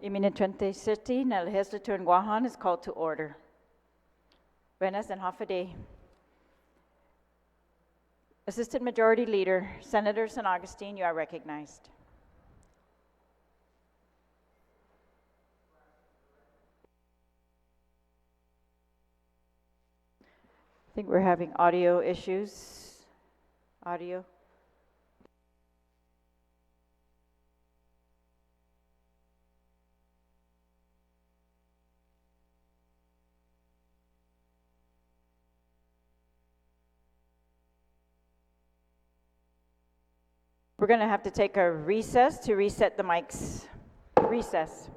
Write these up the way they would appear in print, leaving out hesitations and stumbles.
Eminent 37, el legislature in Guam is called to order. Buenas and half a day. Assistant Majority Leader, Senator San Augustine, you are recognized. I think we're having audio issues. Audio. We're going to have to take a recess to reset the mics. Recess.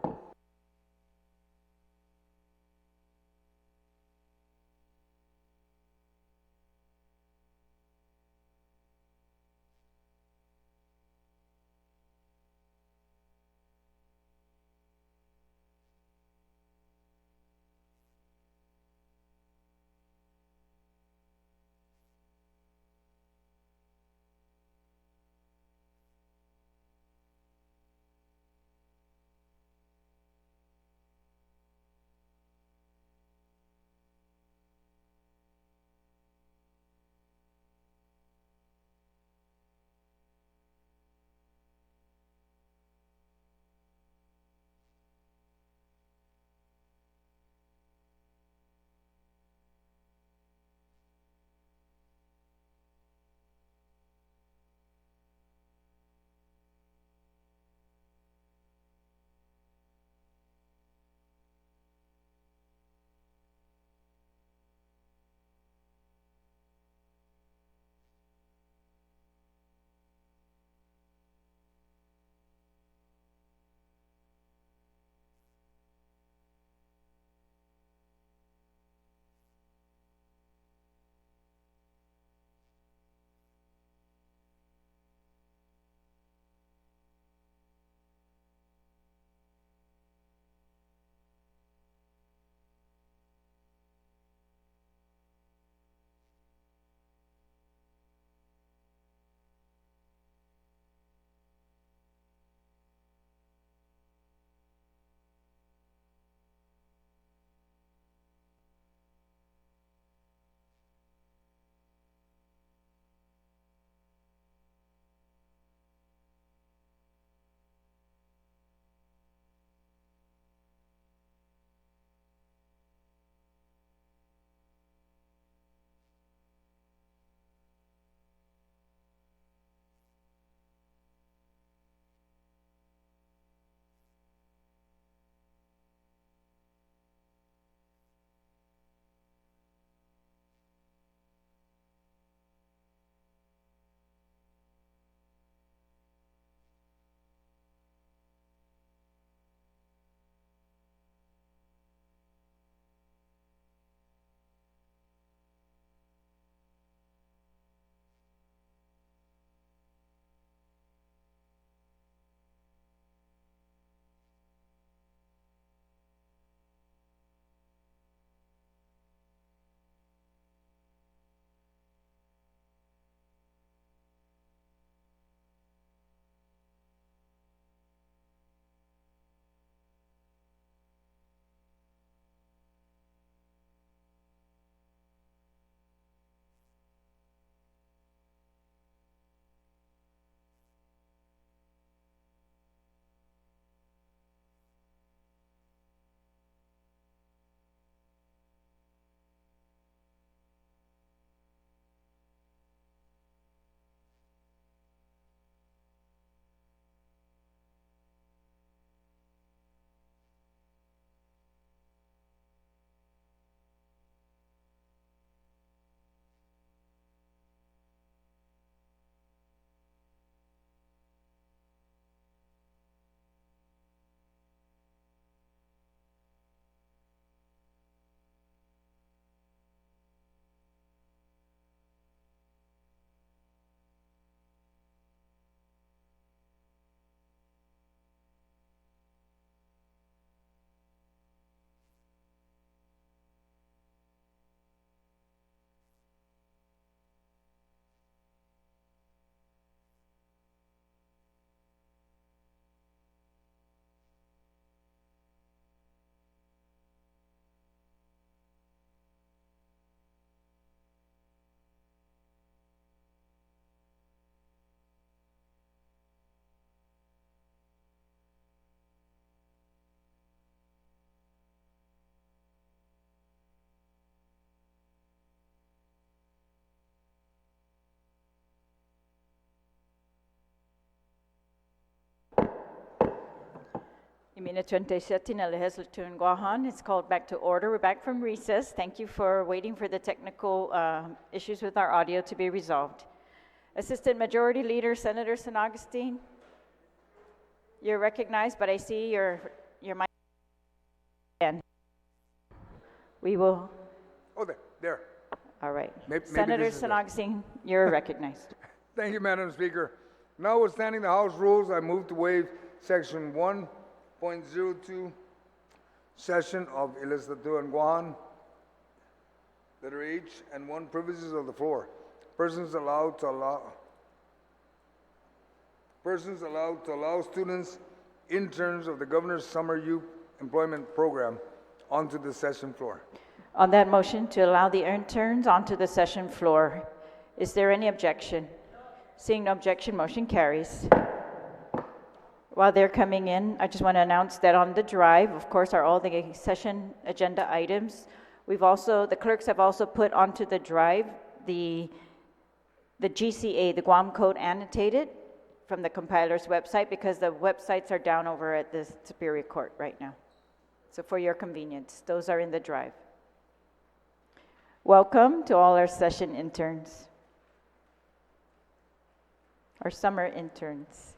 Iminetwenteisiati na legislature in Guahan is called back to order. We're back from recess. Thank you for waiting for the technical issues with our audio to be resolved. Assistant Majority Leader Senator San Augustine, you're recognized, but I see your mic again. We will. Oh, there. All right. Maybe Senator this is San it. Augustine, you're recognized. Thank you, Madam Speaker. Notwithstanding the House rules, I move to waive Section 1.02 session of El Legislature en Guahan, letter H, and 1 privileges of the floor. Persons allowed to allow students, interns of the Governor's Summer Youth Employment Program onto the session floor. On that motion to allow the interns onto the session floor, is there any objection? Seeing no objection, motion carries. While they're coming in, I just want to announce that on the drive, of course, are all the session agenda items. The clerks have also put onto the drive the GCA, the Guam Code annotated from the compiler's website, because the websites are down over at the Superior Court right now. So for your convenience, those are in the drive. Welcome to all our session interns, our summer interns.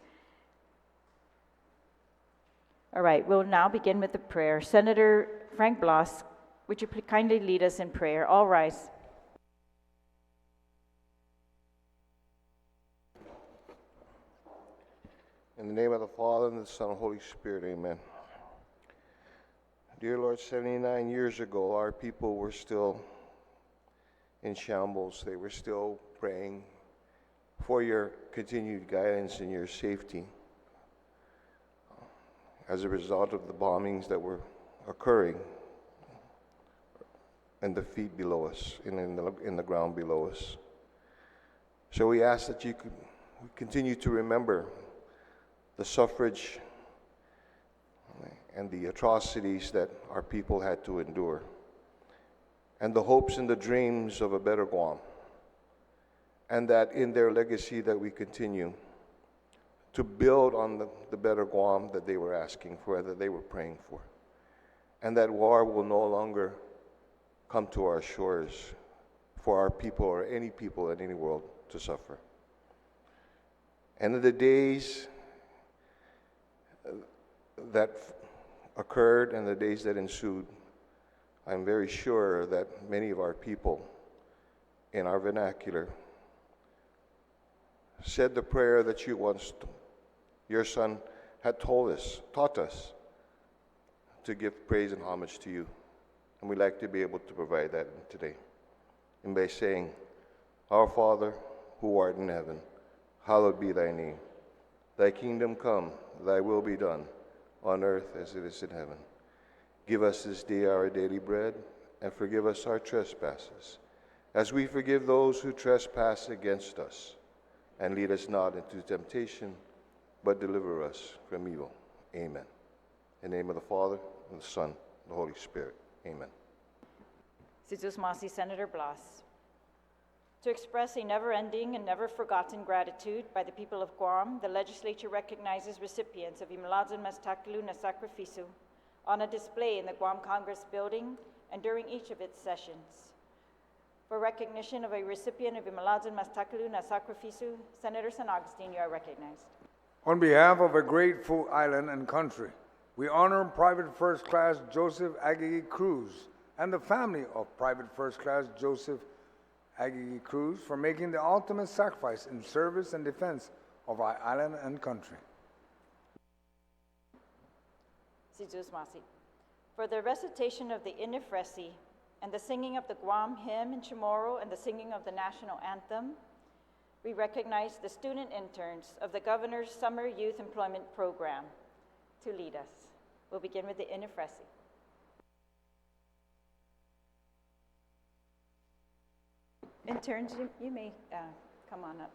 All right, we'll now begin with the prayer. Senator Frank Blas, would you kindly lead us in prayer? All rise. In the name of the Father, and the Son, and the Holy Spirit, amen. Dear Lord, 79 years ago, our people were still in shambles. They were still praying for your continued guidance and your safety as a result of the bombings that were occurring in the feet below us, in the ground below us. So we ask that you could continue to remember the suffrage and the atrocities that our people had to endure, and the hopes and the dreams of a better Guam, and that in their legacy that we continue to build on the better Guam that they were asking for, that they were praying for, and that war will no longer come to our shores for our people or any people in any world to suffer. And in the days that occurred and the days that ensued, I'm very sure that many of our people in our vernacular said the prayer that your son had taught us to give praise and homage to you. And we'd like to be able to provide that today. And by saying, Our Father, who art in heaven, hallowed be thy name. Thy kingdom come, thy will be done, on earth as it is in heaven. Give us this day our daily bread, and forgive us our trespasses, as we forgive those who trespass against us. And lead us not into temptation, but deliver us from evil. Amen. In the name of the Father, and the Son, and the Holy Spirit. Amen. Jesus Masi, Senator Blas. To express a never-ending and never-forgotten gratitude by the people of Guam, the legislature recognizes recipients of Imalazan Mastaklu na Sacrificio on a display in the Guam Congress building and during each of its sessions. For recognition of a recipient of Imalazan Mastaklu na Sacrificio, Senator San Augustine, you are recognized. On behalf of a grateful island and country, we honor Private First Class Joseph Agagi Cruz and the family of Private First Class Joseph Agagi Cruz for making the ultimate sacrifice in service and defense of our island and country. Jesus Masi. For the recitation of the Inifresi and the singing of the Guam hymn in Chamorro and the singing of the national anthem, we recognize the student interns of the Governor's Summer Youth Employment Program to lead us. We'll begin with the Inifresi. Interns, you may come on up.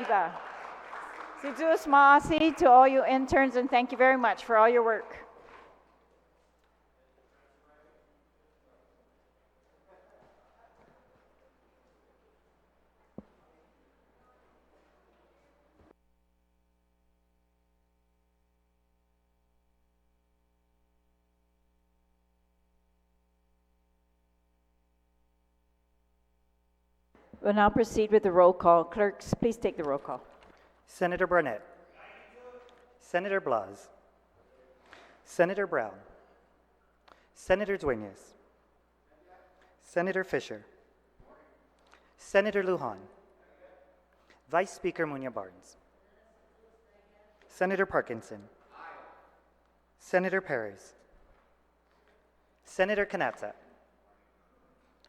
Iba. Si Zeus Maasi to all you interns, and thank you very much for all your work. We'll now proceed with the roll call. Clerks, please take the roll call. Senator Barnett. Senator Blas. Senator Brown. Senator Dueñas. Senator Fisher. Senator Lujan. Vice Speaker Munya Barnes. Senator Parkinson. Senator Perez. Senator Kanatsa.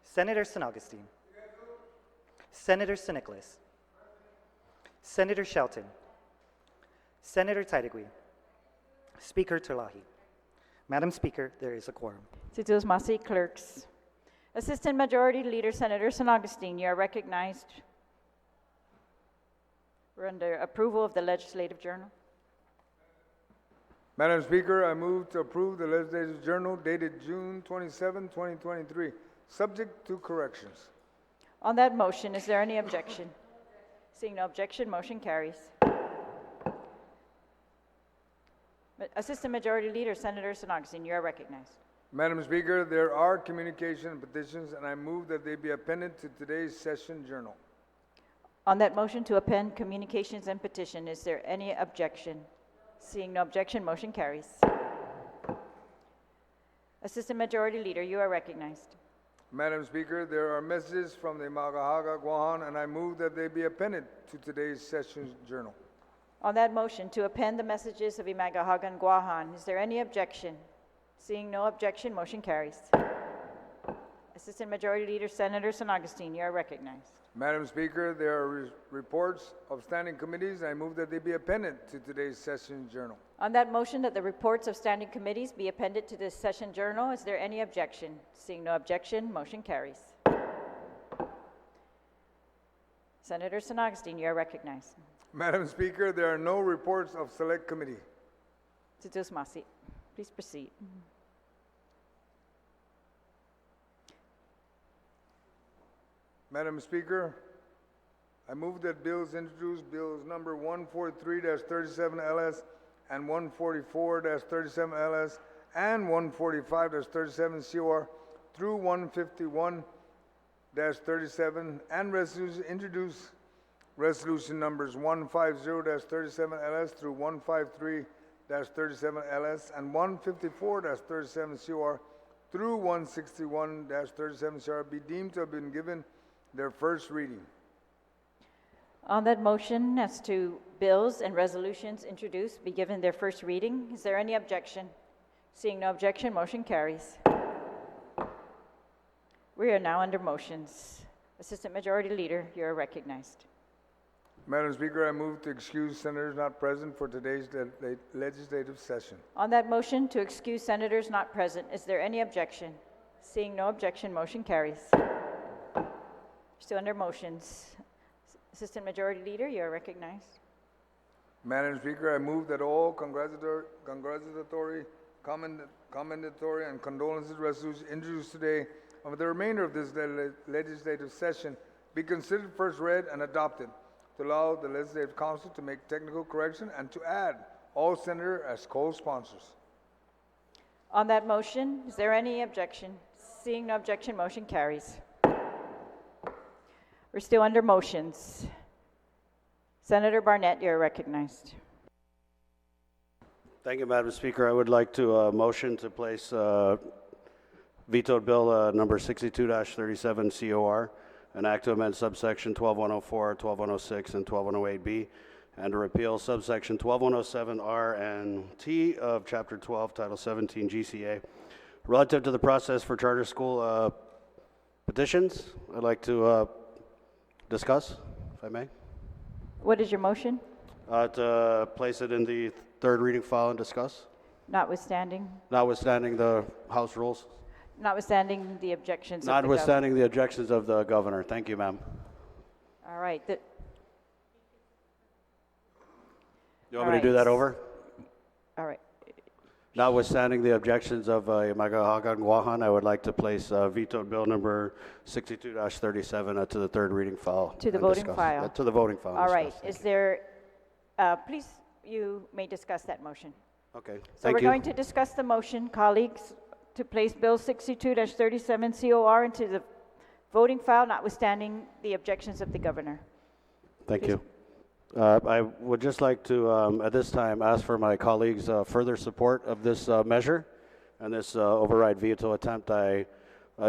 Senator San Augustine. Senator Siniclis. Senator Shelton. Senator Taitigui. Speaker Terlahi. Madam Speaker, there is a quorum. Si Zeus Maasi, clerks. Assistant Majority Leader Senator San Augustine, you are recognized. We're under approval of the Legislative Journal. Madam Speaker, I move to approve the Legislative Journal dated June 27, 2023, subject to corrections. On that motion, is there any objection? Seeing no objection, motion carries. Assistant Majority Leader Senator San Augustine, you are recognized. Madam Speaker, there are communication and petitions, and I move that they be appended to today's session journal. On that motion to append communications and petition, is there any objection? Seeing no objection, motion carries. Assistant Majority Leader, you are recognized. Madam Speaker, there are messages from the Magahaga Guahan, and I move that they be appended to today's session journal. On that motion to append the messages of Imagahagan Guahan, is there any objection? Seeing no objection, motion carries. Assistant Majority Leader Senator San Augustine, you are recognized. Madam Speaker, there are reports of standing committees. I move that they be appended to today's session journal. On that motion that the reports of standing committees be appended to this session journal, is there any objection? Seeing no objection, motion carries. Senator San Augustine, you are recognized. Madam Speaker, there are no reports of select committee. Si Zeus Maasi, please proceed. Madam Speaker, I move that bills introduced, bills number 143-37 LS and 144-37 LS and 145-37 COR through 151-37 and resolutions introduce resolution numbers 150-37 LS through 153-37 LS and 154-37 COR through 161-37 COR be deemed to have been given their first reading. On that motion, as to bills and resolutions introduced be given their first reading, is there any objection? Seeing no objection, motion carries. We are now under motions. Assistant Majority Leader, you are recognized. Madam Speaker, I move to excuse senators not present for today's legislative session. On that motion to excuse senators not present, is there any objection? Seeing no objection, motion carries. Still under motions. Assistant Majority Leader, you are recognized. Madam Speaker, I move that all congratulatory, commendatory, and condolences resolutions introduced today of the remainder of this legislative session be considered first read and adopted to allow the Legislative Council to make technical correction and to add all senators as co-sponsors. On that motion, is there any objection? Seeing no objection, motion carries. We're still under motions. Senator Barnett, you're recognized. Thank you, Madam Speaker. I would like to motion to place vetoed bill number 62-37 COR, an act to amend subsection 12104, 12106, and 12108B, and to repeal subsection 12107R and T of Chapter 12, Title 17 GCA, relative to the process for charter school petitions. I'd like to discuss, if I may. What is your motion? To place it in the third reading file and discuss, Notwithstanding? notwithstanding the House rules. Notwithstanding the objections of the Notwithstanding the objections of the governor. Thank you, ma'am. All right. You want me to do that over? All right. Notwithstanding the objections of Imagahagan Guahan, I would like to place vetoed bill number 62-37 to the third reading file. To the and voting discuss. file. To the voting file. and All right. discuss. Thank Is please, you may discuss that motion. you. Okay, So thank we're you. going to discuss the motion, colleagues, to place Bill 62-37 COR into the voting file, notwithstanding the objections of the governor. Thank Please. you. I would just like to, at this time, ask for my colleagues' further support of this measure and this override veto attempt. I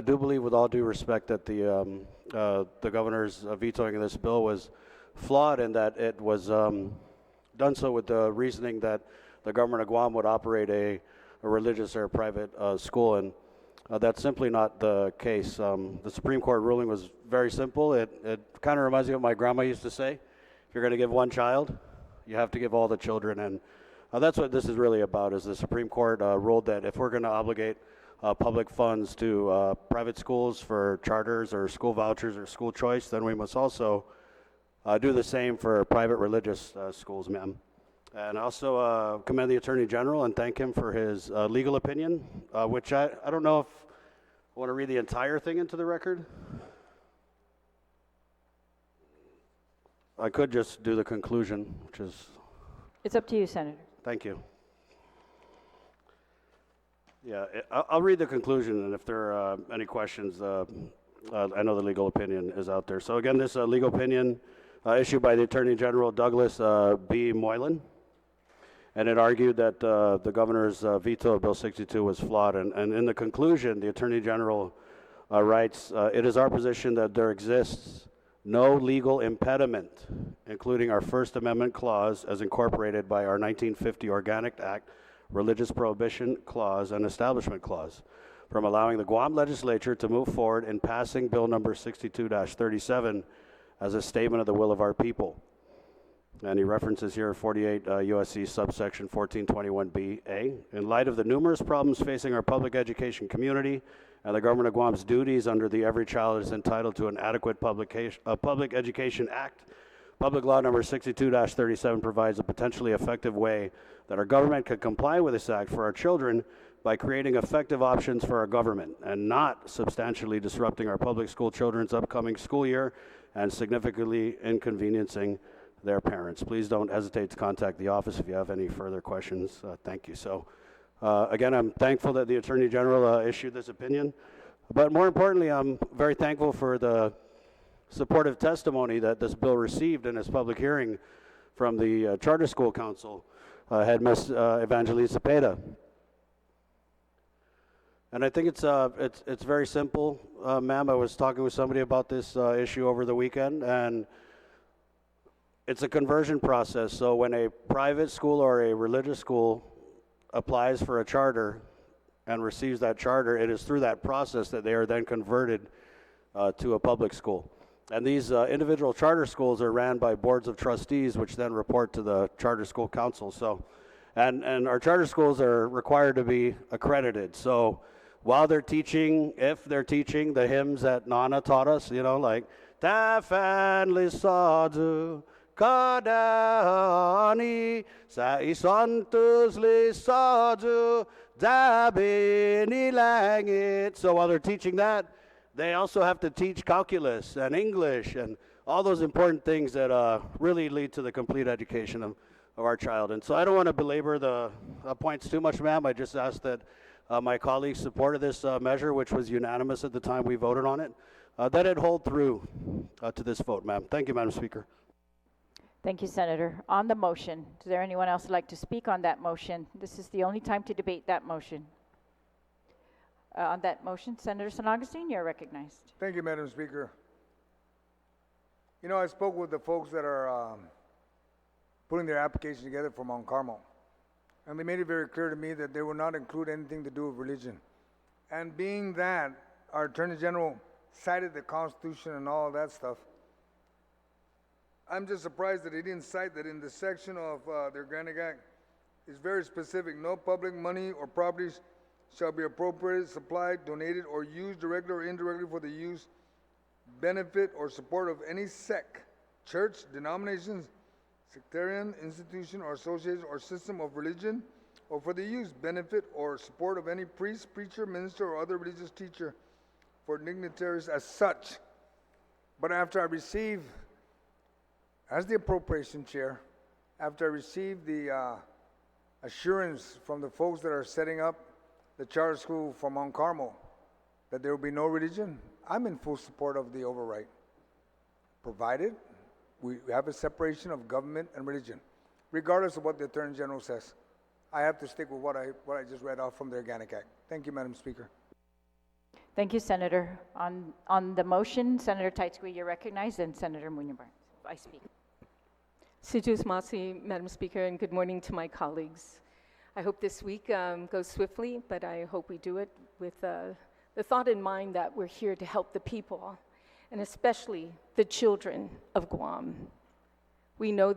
do believe, with all due respect, that the governor's vetoing of this bill was flawed and that it was done so with the reasoning that the government of Guam would operate a religious or a private school, and that's simply not the case. The Supreme Court ruling was very simple. It kind of reminds me of what my grandma used to say. If you're going to give one child, you have to give all the children, and that's what this is really about. Is the Supreme Court ruled that if we're going to obligate public funds to private schools for charters or school vouchers or school choice, then we must also do the same for private religious schools, ma'am. And I also commend the Attorney General and thank him for his legal opinion, which I don't know if I want to read the entire thing into the record. I could just do the conclusion, which is, It's up to you, Senator. thank you. Yeah, I'll read the conclusion, and if there are any questions, I know the legal opinion is out there. So again, this legal opinion issued by the Attorney General Douglas B. Moylan, and it argued that the governor's veto of Bill 62 was flawed. And in the conclusion, the Attorney General writes, it is our position that there exists no legal impediment, including our First Amendment clause as incorporated by our 1950 Organic Act, Religious Prohibition Clause, and Establishment Clause, from allowing the Guam Legislature to move forward in passing Bill number 62-37 as a statement of the will of our people. And he references here 48 U.S.C. subsection 1421b-A. In light of the numerous problems facing our public education community and the government of Guam's duties under the Every Child is Entitled to an Adequate Public Education Act, Public Law number 62-37 provides a potentially effective way that our government could comply with this act for our children by creating effective options for our government and not substantially disrupting our public school children's upcoming school year and significantly inconveniencing their parents. Please don't hesitate to contact the office if you have any further questions. Thank you. So again, I'm thankful that the Attorney General issued this opinion, but more importantly, I'm very thankful for the supportive testimony that this bill received in its public hearing from the Charter School Council, head Ms. Evangelista Cepeda. And I think it's very simple, ma'am. I was talking with somebody about this issue over the weekend, and it's a conversion process. So when a private school or a religious school applies for a charter and receives that charter, it is through that process that they are then converted to a public school. And these individual charter schools are ran by boards of trustees, which then report to the Charter School Council. So, and our charter schools are required to be accredited. So while they're teaching, if they're teaching the hymns that Nana taught us, you know, like Tafan Lisadu Kadani Sa Isantus Lisadu Dabini Langit. So while they're teaching that, they also have to teach calculus and English and all those important things that really lead to the complete education of our child. And so I don't want to belabor the points too much, ma'am. I just ask that my colleagues supported this measure, which was unanimous at the time we voted on it, that it hold through to this vote, ma'am. Thank you, Madam Speaker. Thank you, Senator. On the motion, is there anyone else who'd like to speak on that motion? This is the only time to debate that motion. On that motion, Senator San Augustine, you're recognized. Thank you, Madam Speaker. You know, I spoke with the folks that are putting their application together for Mount Carmel, and they made it very clear to me that they will not include anything to do with religion. And being that our Attorney General cited the Constitution and all that stuff, I'm just surprised that he didn't cite that in the section of the Organic Act. It's very specific. No public money or properties shall be appropriated, supplied, donated, or used directly or indirectly for the use, benefit, or support of any sect, church, denominations, sectarian institution or association or system of religion, or for the use, benefit, or support of any priest, preacher, minister, or other religious teacher for dignitaries as such. But after I receive, as the appropriation chair, after I receive the assurance from the folks that are setting up the charter school for Mount Carmel that there will be no religion, I'm in full support of the override, provided we have a separation of government and religion, regardless of what the Attorney General says. I have to stick with what I just read off from the Organic Act. Thank you, Madam Speaker. Thank you, Senator. On the motion, Senator Teitzke, you're recognized, and Senator Munoz-Barnes. I speak. Sijus Masi, Madam Speaker, and good morning to my colleagues. I hope this week goes swiftly, but I hope we do it with the thought in mind that we're here to help the people, and especially the children of Guam. We know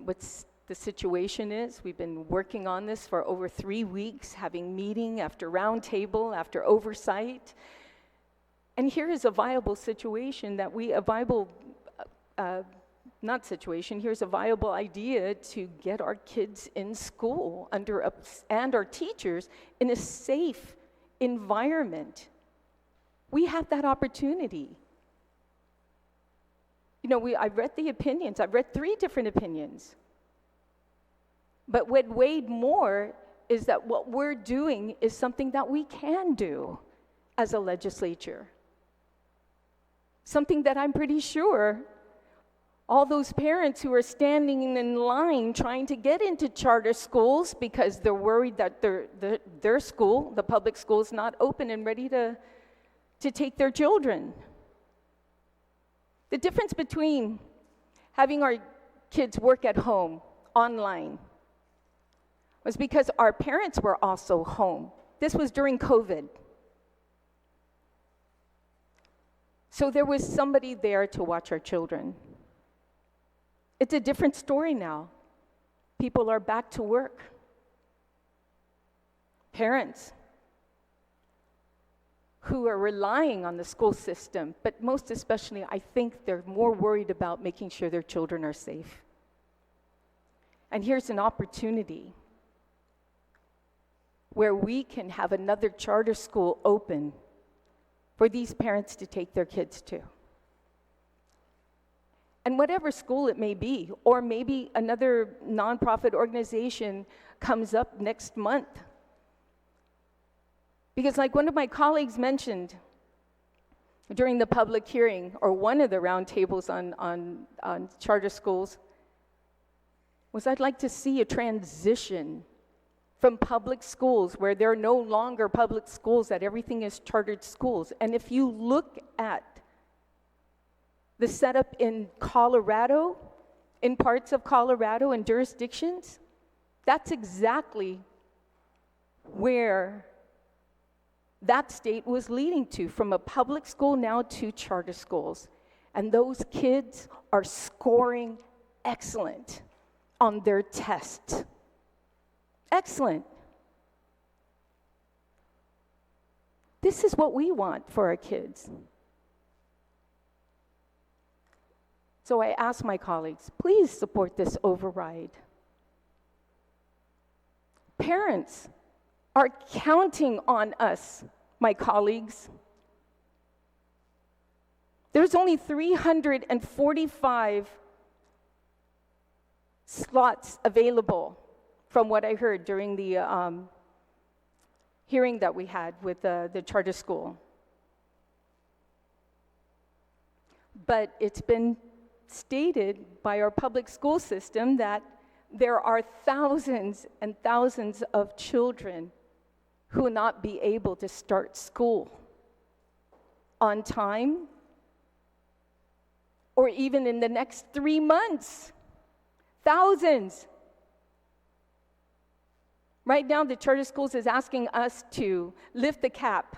what the situation is. We've been working on this for over 3 weeks, having meeting after roundtable, after oversight. And here is a viable situation that here's a viable idea to get our kids in school and our teachers in a safe environment. We have that opportunity. You know, I've read the opinions. I've read 3 different opinions. But what weighed more is that what we're doing is something that we can do as a legislature. Something that I'm pretty sure all those parents who are standing in line trying to get into charter schools because they're worried that their school, the public school, is not open and ready to take their children. The difference between having our kids work at home, online, was because our parents were also home. This was during COVID. So there was somebody there to watch our children. It's a different story now. People are back to work. Parents who are relying on the school system, but most especially, I think they're more worried about making sure their children are safe. And here's an opportunity where we can have another charter school open for these parents to take their kids to. And whatever school it may be, or maybe another nonprofit organization comes up next month. Because like one of my colleagues mentioned during the public hearing, or one of the roundtables on charter schools, was I'd like to see a transition from public schools where they're no longer public schools, that everything is chartered schools. And if you look at the setup in Colorado, in parts of Colorado and jurisdictions, that's exactly where that state was leading to, from a public school now to charter schools. And those kids are scoring excellent on their tests. Excellent. This is what we want for our kids. So I ask my colleagues, please support this override. Parents are counting on us, my colleagues. There's only 345 slots available, from what I heard during the hearing that we had with the charter school. But it's been stated by our public school system that there are thousands and thousands of children who will not be able to start school on time, or even in the next 3 months. Thousands. Right now, the charter schools is asking us to lift the cap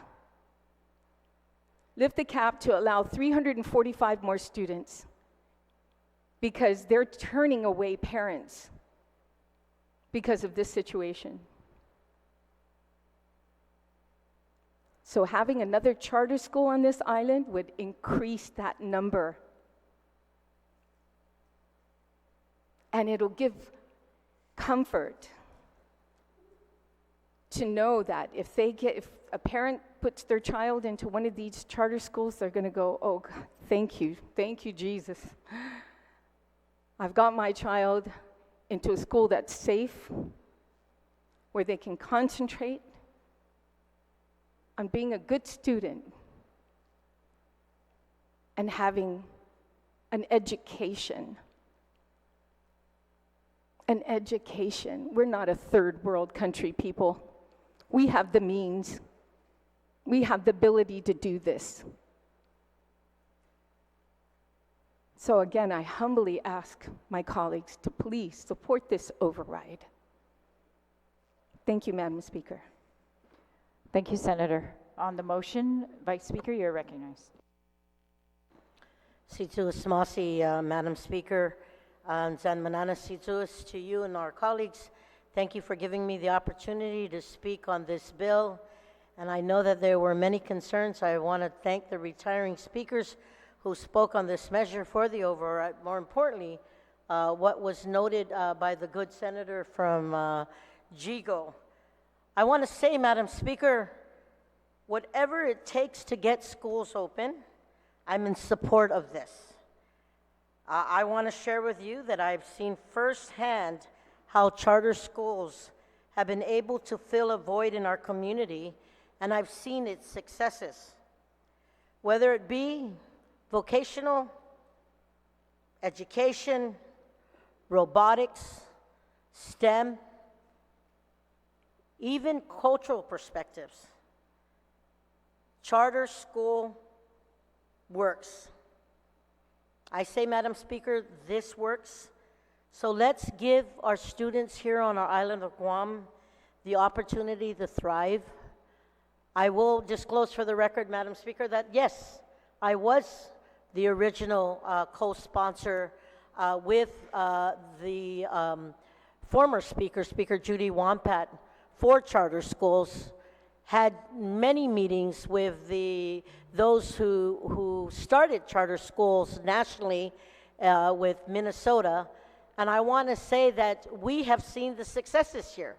to allow 345 more students, because they're turning away parents because of this situation. So having another charter school on this island would increase that number. And it'll give comfort to know that if a parent puts their child into one of these charter schools, they're going to go, oh, God, thank you, Jesus. I've got my child into a school that's safe, where they can concentrate on being a good student and having an education. An education. We're not a third world country, people. We have the means. We have the ability to do this. So again, I humbly ask my colleagues to please support this override. Thank you, Madam Speaker. Thank you, Senator. On the motion, Vice Speaker, you're recognized. Situus Masi, Madam Speaker, and Zanmanana Situus, to you and our colleagues, thank you for giving me the opportunity to speak on this bill. And I know that there were many concerns. I want to thank the retiring speakers who spoke on this measure for the override. More importantly, what was noted by the good senator from Gigo. I want to say, Madam Speaker, whatever it takes to get schools open, I'm in support of this. I want to share with you that I've seen firsthand how charter schools have been able to fill a void in our community, and I've seen its successes. Whether it be vocational, education, robotics, STEM, even cultural perspectives. Charter school works. I say, Madam Speaker, this works. So let's give our students here on our island of Guam the opportunity to thrive. I will disclose for the record, Madam Speaker, that yes, I was the original co-sponsor with the former Speaker, Speaker Judy Wampat, for charter schools, had many meetings with those who started charter schools nationally with Minnesota, and I want to say that we have seen the successes here.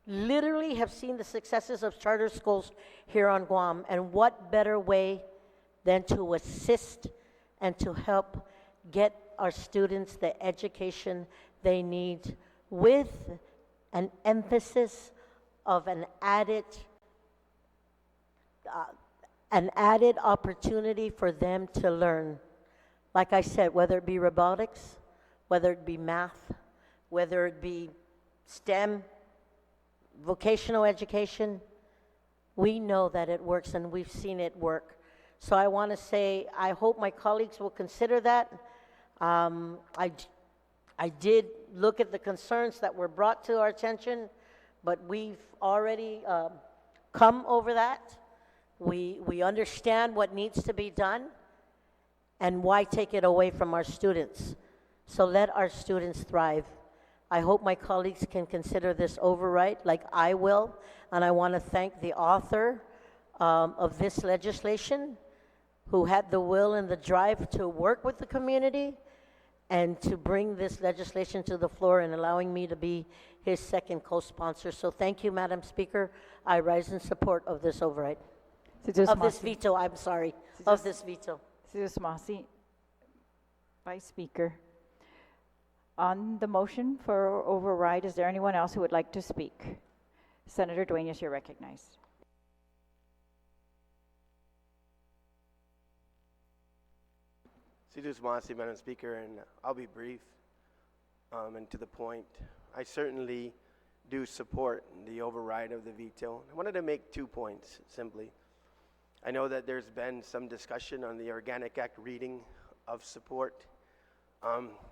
Literally have seen the successes of charter schools here on Guam, and what better way than to assist and to help get our students the education they need, with an emphasis of an added opportunity for them to learn. Like I said, whether it be robotics, whether it be math, whether it be STEM, vocational education, we know that it works and we've seen it work. So I want to say, I hope my colleagues will consider that. I did look at the concerns that were brought to our attention, but we've already come over that. We understand what needs to be done, and why take it away from our students. So let our students thrive. I hope my colleagues can consider this override like I will, and I want to thank the author of this legislation, who had the will and the drive to work with the community and to bring this legislation to the floor, and allowing me to be his second co-sponsor. So thank you, Madam Speaker. I rise in support of this override. Of this veto, I'm sorry. Of this veto. Situus Masi, Vice Speaker. On the motion for override, is there anyone else who would like to speak? Senator Duenas, you're recognized. Situus Masi, Madam Speaker, and I'll be brief and to the point. I certainly do support the override of the veto. I wanted to make 2 points, simply. I know that there's been some discussion on the Organic Act reading of support.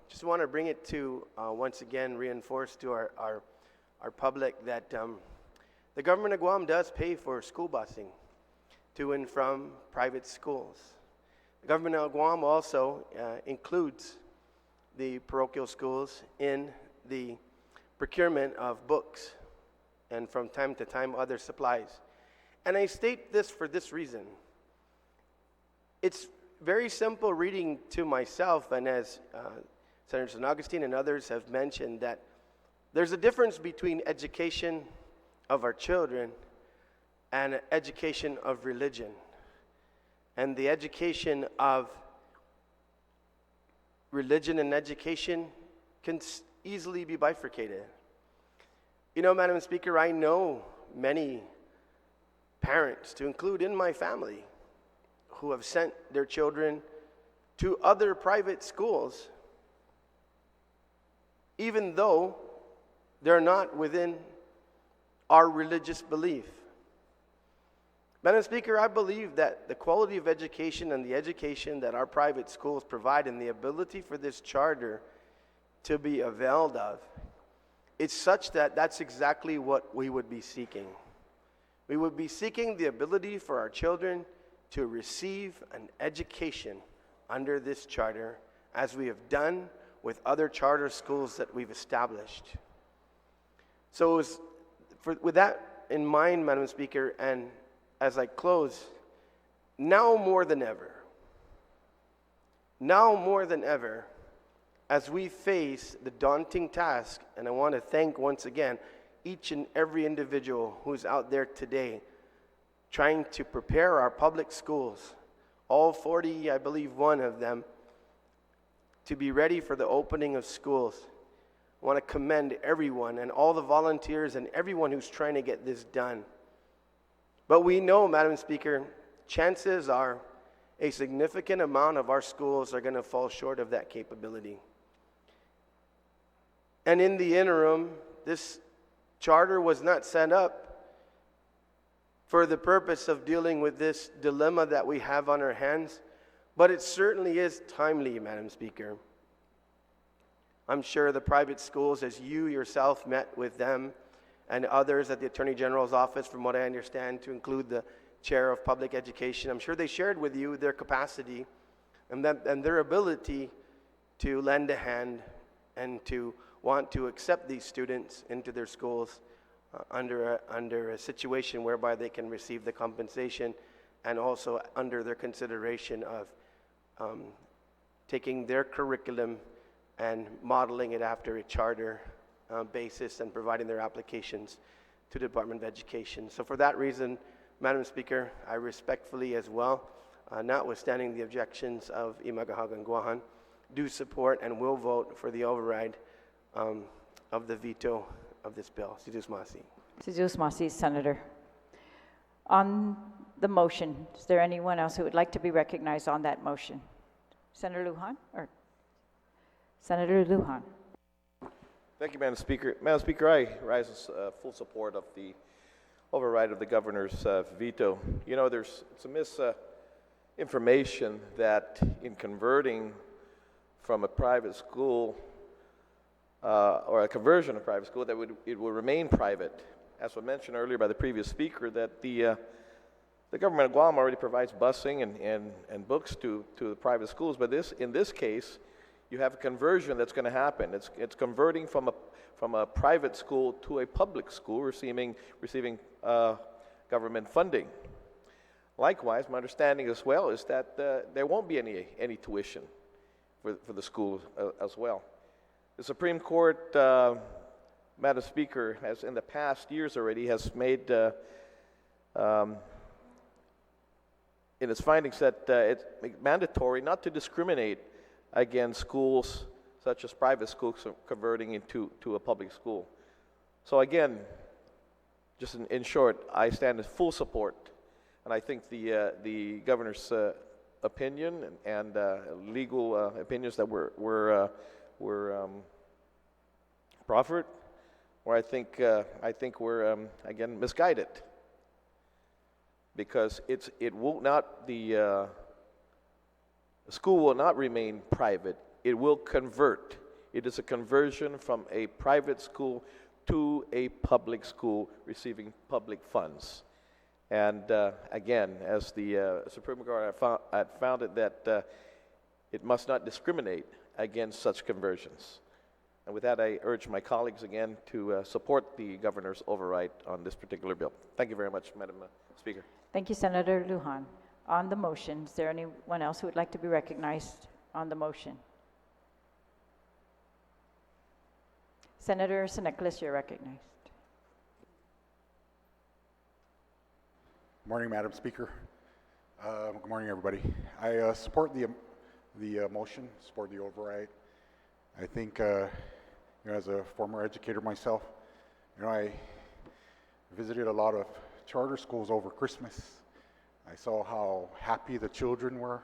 Just want to bring it to, once again, reinforce to our public that the government of Guam does pay for school busing to and from private schools. The government of Guam also includes the parochial schools in the procurement of books and from time to time other supplies. And I state this for this reason. It's very simple reading to myself and as Senator San Augustine and others have mentioned that there's a difference between education of our children and education of religion. And the education of religion and education can easily be bifurcated. You know, Madam Speaker, I know many parents, to include in my family, who have sent their children to other private schools, even though they're not within our religious belief. Madam Speaker, I believe that the quality of education and the education that our private schools provide and the ability for this charter to be availed of, it's such that that's exactly what we would be seeking. We would be seeking the ability for our children to receive an education under this charter, as we have done with other charter schools that we've established. So with that in mind, Madam Speaker, and as I close, now more than ever, as we face the daunting task, and I want to thank once again each and every individual who's out there today trying to prepare our public schools, all 40, I believe, one of them, to be ready for the opening of schools. I want to commend everyone and all the volunteers and everyone who's trying to get this done. But we know, Madam Speaker, chances are a significant amount of our schools are going to fall short of that capability. And in the interim, this charter was not set up for the purpose of dealing with this dilemma that we have on our hands, but it certainly is timely, Madam Speaker. I'm sure the private schools, as you yourself met with them and others at the Attorney General's office, from what I understand, to include the Chair of Public Education, I'm sure they shared with you their capacity and their ability to lend a hand and to want to accept these students into their schools under a situation whereby they can receive the compensation, and also under their consideration of taking their curriculum and modeling it after a charter basis and providing their applications to the Department of Education. So for that reason, Madam Speaker, I respectfully as well, notwithstanding the objections of Imagahag and Guahan, do support and will vote for the override of the veto of this bill. Sidus Masi. Sidus Masi, Senator. On the motion, is there anyone else who would like to be recognized on that motion? Senator Lujan or Senator Lujan? Thank you, Madam Speaker. Madam Speaker, I rise in full support of the override of the governor's veto. You know, it's a misinformation that in converting from a private school or a conversion of private school, that it will remain private. As was mentioned earlier by the previous speaker, that the government of Guam already provides busing and books to the private schools, but in this case, you have a conversion that's going to happen. It's converting from a private school to a public school, receiving government funding. Likewise, my understanding as well is that there won't be any tuition for the school as well. The Supreme Court, Madam Speaker, has in the past years already has made in its findings that it's mandatory not to discriminate against schools such as private schools converting into a public school. So again, just in short, I stand in full support, and I think the governor's opinion and legal opinions that were proffered, or I think we're again misguided, because it will not the school will not remain private. It will convert. It is a conversion from a private school to a public school receiving public funds. And again, as the Supreme Court had found it, that it must not discriminate against such conversions. And with that, I urge my colleagues again to support the governor's override on this particular bill. Thank you very much, Madam Speaker. Thank you, Senator Lujan. On the motion, is there anyone else who would like to be recognized on the motion? Senator Nicholas, you're recognized. Morning, Madam Speaker. Good morning, everybody. I support the motion, support the override. I think, as a former educator myself, I visited a lot of charter schools over Christmas. I saw how happy the children were,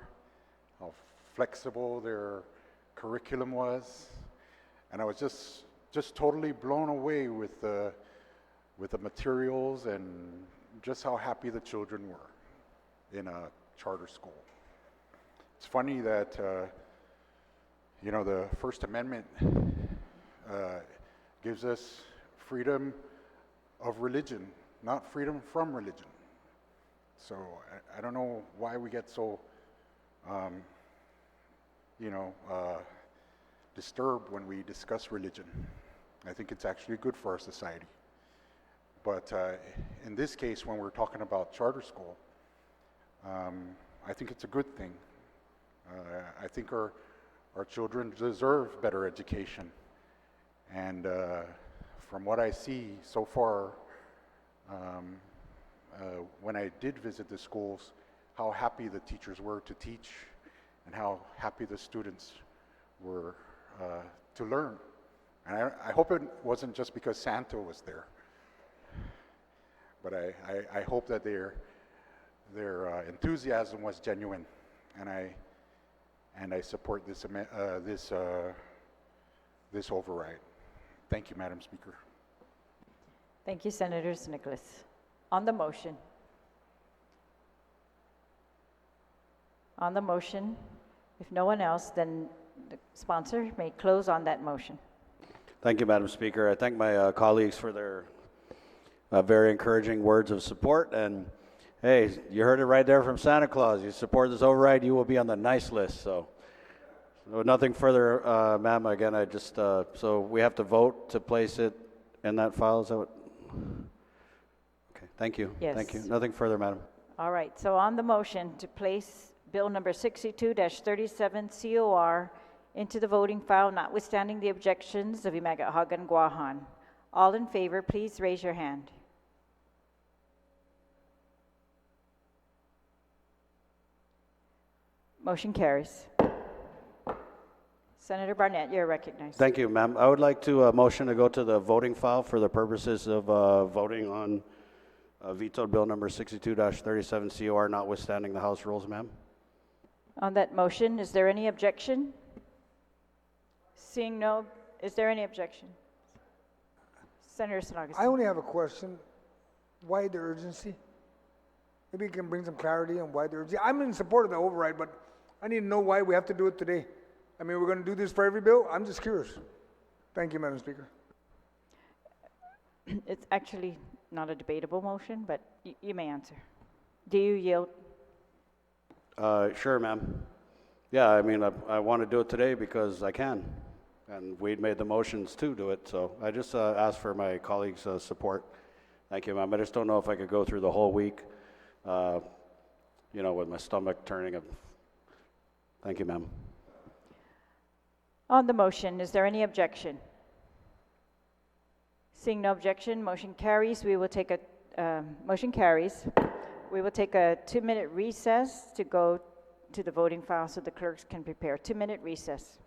how flexible their curriculum was, and I was just totally blown away with the materials and just how happy the children were in a charter school. It's funny that the First Amendment gives us freedom of religion, not freedom from religion. So I don't know why we get so disturbed when we discuss religion. I think it's actually good for our society. But in this case, when we're talking about charter school, I think it's a good thing. I think our children deserve better education. And from what I see so far, when I did visit the schools, how happy the teachers were to teach and how happy the students were to learn. And I hope it wasn't just because Santa was there, but I hope that their enthusiasm was genuine, and I support this override. Thank you, Madam Speaker. Thank you, Senator Nicholas. On the motion. On the motion, if no one else, then the sponsor may close on that motion. Thank you, Madam Speaker. I thank my colleagues for their very encouraging words of support. And hey, you heard it right there from Santa Claus. You support this override, you will be on the nice list. So nothing further, ma'am. Again, I just, so we have to vote to place it in that file. Is that what? Okay, thank you. Yes. Thank you. Nothing further, madam. All right, so on the motion to place Bill number 62-37 COR into the voting file, notwithstanding the objections of Imagahagan Guahan. All in favor, please raise your hand. Motion carries. Senator Barnett, you're recognized. Thank you, ma'am. I would like to motion to go to the voting file for the purposes of voting on vetoed bill number 62-37 COR, notwithstanding the House rules, ma'am. On that motion, is there any objection? Seeing no, is there any objection? Senator Sinaga. I only have a question. Why the urgency? Maybe you can bring some clarity on why the urgency. I'm in support of the override, but I need to know why we have to do it today. I mean, we're going to do this for every bill? I'm just curious. Thank you, Madam Speaker. It's actually not a debatable motion, but you may answer. Do you yield? Sure, ma'am. Yeah, I mean, I want to do it today because I can. And we'd made the motions to do it, so I just asked for my colleagues' support. Thank you, ma'am. I just don't know if I could go through the whole week, with my stomach turning. Thank you, ma'am. On the motion, is there any objection? Seeing no objection, motion carries. We will take a motion carries. We will take a 2-minute recess to go to the voting file so the clerks can prepare. 2-minute recess.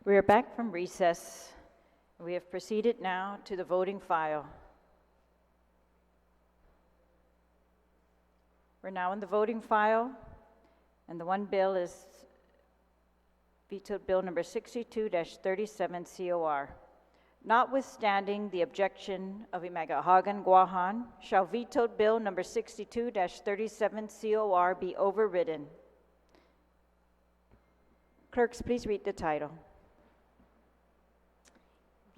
We are back from recess. We have proceeded now to the voting file. We're now in the voting file, and the one bill is vetoed bill number 62-37 COR. Notwithstanding the objection of Imagahagan Guahan, shall vetoed bill number 62-37 COR be overridden. Clerks, please read the title.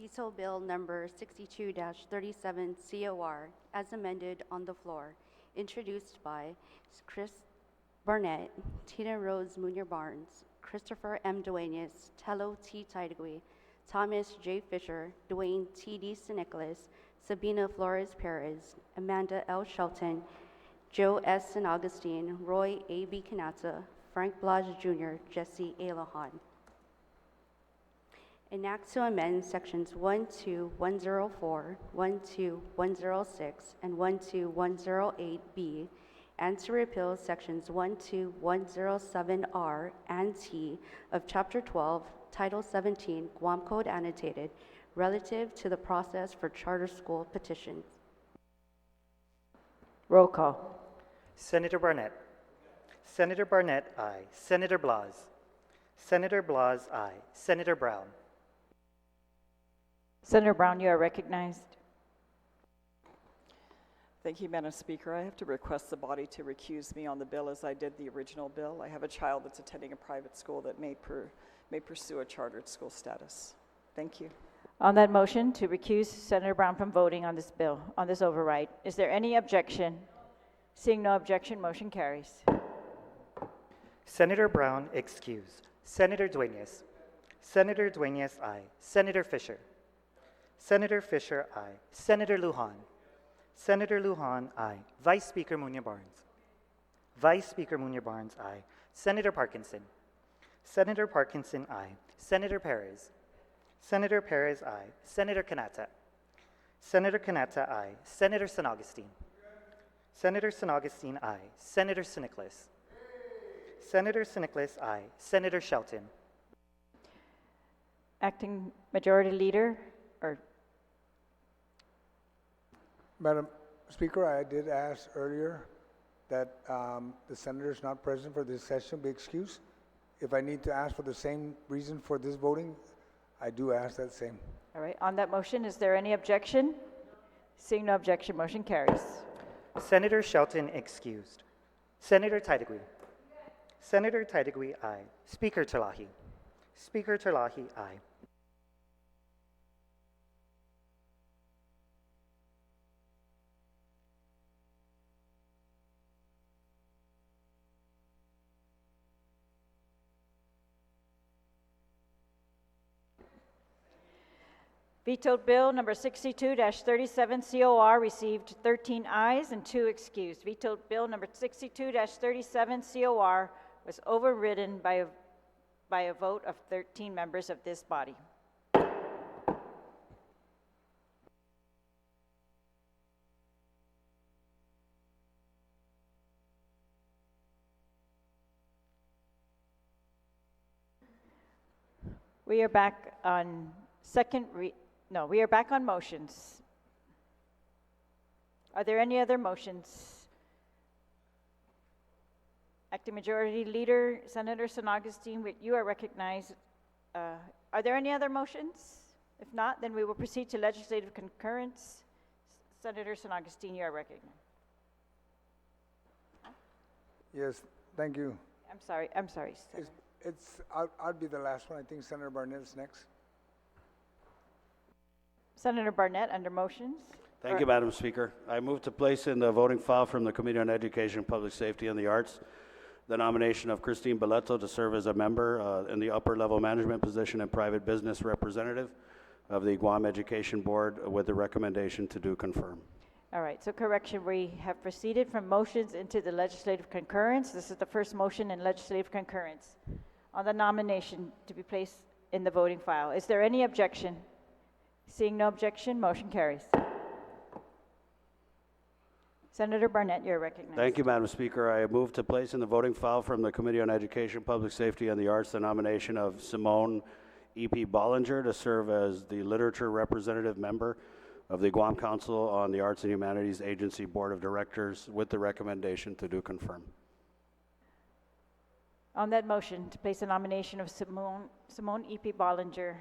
Veto Bill Number 62-37 COR, as amended on the floor, introduced by Chris Barnett, Tina Rose Munoz-Barnes, Christopher M. Duenas, Tello T. Tidegui, Thomas J. Fisher, Dwayne T. D. Nicholas, Sabina Flores Perez, Amanda L. Shelton, Joe S. San Augustine, Roy A. B. Kanata, Frank Blas Jr., Jesse A. Lahan. Enact to amend sections 12104, 12106, and 12108B, and to repeal sections 12107R and T of Chapter 12, Title 17, Guam Code Annotated, relative to the process for charter school petitions. Roll call. Senator Barnett. Senator Barnett, aye. Senator Blas. Senator Blas, aye. Senator Brown. Senator Brown, you are recognized. Thank you, Madam Speaker. I have to request the body to recuse me on the bill as I did the original bill. I have a child that's attending a private school that may pursue a chartered school status. Thank you. On that motion to recuse Senator Brown from voting on this bill, on this override, is there any objection? Seeing no objection, motion carries. Senator Brown, excused. Senator Duenas. Senator Duenas, aye. Senator Fisher. Senator Fisher, aye. Senator Lujan. Senator Lujan, aye. Vice Speaker Munoz-Barnes. Vice Speaker Munoz-Barnes, aye. Senator Parkinson. Senator Parkinson, aye. Senator Perez. Senator Perez, aye. Senator Kanata. Senator Kanata, aye. Senator San Augustine. Senator San Augustine, aye. Senator Nicholas. Senator Nicholas, aye. Senator Shelton. Acting Majority Leader, or Madam Speaker, I did ask earlier that the senators not present for this session be excused. If I need to ask for the same reason for this voting, I do ask that same. all right, on that motion, is there any objection? Seeing no objection, motion carries. Senator Shelton, excused. Senator Tidegui. Senator Tidegui, aye. Speaker Terlahi. Speaker Terlahi, aye. Vetoed bill number 62-37 COR received 13 ayes and 2 excused. Vetoed bill number 62-37 COR was overridden by a vote of 13 members of this body. We are back on we are back on motions. Are there any other motions? Acting Majority Leader, Senator San Augustine, you are recognized. Are there any other motions? If not, then we will proceed to legislative concurrence. Senator San Augustine, you are recognized. Yes, thank you. I'm sorry. I'll be the last one. I think Senator Barnett's next. Senator Barnett, under motions. Thank you, Madam Speaker. I move to place in the voting file from the Committee on Education, Public Safety, and the Arts the nomination of Christine Belletto to serve as a member in the upper level management position and private business representative of the Guam Education Board with the recommendation to do confirm. All right, so correction, we have proceeded from motions into the legislative concurrence. This is the first motion in legislative concurrence on the nomination to be placed in the voting file. Is there any objection? Seeing no objection, motion carries. Senator Barnett, you're recognized. Thank you, Madam Speaker. I move to place in the voting file from the Committee on Education, Public Safety, and the Arts the nomination of Simone E.P. Bollinger to serve as the Literature Representative Member of the Guam Council on the Arts and Humanities Agency Board of Directors with the recommendation to do confirm. On that motion to place a nomination of Simone E.P. Bollinger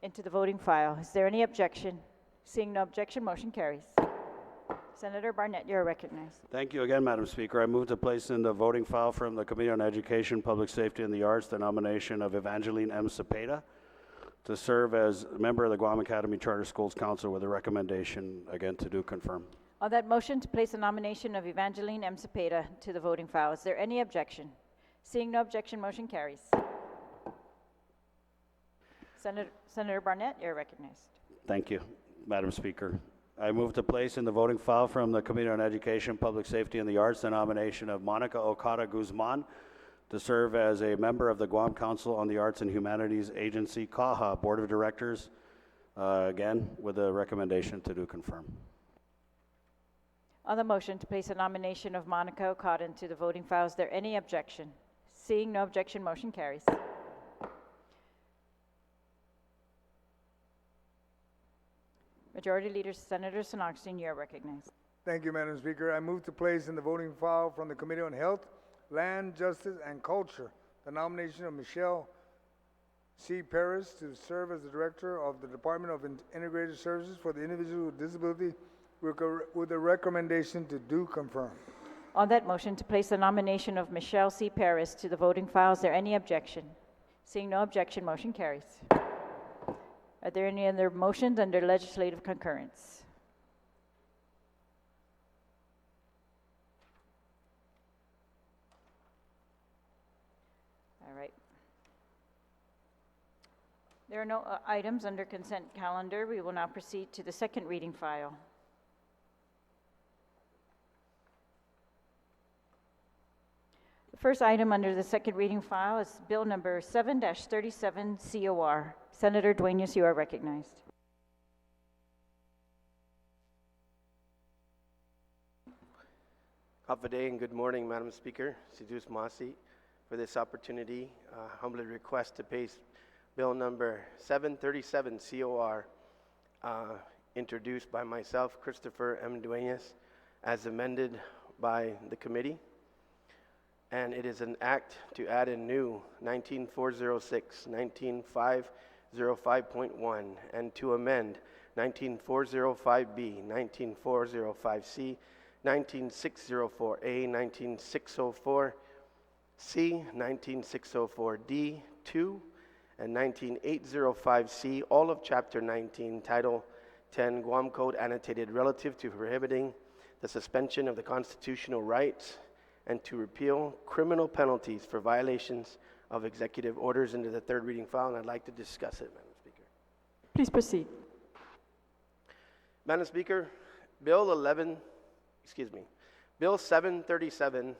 into the voting file, is there any objection? Seeing no objection, motion carries. Senator Barnett, you are recognized. Thank you again, Madam Speaker. I move to place in the voting file from the Committee on Education, Public Safety, and the Arts the nomination of Evangeline M. Cepeda to serve as a member of the Guam Academy Charter Schools Council with a recommendation, again, to do confirm. On that motion to place a nomination of Evangeline M. Cepeda to the voting file, is there any objection? Seeing no objection, motion carries. Senator Barnett, you're recognized. Thank you, Madam Speaker. I move to place in the voting file from the Committee on Education, Public Safety, and the Arts the nomination of Monica Okada Guzman to serve as a member of the Guam Council on the Arts and Humanities Agency, CAHA, Board of Directors, again, with a recommendation to do confirm. On the motion to place a nomination of Monica Okada into the voting file, is there any objection? Seeing no objection, motion carries. Majority Leader Senator Sanoxton, you are recognized. Thank you, Madam Speaker. I move to place in the voting file from the Committee on Health, Land, Justice, and Culture the nomination of Michelle C. Paris to serve as the Director of the Department of Integrated Services for the Individual with Disability with a recommendation to do confirm. On that motion to place the nomination of Michelle C. Paris to the voting file, is there any objection? Seeing no objection, motion carries. Are there any other motions under legislative concurrence? All right. There are no items under consent calendar. We will now proceed to the second reading file. The first item under the second reading file is Bill number 7-37 COR. Senator Dueñas, you are recognized. Day and good morning, Madam Speaker. Sidus Masi, for this opportunity, humbly request to pass Bill number 737 COR, introduced by myself, Christopher M. Dueñas, as amended by the committee. And it is an act to add a new 19406, 19505.1, and to amend 19405B, 19405C, 19604A, 19604C, 19604D, 2, and 19805C, all of Chapter 19, Title 10, Guam Code annotated relative to prohibiting the suspension of the constitutional rights and to repeal criminal penalties for violations of executive orders into the third reading file, and I'd like to discuss it, Madam Speaker. Please proceed. Madam Speaker, Bill 737,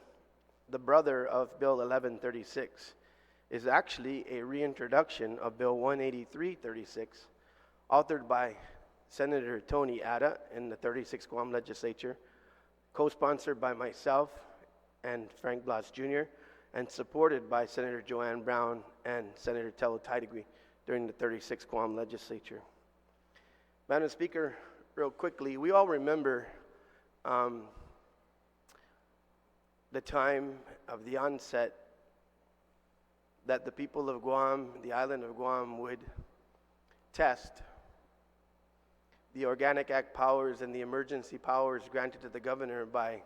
the brother of Bill 1136, is actually a reintroduction of Bill 18336, authored by Senator Tony Atta in the 36th Guam Legislature, co-sponsored by myself and Frank Blas Jr., and supported by Senator Joanne Brown and Senator Tello Taitigui during the 36th Guam Legislature. Madam Speaker, real quickly, we all remember the time of the onset that the people of Guam, the island of Guam, would test the Organic Act powers and the emergency powers granted to the governor by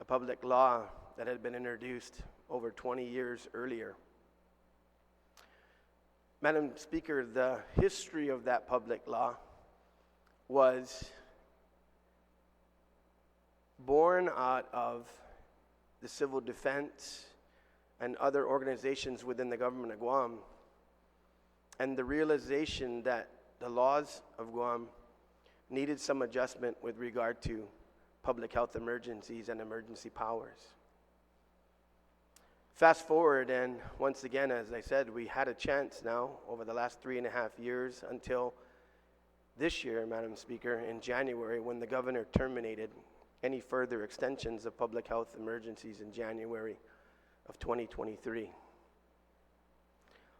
a public law that had been introduced over 20 years earlier. Madam Speaker, the history of that public law was born out of the civil defense and other organizations within the government of Guam, and the realization that the laws of Guam needed some adjustment with regard to public health emergencies and emergency powers. Fast forward, and once again, as I said, we had a chance now over the last 3.5 years until this year, Madam Speaker, in January, when the governor terminated any further extensions of public health emergencies in January of 2023.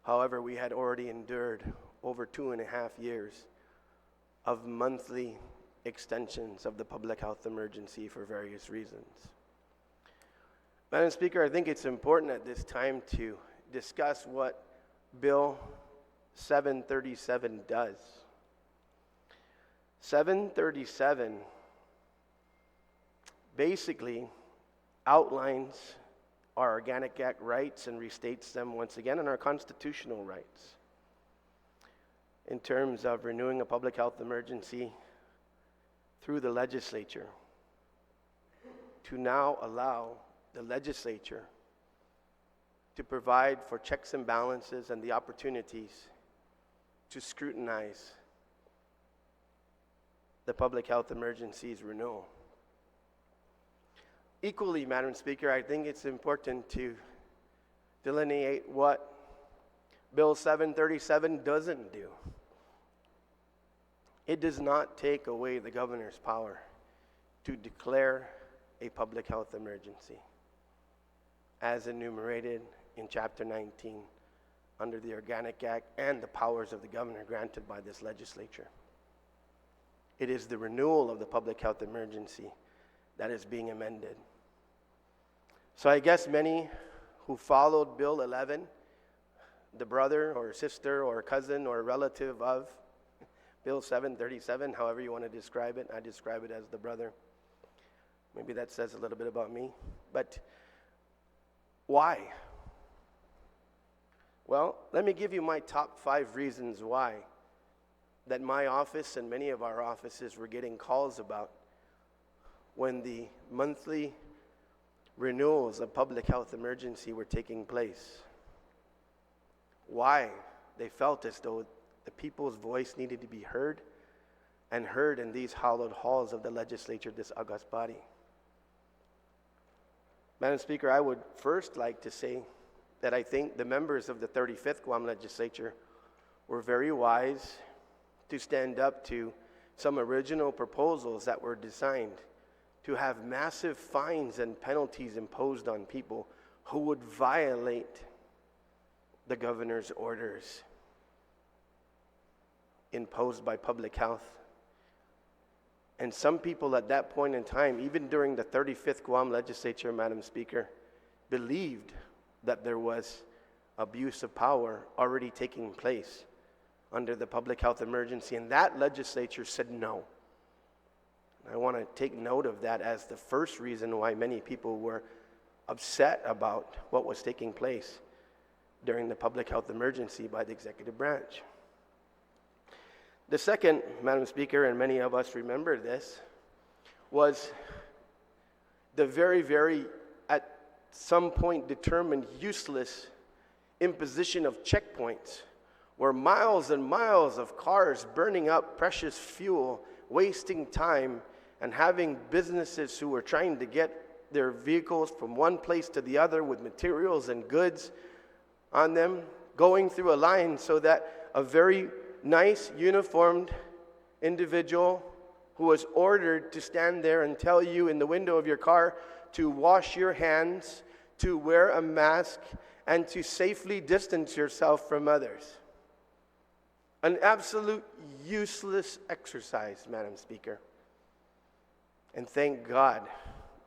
However, we had already endured over 2.5 years of monthly extensions of the public health emergency for various reasons. Madam Speaker, I think it's important at this time to discuss what Bill 737 does. 737 basically outlines our Organic Act rights and restates them once again and our constitutional rights in terms of renewing a public health emergency through the legislature to now allow the legislature to provide for checks and balances and the opportunities to scrutinize the public health emergency's renewal. Equally, Madam Speaker, I think it's important to delineate what Bill 737 doesn't do. It does not take away the governor's power to declare a public health emergency as enumerated in Chapter 19 under the Organic Act and the powers of the governor granted by this legislature. It is the renewal of the public health emergency that is being amended. So I guess many who followed Bill 11, the brother or sister or cousin or relative of Bill 737, however you want to describe it, I describe it as the brother. Maybe that says a little bit about me. But why? Well, let me give you my top 5 reasons why that my office and many of our offices were getting calls about when the monthly renewals of public health emergency were taking place. Why they felt as though the people's voice needed to be heard and heard in these hallowed halls of the legislature, this august body. Madam Speaker, I would first like to say that I think the members of the 35th Guam Legislature were very wise to stand up to some original proposals that were designed to have massive fines and penalties imposed on people who would violate the governor's orders imposed by public health. And some people at that point in time, even during the 35th Guam Legislature, Madam Speaker, believed that there was abuse of power already taking place under the public health emergency, and that legislature said no. I want to take note of that as the first reason why many people were upset about what was taking place during the public health emergency by the executive branch. The second, Madam Speaker, and many of us remember this, was the very, at some point determined, useless imposition of checkpoints, where miles and miles of cars burning up precious fuel, wasting time, and having businesses who were trying to get their vehicles from one place to the other with materials and goods on them, going through a line so that a very nice, uniformed individual who was ordered to stand there and tell you in the window of your car to wash your hands, to wear a mask, and to safely distance yourself from others. An absolute useless exercise, Madam Speaker. And thank God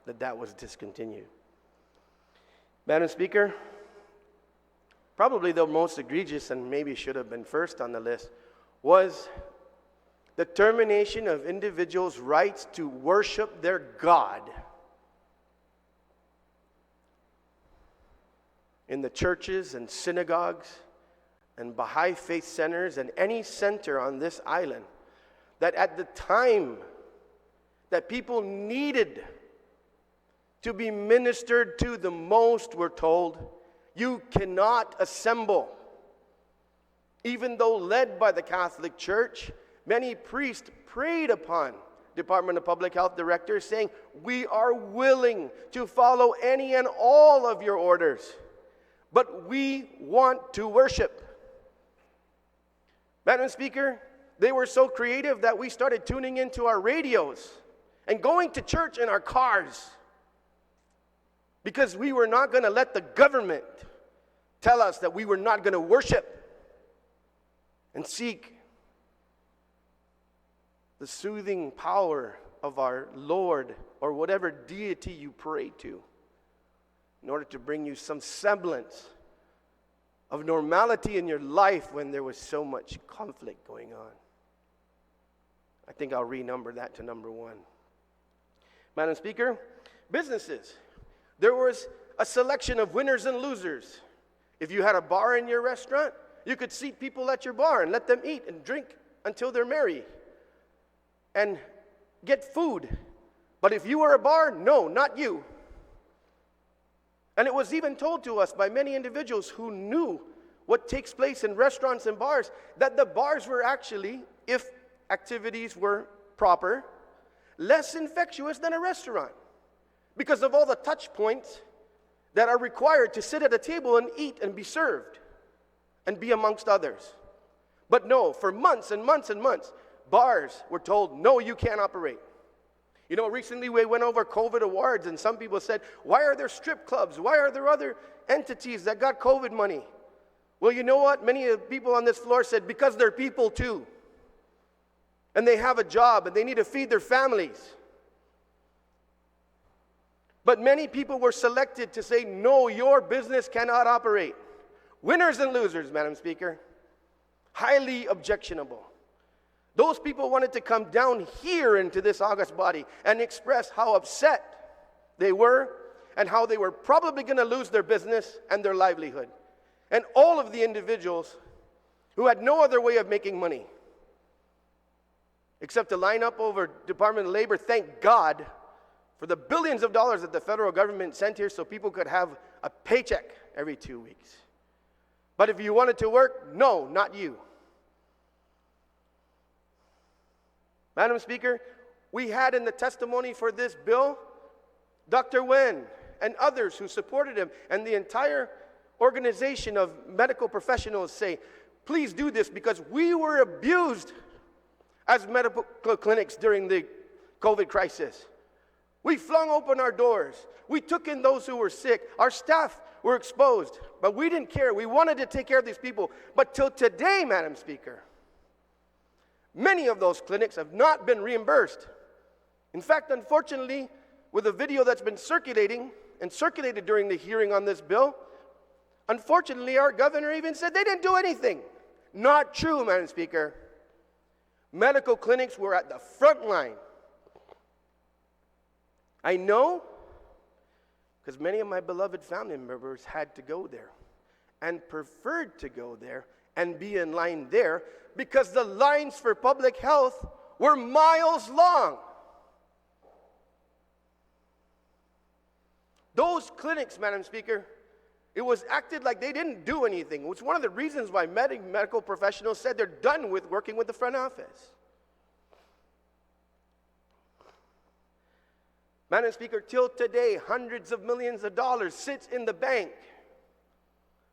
that that was discontinued. Madam Speaker, probably the most egregious and maybe should have been first on the list was the termination of individuals' rights to worship their God in the churches and synagogues and Baha'i faith centers and any center on this island, that at the time that people needed to be ministered to the most, we're told, you cannot assemble. Even though led by the Catholic Church, many priests preyed upon Department of Public Health directors saying, we are willing to follow any and all of your orders, but we want to worship. Madam Speaker, they were so creative that we started tuning into our radios and going to church in our cars because we were not going to let the government tell us that we were not going to worship and seek the soothing power of our Lord or whatever deity you pray to in order to bring you some semblance of normality in your life when there was so much conflict going on. I think I'll renumber that to number 1. Madam Speaker, businesses. There was a selection of winners and losers. If you had a bar in your restaurant, you could seat people at your bar and let them eat and drink until they're merry and get food. But if you were a bar, no, not you. And it was even told to us by many individuals who knew what takes place in restaurants and bars, that the bars were actually, if activities were proper, less infectious than a restaurant because of all the touch points that are required to sit at a table and eat and be served and be amongst others. But no, for months and months and months, bars were told, no, you can't operate. You know, recently we went over COVID awards and some people said, why are there strip clubs? Why are there other entities that got COVID money? Well, you know what? Many of the people on this floor said, because they're people too. And they have a job and they need to feed their families. But many people were selected to say, no, your business cannot operate. Winners and losers, Madam Speaker. Highly objectionable. Those people wanted to come down here into this august body and express how upset they were and how they were probably going to lose their business and their livelihood. And all of the individuals who had no other way of making money except to line up over Department of Labor, thank God for the billions of dollars that the federal government sent here so people could have a paycheck every 2 weeks. But if you wanted to work, no, not you. Madam Speaker, we had in the testimony for this bill, Dr. Wen and others who supported him, and the entire organization of medical professionals say, please do this because we were abused as medical clinics during the COVID crisis. We flung open our doors. We took in those who were sick. Our staff were exposed, but we didn't care. We wanted to take care of these people. But till today, Madam Speaker, many of those clinics have not been reimbursed. In fact, unfortunately, with a video that's been circulating and circulated during the hearing on this bill, unfortunately, our governor even said they didn't do anything. Not true, Madam Speaker. Medical clinics were at the front line. I know because many of my beloved family members had to go there and preferred to go there and be in line there because the lines for public health were miles long. Those clinics, Madam Speaker, it was acted like they didn't do anything. It was one of the reasons why medical professionals said they're done with working with the front office. Madam Speaker, till today, hundreds of millions of dollars sits in the bank.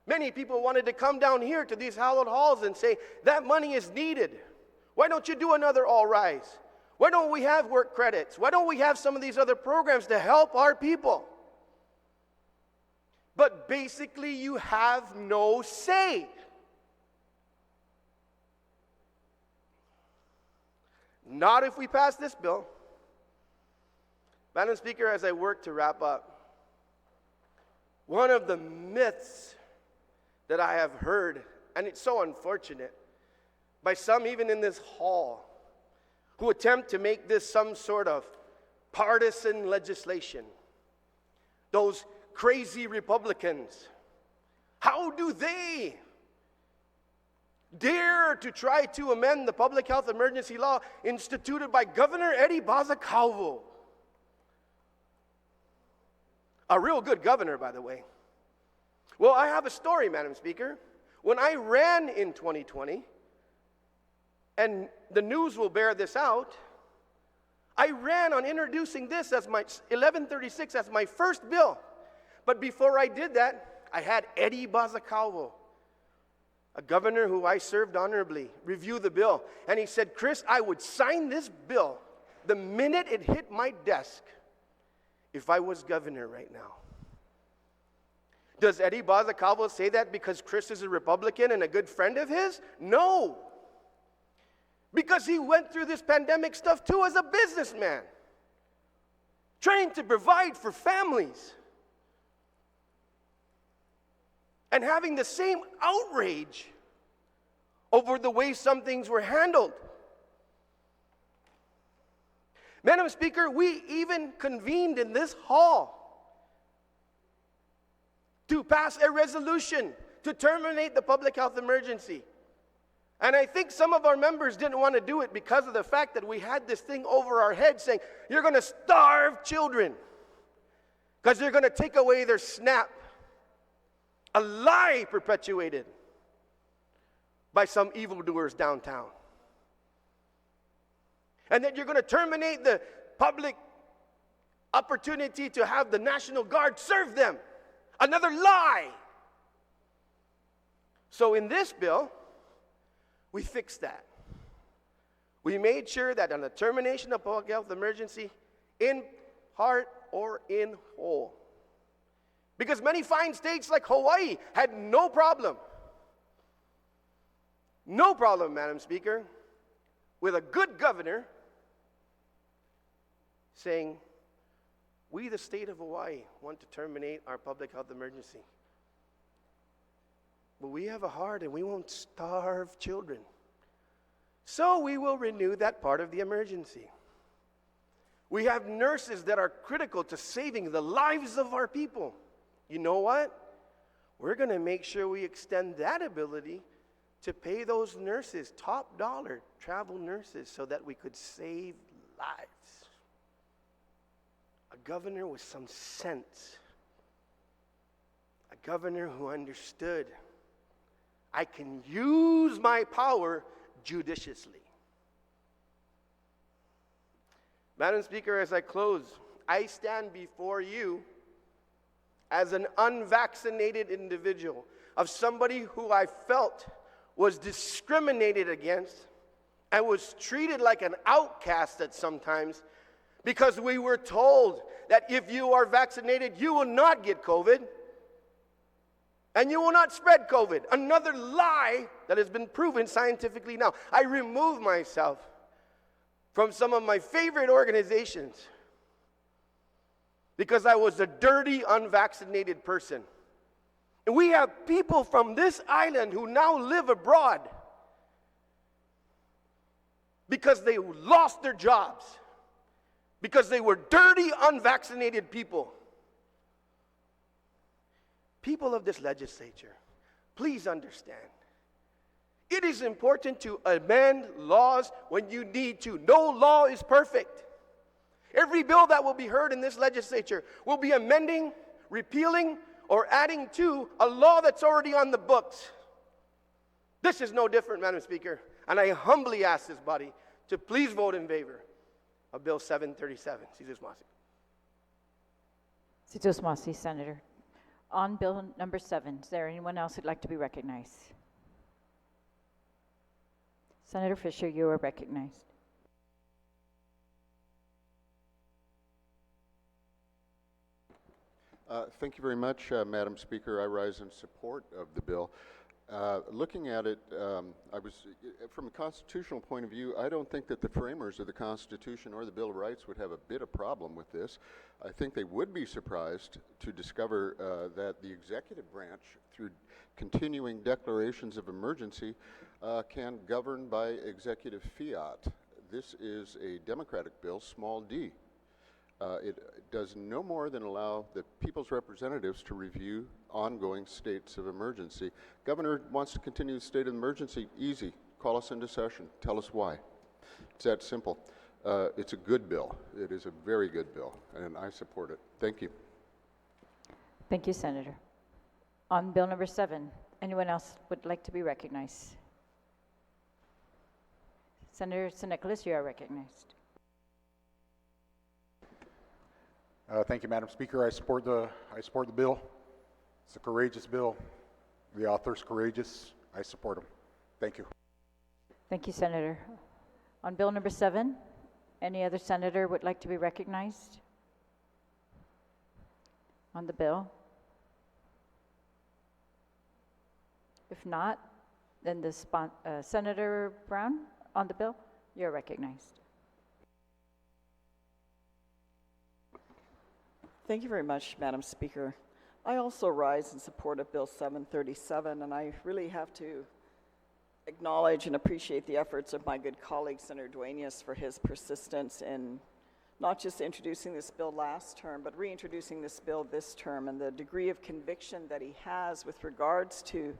Many people wanted to come down here to these hallowed halls and say, that money is needed. Why don't you do another All Rise? Why don't we have work credits? Why don't we have some of these other programs to help our people? But basically, you have no say. Not if we pass this bill. Madam Speaker, as I work to wrap up, one of the myths that I have heard, and it's so unfortunate, by some even in this hall, who attempt to make this some sort of partisan legislation. Those crazy Republicans, how do they dare to try to amend the public health emergency law instituted by Governor Eddie Bazacalvo? A real good governor, by the way. Well, I have a story, Madam Speaker. When I ran in 2020, and the news will bear this out, I ran on introducing this as my 1136 as my first bill. But before I did that, I had Eddie Bazacalvo, a governor who I served honorably, review the bill. And he said, Chris, I would sign this bill the minute it hit my desk if I was governor right now. Does Eddie Bazacalvo say that because Chris is a Republican and a good friend of his? No. Because he went through this pandemic stuff too as a businessman, trying to provide for families, and having the same outrage over the way some things were handled. Madam Speaker, we even convened in this hall to pass a resolution to terminate the public health emergency. And I think some of our members didn't want to do it because of the fact that we had this thing over our heads saying, you're going to starve children because you're going to take away their SNAP. A lie perpetuated by some evildoers downtown. And that you're going to terminate the public opportunity to have the National Guard serve them. Another lie. So in this bill, we fixed that. We made sure that on the termination of public health emergency, in part or in whole. Because many fine states like Hawaii had no problem. No problem, Madam Speaker, with a good governor saying, we, the state of Hawaii, want to terminate our public health emergency. But we have a heart and we won't starve children. So we will renew that part of the emergency. We have nurses that are critical to saving the lives of our people. You know what? We're going to make sure we extend that ability to pay those nurses top dollar travel nurses so that we could save lives. A governor with some sense. A governor who understood I can use my power judiciously. Madam Speaker, as I close, I stand before you as an unvaccinated individual, of somebody who I felt was discriminated against and was treated like an outcast at some times because we were told that if you are vaccinated, you will not get COVID and you will not spread COVID. Another lie that has been proven scientifically now. I removed myself from some of my favorite organizations because I was a dirty, unvaccinated person. And we have people from this island who now live abroad because they lost their jobs, because they were dirty, unvaccinated people. People of this legislature, please understand. It is important to amend laws when you need to. No law is perfect. Every bill that will be heard in this legislature will be amending, repealing, or adding to a law that's already on the books. This is no different, Madam Speaker, and I humbly ask this body to please vote in favor of Bill 737. Sizus Masi. Situs Masi, Senator. On Bill number 7, is there anyone else who'd like to be recognized? Senator Fisher, you are recognized. Thank you very much, Madam Speaker. I rise in support of the bill. Looking at it, from a constitutional point of view, I don't think that the framers of the Constitution or the Bill of Rights would have a bit of problem with this. I think they would be surprised to discover that the executive branch, through continuing declarations of emergency, can govern by executive fiat. This is a democratic bill, small d. It does no more than allow the people's representatives to review ongoing states of emergency. Governor wants to continue the state of emergency, easy. Call us into session. Tell us why. It's that simple. It's a good bill. It is a very good bill, and I support it. Thank you. Thank you, Senator. On Bill number 7, anyone else would like to be recognized? Senator Nicholas, you are recognized. Thank you, Madam Speaker. I support the bill. It's a courageous bill. The author's courageous. I support him. Thank you. Thank you, Senator. On Bill number 7, any other senator would like to be recognized on the bill? If not, then Senator Brown on the bill, you're recognized. Thank you very much, Madam Speaker. I also rise in support of Bill 737, and I really have to acknowledge and appreciate the efforts of my good colleague, Senator Duenas, for his persistence in not just introducing this bill last term, but reintroducing this bill this term, and the degree of conviction that he has with regards to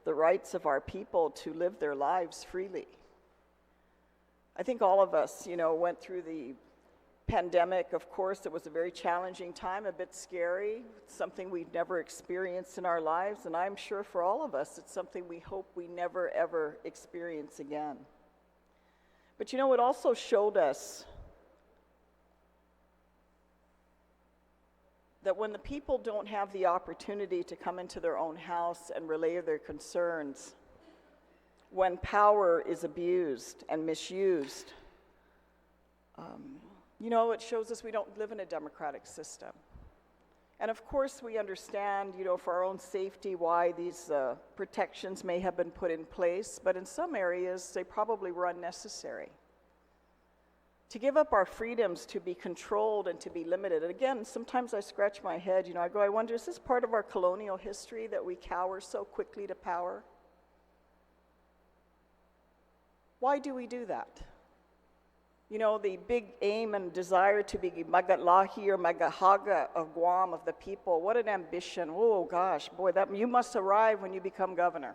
the rights of our people to live their lives freely. I think all of us, went through the pandemic. Of course, it was a very challenging time, a bit scary, something we've never experienced in our lives, and I'm sure for all of us, it's something we hope we never, ever experience again. But it also showed us that when the people don't have the opportunity to come into their own house and relay their concerns, when power is abused and misused, it shows us we don't live in a democratic system. And of course, we understand, for our own safety, why these protections may have been put in place, but in some areas, they probably were unnecessary. To give up our freedoms to be controlled and to be limited. And again, sometimes I scratch my head, I wonder, is this part of our colonial history that we cower so quickly to power? Why do we do that? The big aim and desire to be Magalahi or Magahaga of Guam, of the people, what an ambition. Oh gosh, boy, you must arrive when you become governor.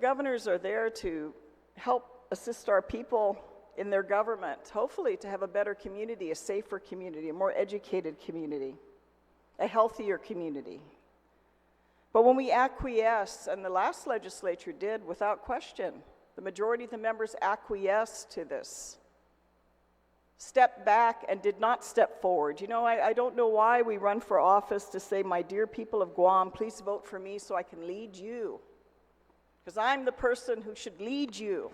Governors are there to help assist our people in their government, hopefully to have a better community, a safer community, a more educated community, a healthier community. But when we acquiesce, and the last legislature did without question, the majority of the members acquiesced to this, stepped back and did not step forward. I don't know why we run for office to say, my dear people of Guam, please vote for me so I can lead you, because I'm the person who should lead you.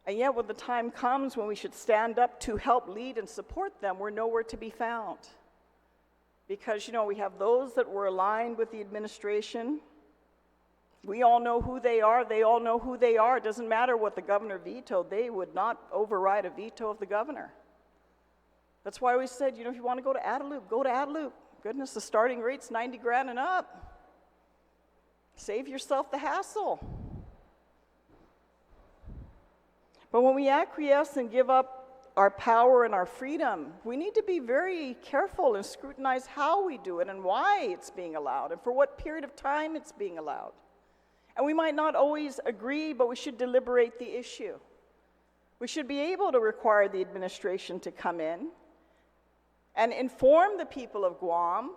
And yet when the time comes when we should stand up to help lead and support them, we're nowhere to be found. Because, we have those that were aligned with the administration. We all know who they are. They all know who they are. It doesn't matter what the governor vetoed. They would not override a veto of the governor. That's why we said, if you want to go to Adelup, go to Adelup. Goodness, the starting rate's $90,000 and up. Save yourself the hassle. But when we acquiesce and give up our power and our freedom, we need to be very careful and scrutinize how we do it and why it's being allowed and for what period of time it's being allowed. And we might not always agree, but we should deliberate the issue. We should be able to require the administration to come in and inform the people of Guam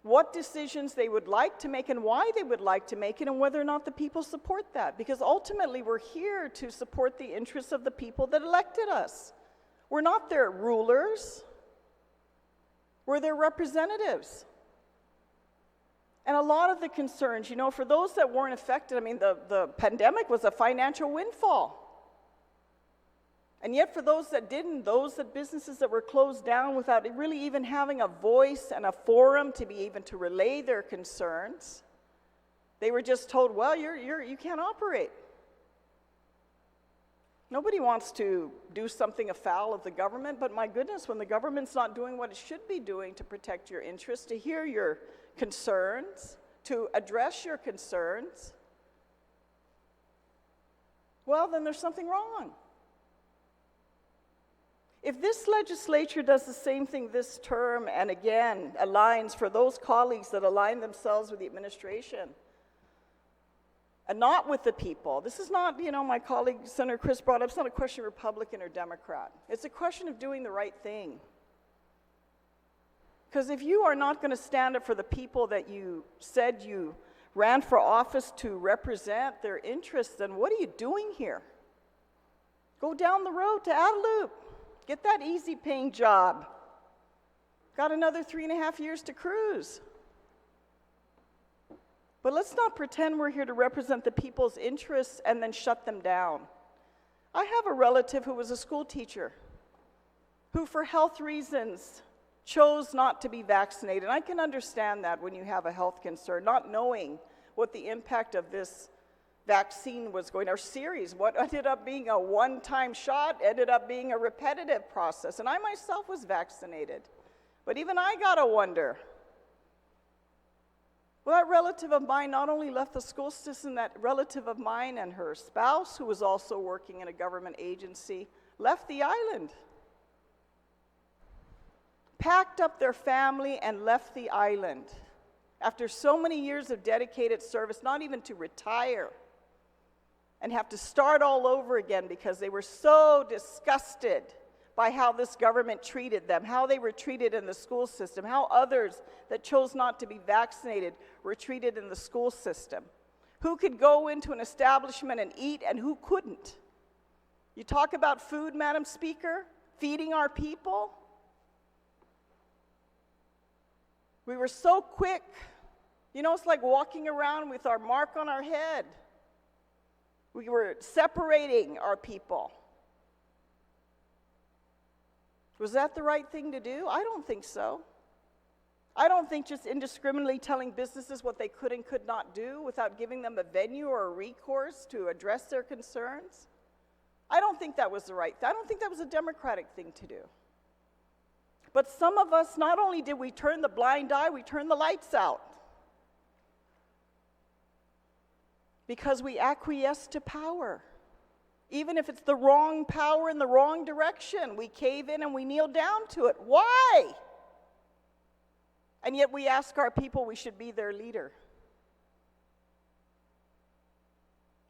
what decisions they would like to make and why they would like to make it, and whether or not the people support that. Because ultimately, we're here to support the interests of the people that elected us. We're not their rulers. We're their representatives. And a lot of the concerns, for those that weren't affected, the pandemic was a financial windfall. And yet for those that didn't, businesses that were closed down without really even having a voice and a forum to be even to relay their concerns, they were just told, well, you can't operate. Nobody wants to do something afoul of the government, but my goodness, when the government's not doing what it should be doing to protect your interests, to hear your concerns, to address your concerns, well, then there's something wrong. If this legislature does the same thing this term and again aligns for those colleagues that align themselves with the administration and not with the people, this is not, my colleague Senator Chris brought up, it's not a question of Republican or Democrat. It's a question of doing the right thing. Because if you are not going to stand up for the people that you said you ran for office to represent their interests, then what are you doing here? Go down the road to Adelup. Get that easy-paying job. Got another 3.5 years to cruise. But let's not pretend we're here to represent the people's interests and then shut them down. I have a relative who was a school teacher, who for health reasons chose not to be vaccinated. And I can understand that when you have a health concern, not knowing what the impact of this vaccine was going, or series. What ended up being a one-time shot ended up being a repetitive process. And I myself was vaccinated. But even I gotta wonder, well, that relative of mine not only left the school system, that relative of mine and her spouse, who was also working in a government agency, left the island. Packed up their family and left the island. After so many years of dedicated service, not even to retire, and have to start all over again because they were so disgusted by how this government treated them, how they were treated in the school system, how others that chose not to be vaccinated were treated in the school system. Who could go into an establishment and eat and who couldn't? You talk about food, Madam Speaker, feeding our people. We were so quick. You know, it's like walking around with our mark on our head. We were separating our people. Was that the right thing to do? I don't think so. I don't think just indiscriminately telling businesses what they could and could not do without giving them a venue or a recourse to address their concerns. I don't think that was the right thing. I don't think that was a democratic thing to do. But some of us, not only did we turn the blind eye, we turned the lights out. Because we acquiesce to power. Even if it's the wrong power in the wrong direction, we cave in and we kneel down to it. Why? And yet we ask our people we should be their leader.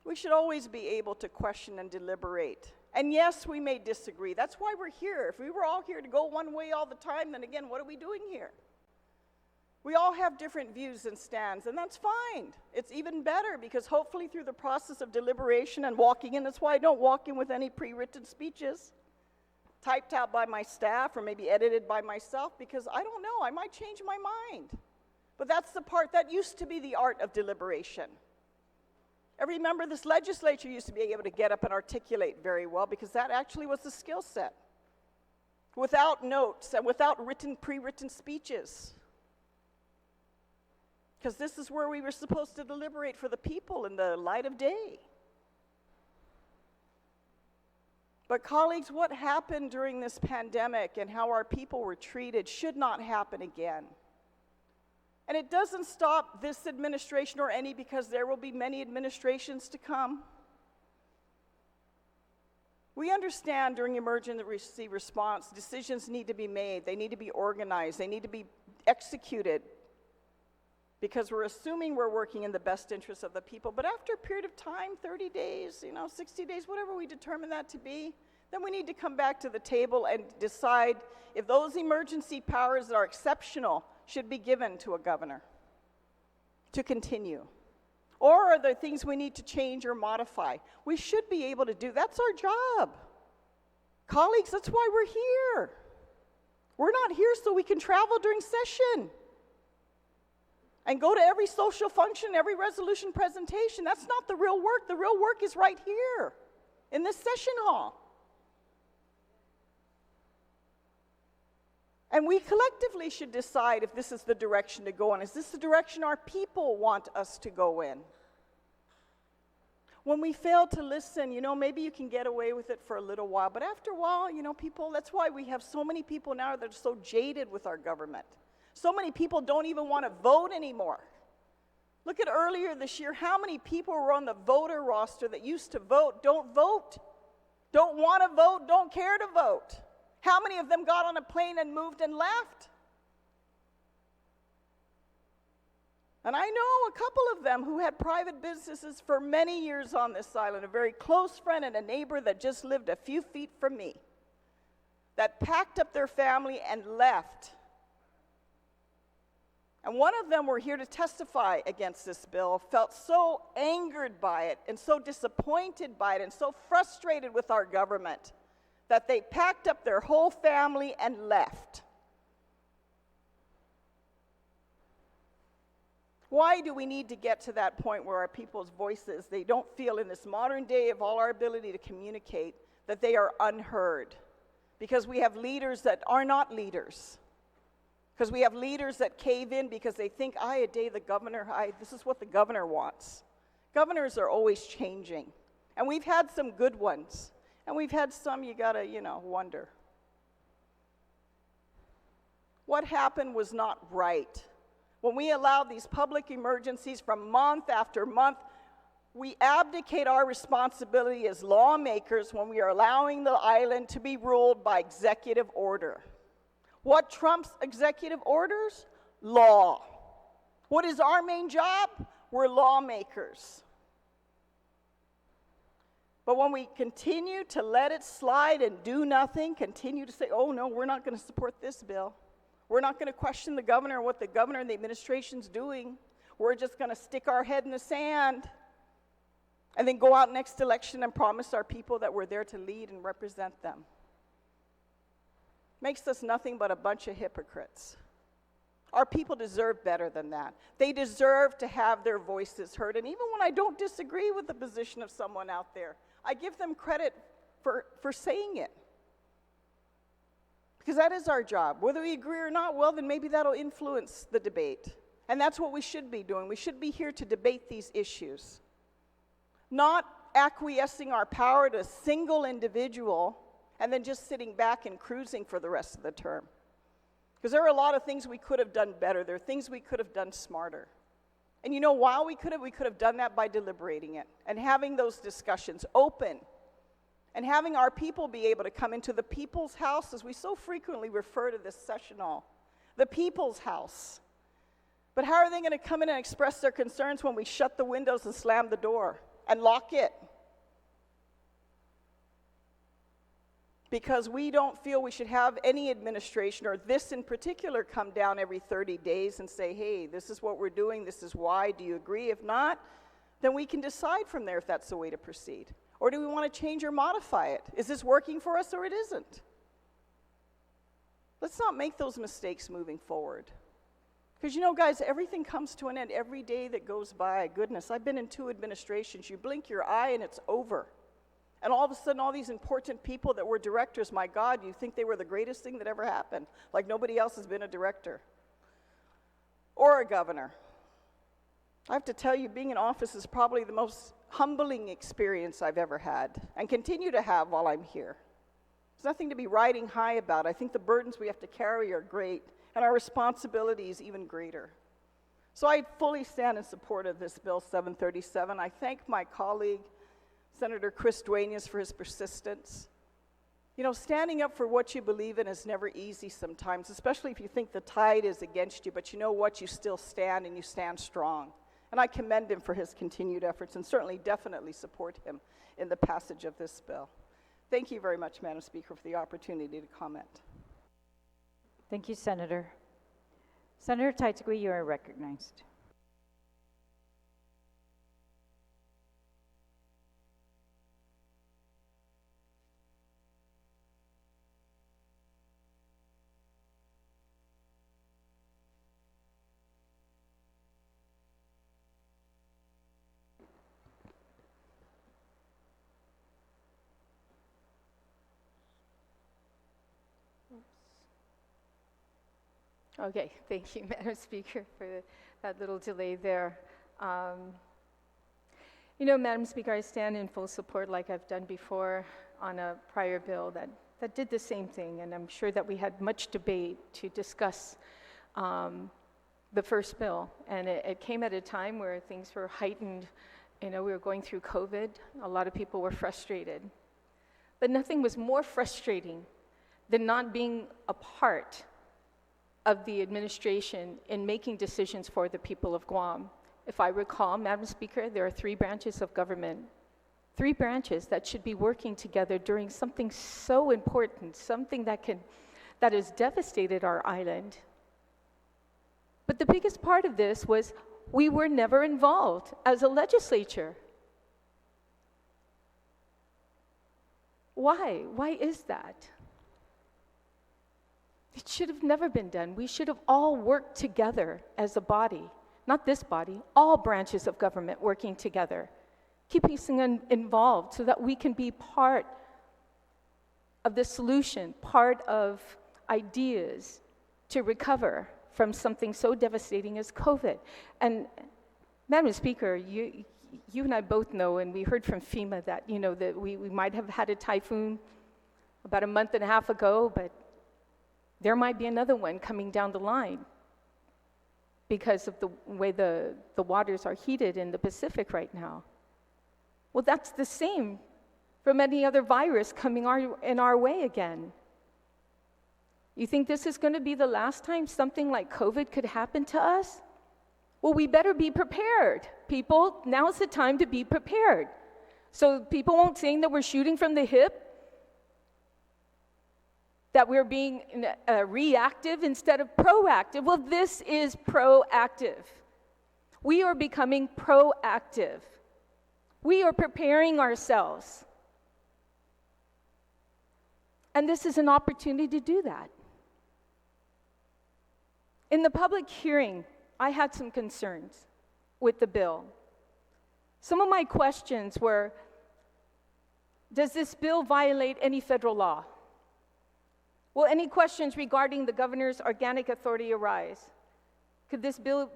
We should always be able to question and deliberate. And yes, we may disagree. That's why we're here. If we were all here to go one way all the time, then again, what are we doing here? We all have different views and stands, and that's fine. It's even better because hopefully through the process of deliberation and walking in, that's why I don't walk in with any pre-written speeches typed out by my staff or maybe edited by myself, because I don't know, I might change my mind. But that's the part, that used to be the art of deliberation. Every member of this legislature used to be able to get up and articulate very well because that actually was the skill set. Without notes and without pre-written speeches. Because this is where we were supposed to deliberate for the people in the light of day. But colleagues, what happened during this pandemic and how our people were treated should not happen again. And it doesn't stop this administration or any, because there will be many administrations to come. We understand during emergency response, decisions need to be made, they need to be organized, they need to be executed, because we're assuming we're working in the best interest of the people. But after a period of time, 30 days, 60 days, whatever we determine that to be, then we need to come back to the table and decide if those emergency powers that are exceptional should be given to a governor to continue. Or are there things we need to change or modify? We should be able to do. That's our job. Colleagues, that's why we're here. We're not here so we can travel during session and go to every social function, every resolution presentation. That's not the real work. The real work is right here in this session hall. And we collectively should decide if this is the direction to go in. Is this the direction our people want us to go in? When we fail to listen, maybe you can get away with it for a little while. But after a while, people, that's why we have so many people now that are so jaded with our government. So many people don't even want to vote anymore. Look at earlier this year, how many people were on the voter roster that used to vote, don't want to vote, don't care to vote. How many of them got on a plane and moved and left? And I know a couple of them who had private businesses for many years on this island, a very close friend and a neighbor that just lived a few feet from me, that packed up their family and left. And one of them were here to testify against this bill, felt so angered by it and so disappointed by it and so frustrated with our government that they packed up their whole family and left. Why do we need to get to that point where our people's voices, they don't feel in this modern day of all our ability to communicate, that they are unheard? Because we have leaders that are not leaders. Because we have leaders that cave in because they think, a day the governor, this is what the governor wants. Governors are always changing. And we've had some good ones. And we've had some you gotta, wonder. What happened was not right. When we allow these public emergencies from month after month, we abdicate our responsibility as lawmakers when we are allowing the island to be ruled by executive order. What trumps executive orders? Law. What is our main job? We're lawmakers. But when we continue to let it slide and do nothing, continue to say, oh no, we're not going to support this bill. We're not going to question the governor and what the governor and the administration's doing. We're just going to stick our head in the sand and then go out next election and promise our people that we're there to lead and represent them. Makes us nothing but a bunch of hypocrites. Our people deserve better than that. They deserve to have their voices heard. And even when I don't disagree with the position of someone out there, I give them credit for saying it. Because that is our job. Whether we agree or not, well, then maybe that'll influence the debate. And that's what we should be doing. We should be here to debate these issues. Not acquiescing our power to a single individual and then just sitting back and cruising for the rest of the term. Because there are a lot of things we could have done better. There are things we could have done smarter. And you know why we could have done that by deliberating it and having those discussions open and having our people be able to come into the people's house, as we so frequently refer to this session hall, the people's house. But how are they going to come in and express their concerns when we shut the windows and slam the door and lock it? Because we don't feel we should have any administration, or this in particular, come down every 30 days and say, hey, this is what we're doing, this is why, do you agree? If not, then we can decide from there if that's the way to proceed. Or do we want to change or modify it? Is this working for us or it isn't? Let's not make those mistakes moving forward. Because guys, everything comes to an end every day that goes by. Goodness, I've been in 2 administrations. You blink your eye and it's over. And all of a sudden, all these important people that were directors, my God, you think they were the greatest thing that ever happened, like nobody else has been a director or a governor. I have to tell you, being in office is probably the most humbling experience I've ever had and continue to have while I'm here. There's nothing to be riding high about. I think the burdens we have to carry are great, and our responsibility is even greater. So I fully stand in support of this Bill 737. I thank my colleague, Senator Chris Duenas, for his persistence. Standing up for what you believe in is never easy sometimes, especially if you think the tide is against you, but you know what? You still stand, and you stand strong. And I commend him for his continued efforts and certainly definitely support him in the passage of this bill. Thank you very much, Madam Speaker, for the opportunity to comment. Thank you, Senator. Senator Taitzgui, you are recognized. Okay, thank you, Madam Speaker, for that little delay there. Madam Speaker, I stand in full support, like I've done before, on a prior bill that did the same thing, and I'm sure that we had much debate to discuss the first bill, and it came at a time where things were heightened. We were going through COVID. A lot of people were frustrated. But nothing was more frustrating than not being a part of the administration in making decisions for the people of Guam. If I recall, Madam Speaker, there are 3 branches of government, 3 branches that should be working together during something so important, something that has devastated our island. But the biggest part of this was we were never involved as a legislature. Why? Why is that? It should have never been done. We should have all worked together as a body, not this body, all branches of government working together, keeping things involved so that we can be part of the solution, part of ideas to recover from something so devastating as COVID. And Madam Speaker, you and I both know, and we heard from FEMA that, that we might have had a typhoon about a month and a half ago, but there might be another one coming down the line because of the way the waters are heated in the Pacific right now. Well, that's the same from any other virus coming in our way again. You think this is going to be the last time something like COVID could happen to us? Well, we better be prepared, people. Now's the time to be prepared. So people won't say that we're shooting from the hip, that we're being reactive instead of proactive. Well, this is proactive. We are becoming proactive. We are preparing ourselves. And this is an opportunity to do that. In the public hearing, I had some concerns with the bill. Some of my questions were, does this bill violate any federal law? Will any questions regarding the governor's organic authority arise? Could this bill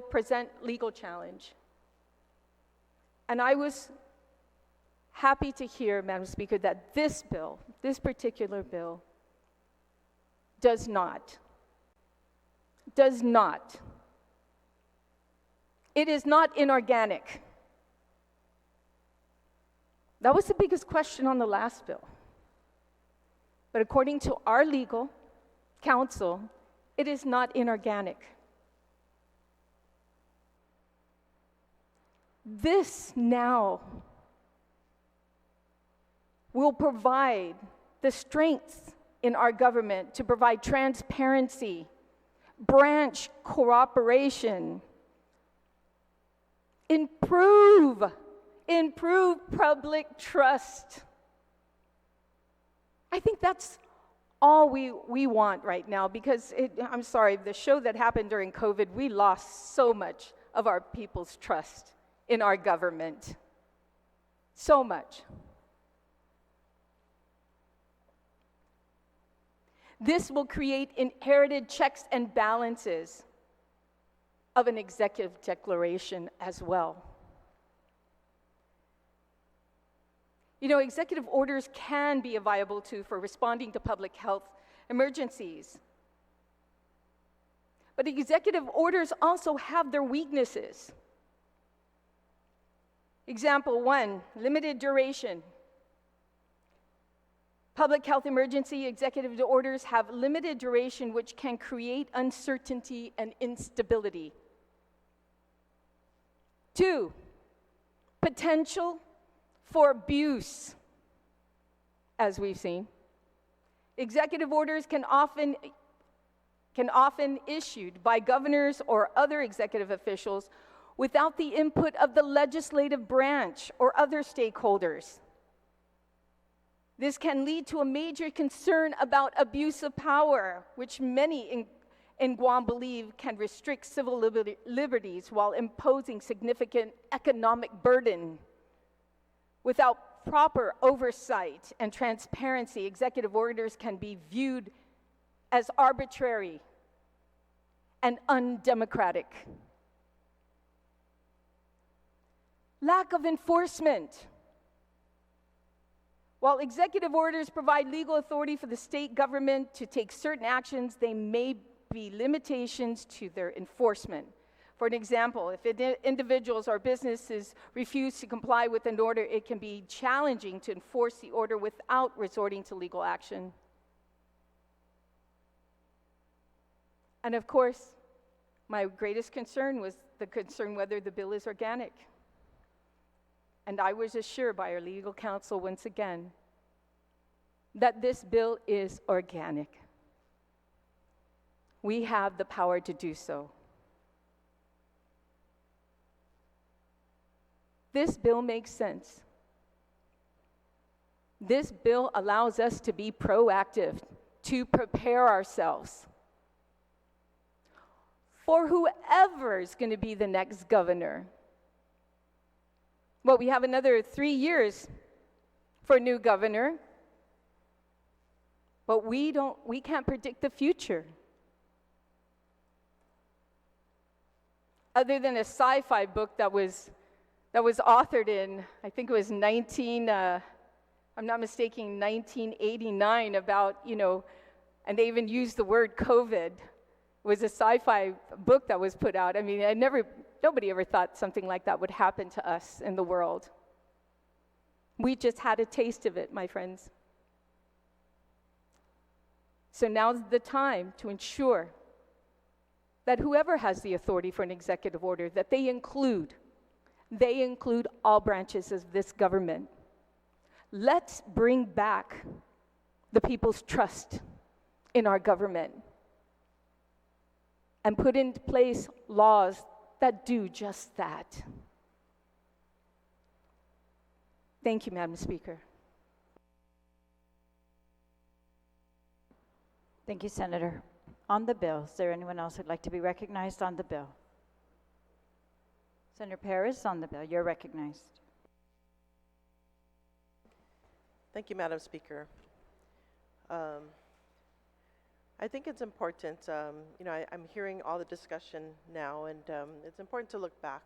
present legal challenge? And I was happy to hear, Madam Speaker, that this particular bill, does not. It is not inorganic. That was the biggest question on the last bill. But according to our legal counsel, it is not inorganic. This now will provide the strength in our government to provide transparency, branch cooperation, improve public trust. I think that's all we want right now, because I'm sorry, the show that happened during COVID, we lost so much of our people's trust in our government. So much. This will create inherited checks and balances of an executive declaration as well. Executive orders can be a viable tool for responding to public health emergencies. But executive orders also have their weaknesses. Example 1, limited duration. Public health emergency executive orders have limited duration, which can create uncertainty and instability. 2, potential for abuse, as we've seen. Executive orders can often issued by governors or other executive officials without the input of the legislative branch or other stakeholders. This can lead to a major concern about abuse of power, which many in Guam believe can restrict civil liberties while imposing significant economic burden. Without proper oversight and transparency, executive orders can be viewed as arbitrary and undemocratic. Lack of enforcement. While executive orders provide legal authority for the state government to take certain actions, there may be limitations to their enforcement. For an example, if individuals or businesses refuse to comply with an order, it can be challenging to enforce the order without resorting to legal action. And of course, my greatest concern was the concern whether the bill is organic. And I was assured by our legal counsel once again that this bill is organic. We have the power to do so. This bill makes sense. This bill allows us to be proactive, to prepare ourselves for whoever is going to be the next governor. Well, we have another 3 years for a new governor. but we can't predict the future. Other than a sci-fi book that was authored in, I think it was I'm not mistaken, 1989, about, and they even used the word COVID. It was a sci-fi book that was put out. I mean, nobody ever thought something like that would happen to us in the world. We just had a taste of it, my friends. So now's the time to ensure that whoever has the authority for an executive order, that they include all branches of this government. Let's bring back the people's trust in our government and put into place laws that do just that. Thank you, Madam Speaker. Thank you, Senator. On the bill, is there anyone else who'd like to be recognized on the bill? Senator Paris, on the bill, you're recognized. Thank you, Madam Speaker. I think it's important, I'm hearing all the discussion now, and it's important to look back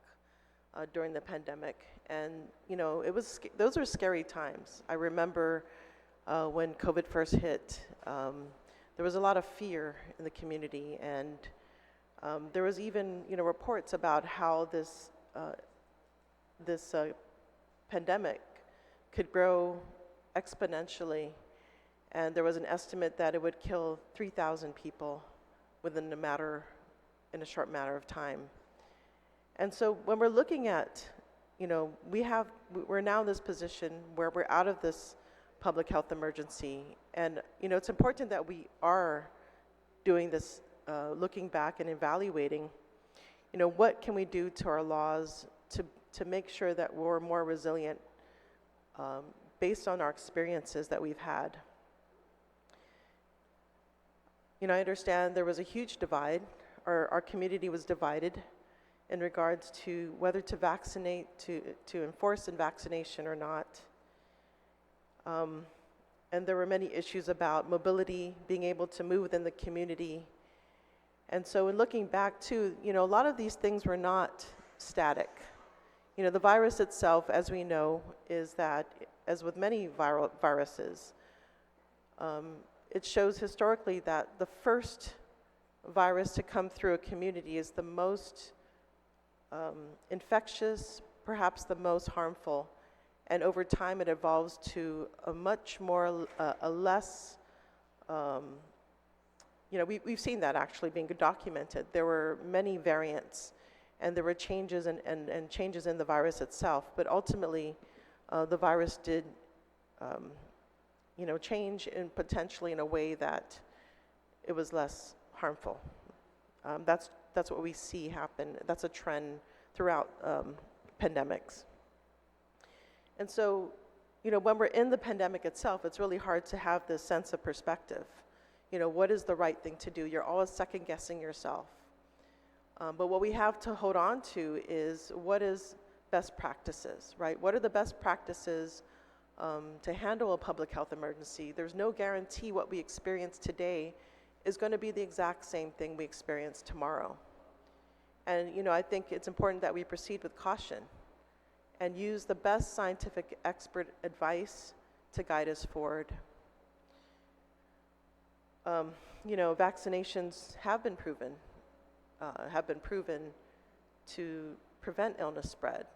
during the pandemic. And, those were scary times. I remember when COVID first hit, there was a lot of fear in the community, and there was even, reports about how this pandemic could grow exponentially, and there was an estimate that it would kill 3,000 people in a short matter of time. And so when we're looking at, we're now in this position where we're out of this public health emergency, and it's important that we are doing this, looking back and evaluating, what can we do to our laws to make sure that we're more resilient based on our experiences that we've had. I understand there was a huge divide, our community was divided in regards to whether to vaccinate, to enforce vaccination or not. And there were many issues about mobility, being able to move within the community. And so in looking back too, a lot of these things were not static. The virus itself, as we know, is that, as with many viruses, it shows historically that the first virus to come through a community is the most infectious, perhaps the most harmful. And over time, it evolves to a much more, less, we've seen that actually being documented. There were many variants, and there were changes and changes in the virus itself. But ultimately, the virus did, change potentially in a way that it was less harmful. That's what we see happen. That's a trend throughout pandemics. And so, when we're in the pandemic itself, it's really hard to have this sense of perspective. What is the right thing to do? You're always second guessing yourself. But what we have to hold on to is what is best practices, right? What are the best practices to handle a public health emergency? There's no guarantee what we experience today is going to be the exact same thing we experience tomorrow. And, I think it's important that we proceed with caution and use the best scientific expert advice to guide us forward. Vaccinations have been proven to prevent illness spread.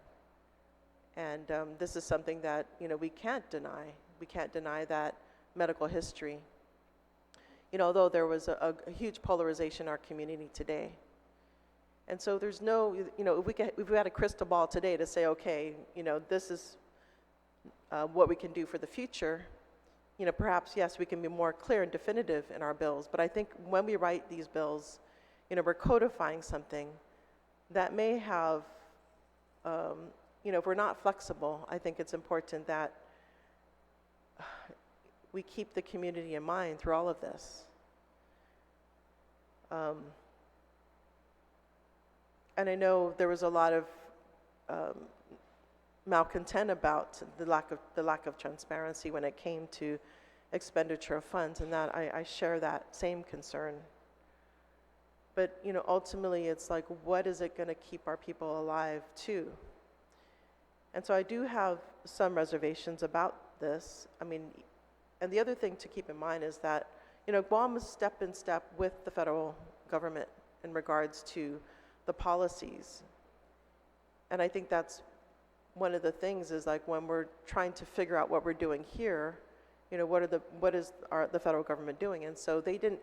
And this is something that, we can't deny. We can't deny that medical history. Although there was a huge polarization in our community today. And so there's no, if we had a crystal ball today to say, okay, this is what we can do for the future, perhaps, yes, we can be more clear and definitive in our bills. But I think when we write these bills, we're codifying something that may have, if we're not flexible, I think it's important that we keep the community in mind through all of this. And I know there was a lot of malcontent about the lack of transparency when it came to expenditure of funds, and that I share that same concern. But, you know, ultimately it's like, what is it going to keep our people alive too? And so I do have some reservations about this. I mean, and the other thing to keep in mind is that, you know, Guam is step in step with the federal government in regards to the policies. And I think that's one of the things is like when we're trying to figure out what we're doing here, you know, what is the federal government doing? And so they didn't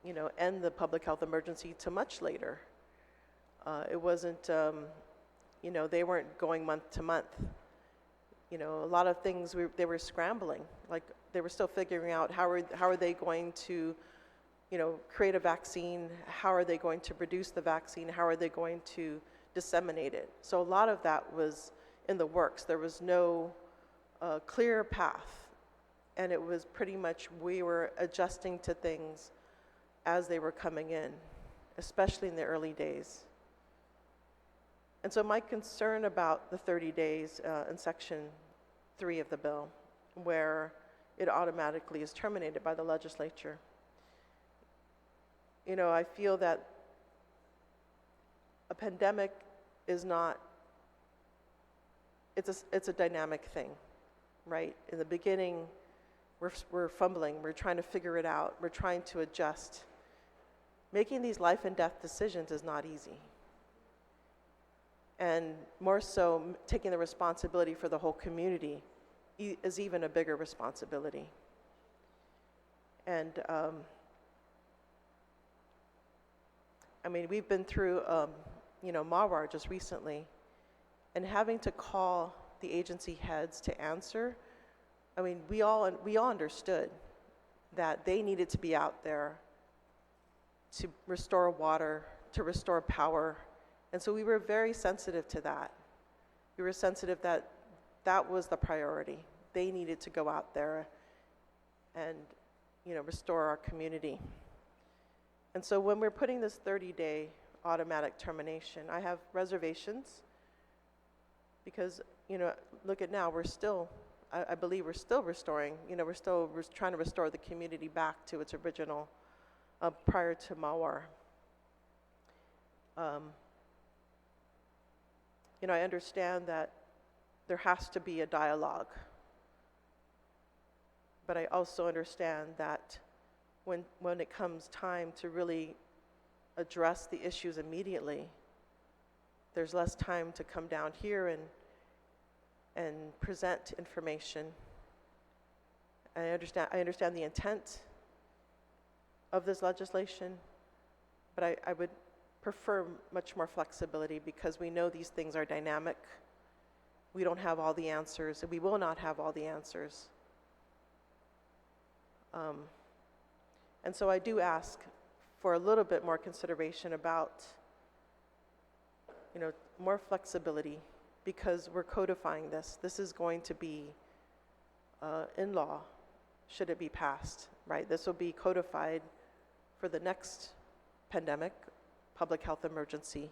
you know, end the public health emergency till much later. It wasn't, you know, they weren't going month to month. You know, a lot of things they were scrambling. Like they were still figuring out how are they going to, you know, create a vaccine? How are they going to produce the vaccine? How are they going to disseminate it? So a lot of that was in the works. There was no clear path, and it was pretty much we were adjusting to things as they were coming in, especially in the early days. And so my concern about the 30 days in Section 3 of the bill, where it automatically is terminated by the legislature, you know, I feel that a pandemic is not, it's a dynamic thing, right? In the beginning, we're fumbling, we're trying to figure it out, we're trying to adjust. Making these life and death decisions is not easy. And more so, taking the responsibility for the whole community is even a bigger responsibility. And I mean, we've been through, you know, Mawar just recently, and having to call the agency heads to answer, I mean, we all understood that they needed to be out there to restore water, to restore power. And so we were very sensitive to that. We were sensitive that that was the priority. They needed to go out there and, you know, restore our community. And so when we're putting this 30-day automatic termination, I have reservations because, you know, look at now, we're still, I believe we're still restoring, you know, we're still trying to restore the community back to its original prior to Mawar. You know, I understand that there has to be a dialogue, but I also understand that when it comes time to really address the issues immediately, there's less time to come down here and present information. I understand the intent of this legislation, but I would prefer much more flexibility because we know these things are dynamic. We don't have all the answers, and we will not have all the answers. And so I do ask for a little bit more consideration about, you know, more flexibility because we're codifying this. This is going to be in law, should it be passed, right? This will be codified for the next pandemic, public health emergency.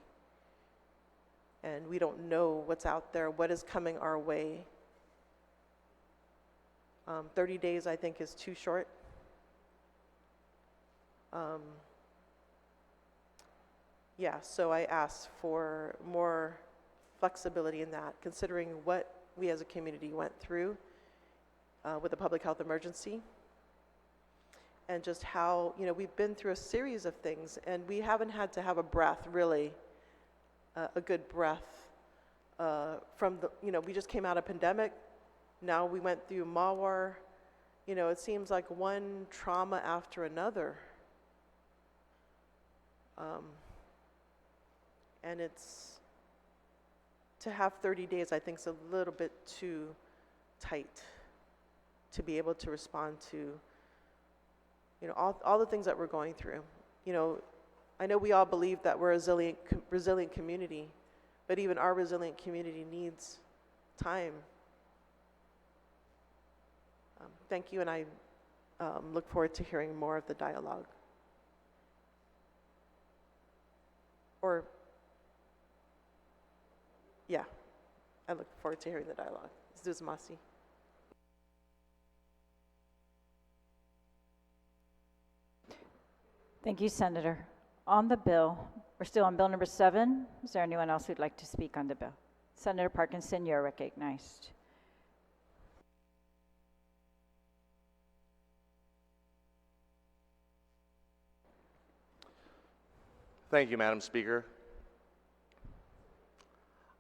And we don't know what's out there, what is coming our way. 30 days, I think, is too short. Yeah, so I asked for more flexibility in that, considering what we as a community went through with the public health emergency, and just how, you know, we've been through a series of things, and we haven't had to have a breath, really, a good breath from the, you know, we just came out of pandemic, now we went through Mawar, you know, it seems like one trauma after another. And it's, to have 30 days, I think is a little bit too tight to be able to respond to, you know, all the things that we're going through. You know, I know we all believe that we're a resilient community, but even our resilient community needs time. Thank you, and I look forward to hearing more of the dialogue. Or, yeah, I look forward to hearing the dialogue. Masi. Thank you, Senator. On the bill, we're still on bill number 7. Is there anyone else who'd like to speak on the bill? Senator Parkinson, you're recognized. Thank you, Madam Speaker.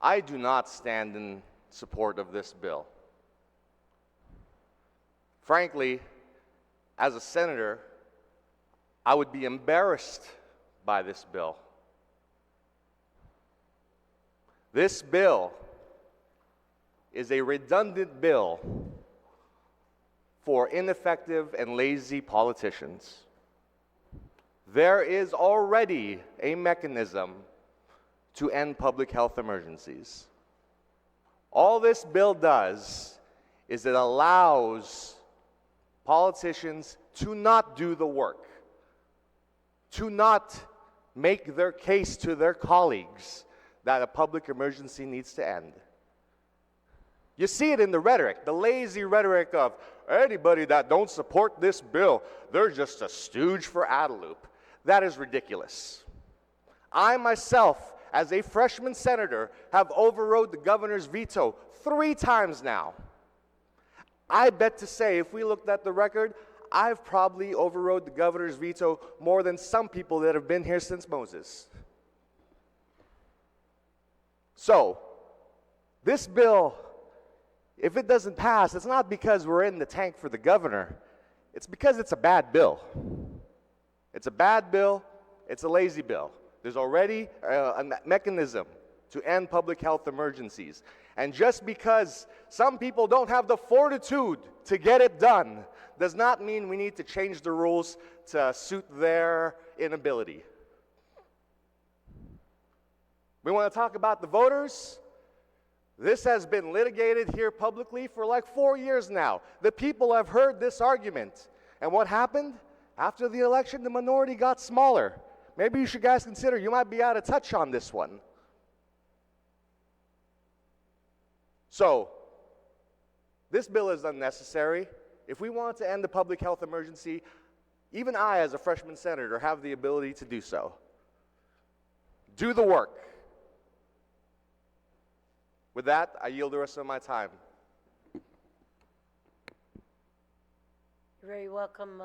I do not stand in support of this bill. Frankly, as a senator, I would be embarrassed by this bill. This bill is a redundant bill for ineffective and lazy politicians. There is already a mechanism to end public health emergencies. All this bill does is it allows politicians to not do the work, to not make their case to their colleagues that a public emergency needs to end. You see it in the rhetoric, the lazy rhetoric of anybody that don't support this bill, they're just a stooge for Adelup. That is ridiculous. I myself, as a freshman senator, have overrode the governor's veto 3 times now. I bet to say, if we looked at the record, I've probably overrode the governor's veto more than some people that have been here since Moses. So, this bill, if it doesn't pass, it's not because we're in the tank for the governor. It's because it's a bad bill. It's a bad bill. It's a lazy bill. There's already a mechanism to end public health emergencies. And just because some people don't have the fortitude to get it done does not mean we need to change the rules to suit their inability. We want to talk about the voters. This has been litigated here publicly for like 4 years now. The people have heard this argument. And what happened? After the election, the minority got smaller. Maybe you should guys consider you might be out of touch on this one. So, this bill is unnecessary. If we want to end the public health emergency, even I, as a freshman senator, have the ability to do so. Do the work. With that, I yield the rest of my time. You're very welcome,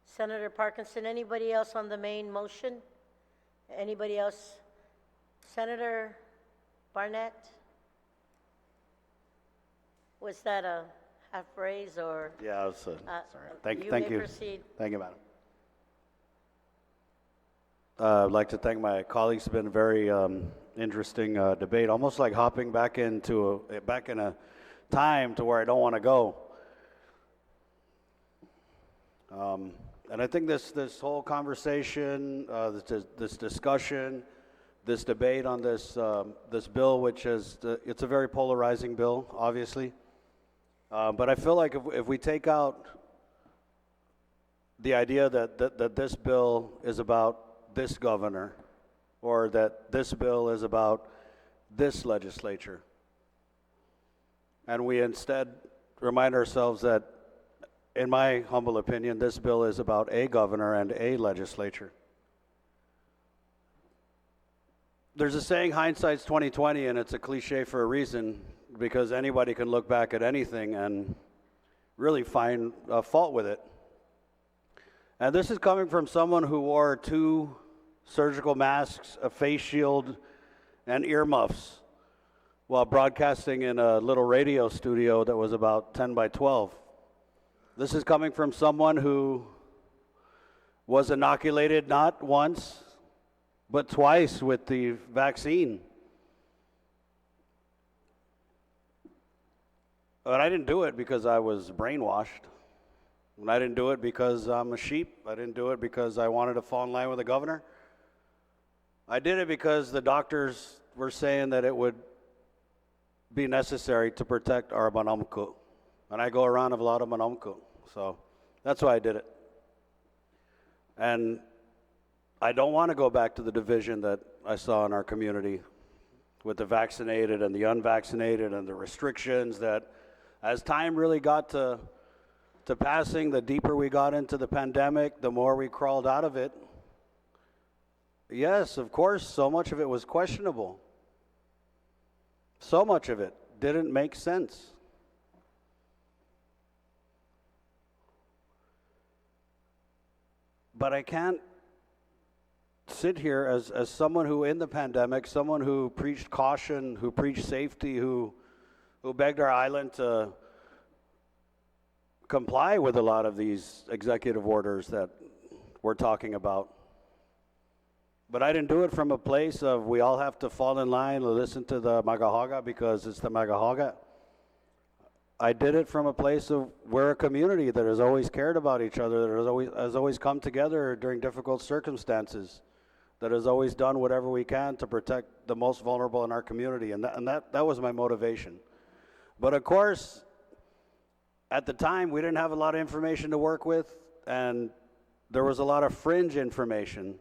Senator Parkinson. Anybody else on the main motion? Anybody else? Senator Barnett? Was that a half raise or? Yeah, it's sorry. Thank you. Thank may you. Proceed. Thank you, Madam. I'd like to thank my colleagues. It's been a very interesting debate, almost like hopping back in a time to where I don't want to go. And I think this whole conversation, this discussion, this debate on this bill, which is it's a very polarizing bill, obviously. But I feel like if we take out the idea that this bill is about this governor, or that this bill is about this legislature, and we instead remind ourselves that, in my humble opinion, this bill is about a governor and a legislature. There's a saying, hindsight's 20/20, and it's a cliche for a reason, because anybody can look back at anything and really find fault with it. And this is coming from someone who wore 2 surgical masks, a face shield, and earmuffs while broadcasting in a little radio studio that was about 10 by 12. This is coming from someone who was inoculated not once, but twice with the vaccine. But I didn't do it because I was brainwashed. And I didn't do it because I'm a sheep. I didn't do it because I wanted to fall in line with the governor. I did it because the doctors were saying that it would be necessary to protect our manamku. And I go around a lot of manamku. So that's why I did it. And I don't want to go back to the division that I saw in our community with the vaccinated and the unvaccinated and the restrictions that, as time really got to to passing, the deeper we got into the pandemic, the more we crawled out of it. Yes, of course, so much of it was questionable. So much of it didn't make sense. But I can't sit here as someone who, in the pandemic, someone who preached caution, who preached safety, who begged our island to comply with a lot of these executive orders that we're talking about. But I didn't do it from a place of we all have to fall in line and listen to the Magahaga because it's the Magahaga. I did it from a place of we're a community that has always cared about each other, that has always come together during difficult circumstances, that has always done whatever we can to protect the most vulnerable in our community. And that was my motivation. But of course, at the time, we didn't have a lot of information to work with, and there was a lot of fringe information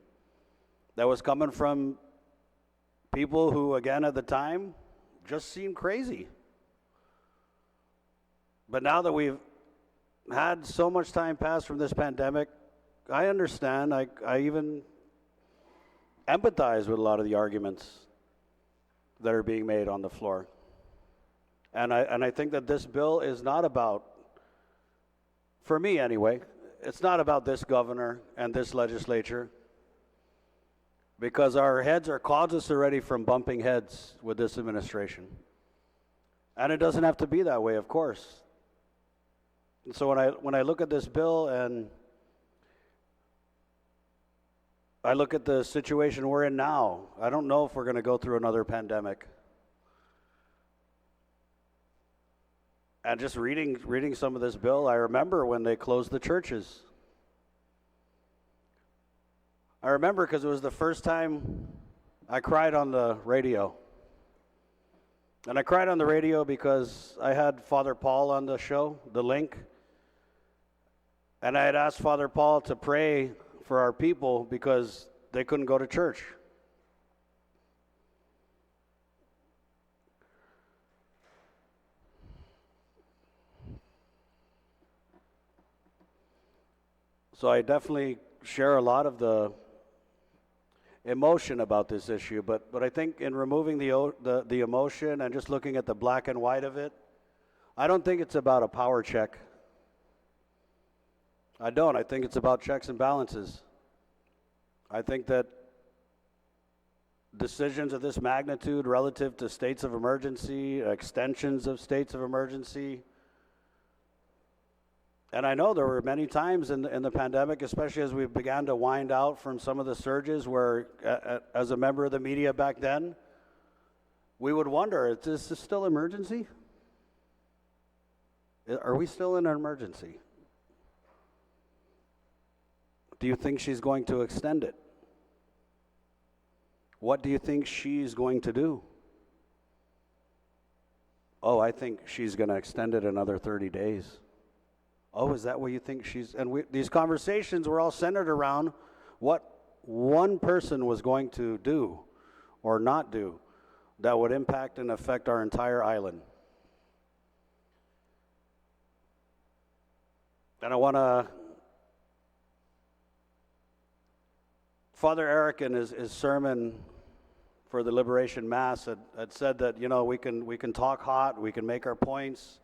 that was coming from people who, again, at the time, just seemed crazy. But now that we've had so much time pass from this pandemic, I understand, I even empathize with a lot of the arguments that are being made on the floor. And I think that this bill is not about, for me anyway, it's not about this governor and this legislature, because our heads are causes already from bumping heads with this administration. And it doesn't have to be that way, of course. And so when I look at this bill and I look at the situation we're in now, I don't know if we're going to go through another pandemic. And just reading some of this bill, I remember when they closed the churches. I remember because it was the first time I cried on the radio. And I cried on the radio because I had Father Paul on the show, The Link. And I had asked Father Paul to pray for our people because they couldn't go to church. So I definitely share a lot of the emotion about this issue, but I think in removing the emotion and just looking at the black and white of it, I don't think it's about a power check. I don't. I think it's about checks and balances. I think that decisions of this magnitude relative to states of emergency, extensions of states of emergency, and I know there were many times in the pandemic, especially as we began to wind out from some of the surges where, as a member of the media back then, we would wonder, is this still emergency? Are we still in an emergency? Do you think she's going to extend it? What do you think she's going to do? Oh, I think she's going to extend it another 30 days. Oh, is that what you think she's... And these conversations were all centered around what one person was going to do or not do that would impact and affect our entire island. And I want to... Father Eric in his sermon for the Liberation Mass had said that, you know, we can talk hot, we can make our points.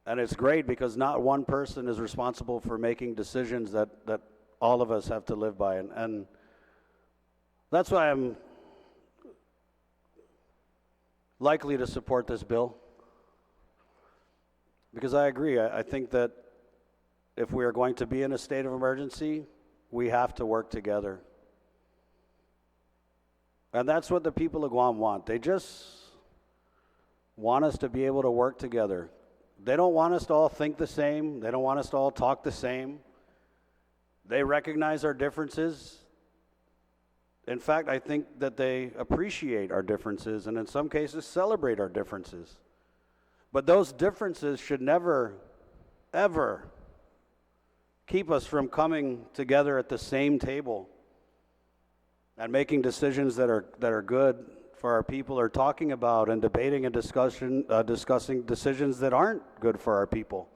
And it's great because not one person is responsible for making decisions that all of us have to live by. And that's why I'm likely to support this bill. Because I agree. I think that if we are going to be in a state of emergency, we have to work together. And that's what the people of Guam want. They just want us to be able to work together. They don't want us to all think the same. They don't want us to all talk the same. They recognize our differences. In fact, I think that they appreciate our differences and in some cases celebrate our differences. But those differences should never, ever keep us from coming together at the same table and making decisions that are good for our people, or talking about and debating and discussing decisions that aren't good for our people.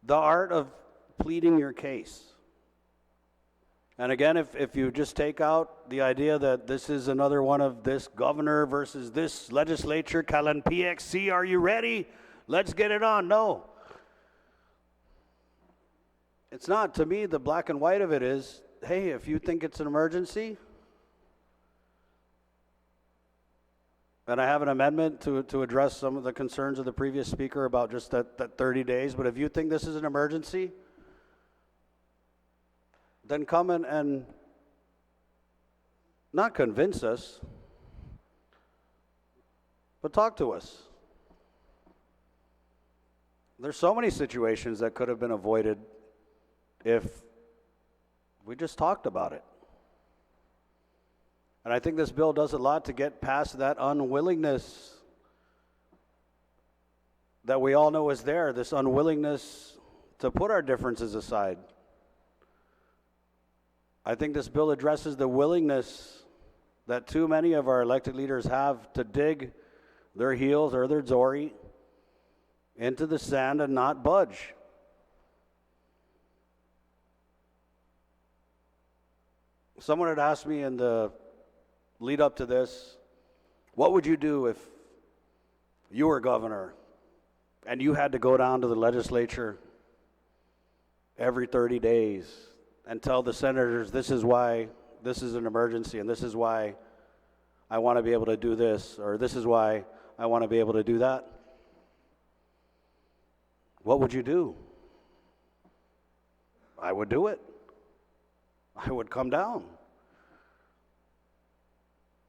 the art of pleading your case. And again, if you just take out the idea that this is another one of this governor versus this legislature, Kalan PXC, are you ready? Let's get it on. No. It's not. To me, the black and white of it is, hey, if you think it's an emergency, and I have an amendment to address some of the concerns of the previous speaker about just that 30 days, but if you think this is an emergency, then come and not convince us, but talk to us. There's so many situations that could have been avoided if we just talked about it. And I think this bill does a lot to get past that unwillingness that we all know is there, this unwillingness to put our differences aside. I think this bill addresses the willingness that too many of our elected leaders have to dig their heels or their dory into the sand and not budge. Someone had asked me in the lead up to this, what would you do if you were governor and you had to go down to the legislature every 30 days and tell the senators, this is why this is an emergency, and this is why I want to be able to do this, or this is why I want to be able to do that? What would you do? I would do it. I would come down.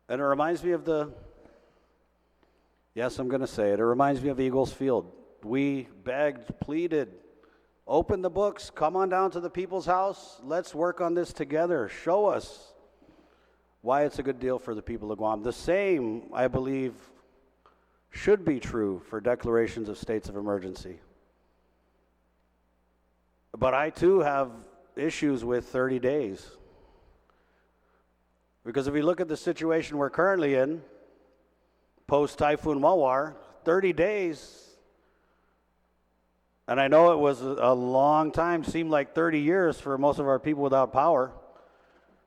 And it reminds me of yes, I'm going to say it, it reminds me of Eagles Field. We begged, pleaded, open the books, come on down to the people's house, let's work on this together. Show us why it's a good deal for the people of Guam. The same, I believe, should be true for declarations of states of emergency. But I too have issues with 30 days. Because if we look at the situation we're currently in, post-Typhoon Mawar, 30 days, and I know it was a long time, seemed like 30 years for most of our people without power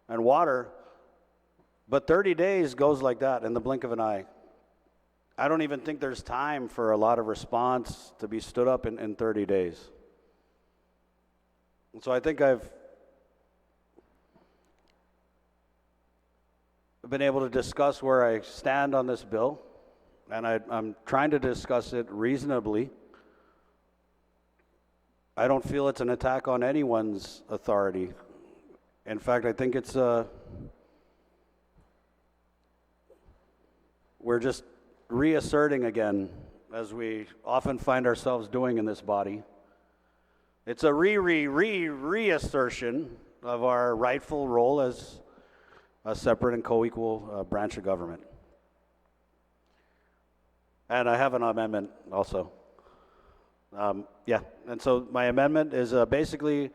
and water, but 30 days goes like that in the blink of an eye. I don't even think there's time for a lot of response to be stood up in 30 days. And so I think I've been able to discuss where I stand on this bill, and I'm trying to discuss it reasonably. I don't feel it's an attack on anyone's authority. In fact, I think it's we're just reasserting again, as we often find ourselves doing in this body. It's a reassertion of our rightful role as a separate and co-equal branch of government. And I have an amendment also. And so my amendment is basically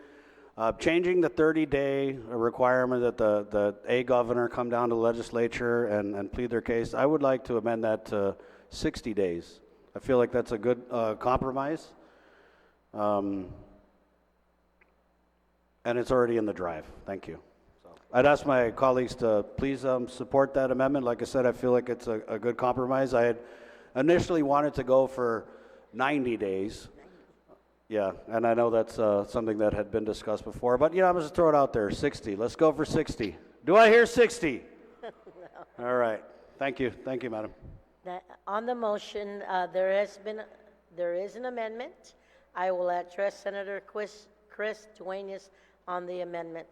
changing the 30-day requirement that the governor come down to the legislature and plead their case. I would like to amend that to 60 days. I feel like that's a good compromise. And it's already in the drive. Thank you. So I'd ask my colleagues to please support that amendment. Like I said, I feel like it's a good compromise. I had initially wanted to go for 90 days. Yeah, and I know that's something that had been discussed before, but I'm just throw it out there, 60. Let's go for 60. Do I hear 60? No. All right. Thank you, madam. On the motion, there is an amendment. I will address Senator Chris Duenas on the amendment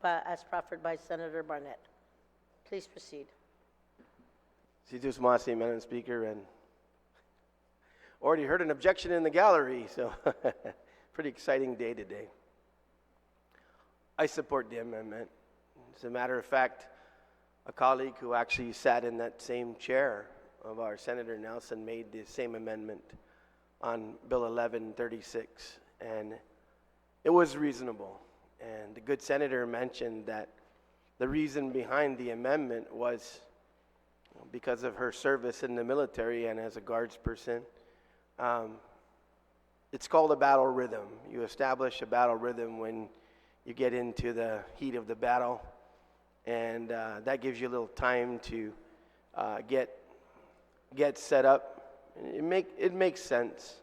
as proffered by Senator Barnett. Please proceed. Situs Masi, Madam Speaker, and already heard an objection in the gallery, so pretty exciting day today. I support the amendment. As a matter of fact, a colleague who actually sat in that same chair of our Senator Nelson made the same amendment on Bill 1136, and it was reasonable. And the good senator mentioned that the reason behind the amendment was because of her service in the military and as a guards person. It's called a battle rhythm. You establish a battle rhythm when you get into the heat of the battle, and that gives you a little time to get set up. It makes sense,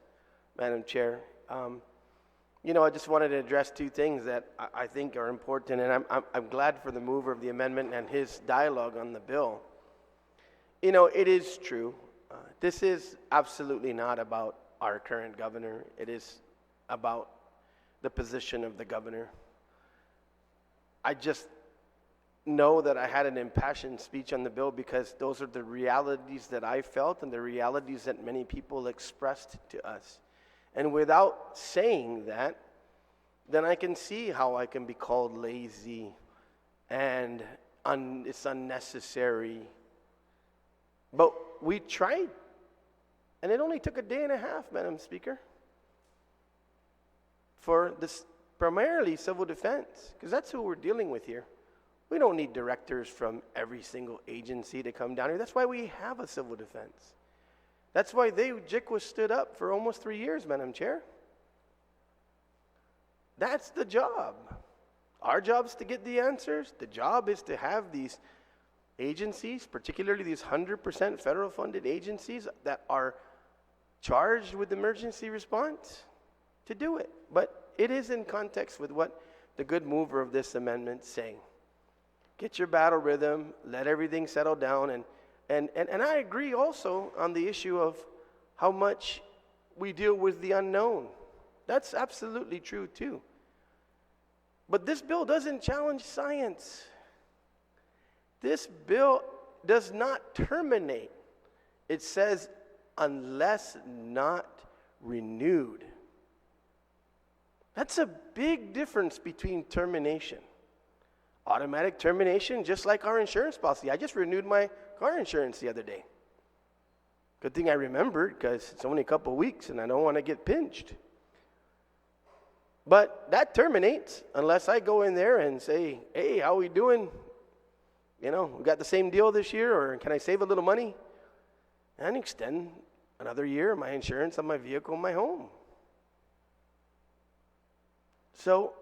Madam Chair. I just wanted to address two things that I think are important, and I'm glad for the mover of the amendment and his dialogue on the bill. It is true. This is absolutely not about our current governor. It is about the position of the governor. I just know that I had an impassioned speech on the bill because those are the realities that I felt and the realities that many people expressed to us. And without saying that, then I can see how I can be called lazy and it's unnecessary. But we tried, and it only took a day and a half, Madam Speaker, for this primarily civil defense, because that's who we're dealing with here. We don't need directors from every single agency to come down here. That's why we have a civil defense. That's why JICWA stood up for almost 3 years, Madam Chair. That's the job. Our job is to get the answers. The job is to have these agencies, particularly these 100% federal funded agencies that are charged with emergency response, to do it. But it is in context with what the good mover of this amendment is saying. Get your battle rhythm, let everything settle down, and I agree also on the issue of how much we deal with the unknown. That's absolutely true too. But this bill doesn't challenge science. This bill does not terminate. It says, unless not renewed. That's a big difference between termination. Automatic termination, just like our insurance policy. I just renewed my car insurance the other day. Good thing I remembered, because it's only a couple of weeks and I don't want to get pinched. But that terminates unless I go in there and say, hey, how we doing? We got the same deal this year, or can I save a little money? And extend another year my insurance on my vehicle and my home. So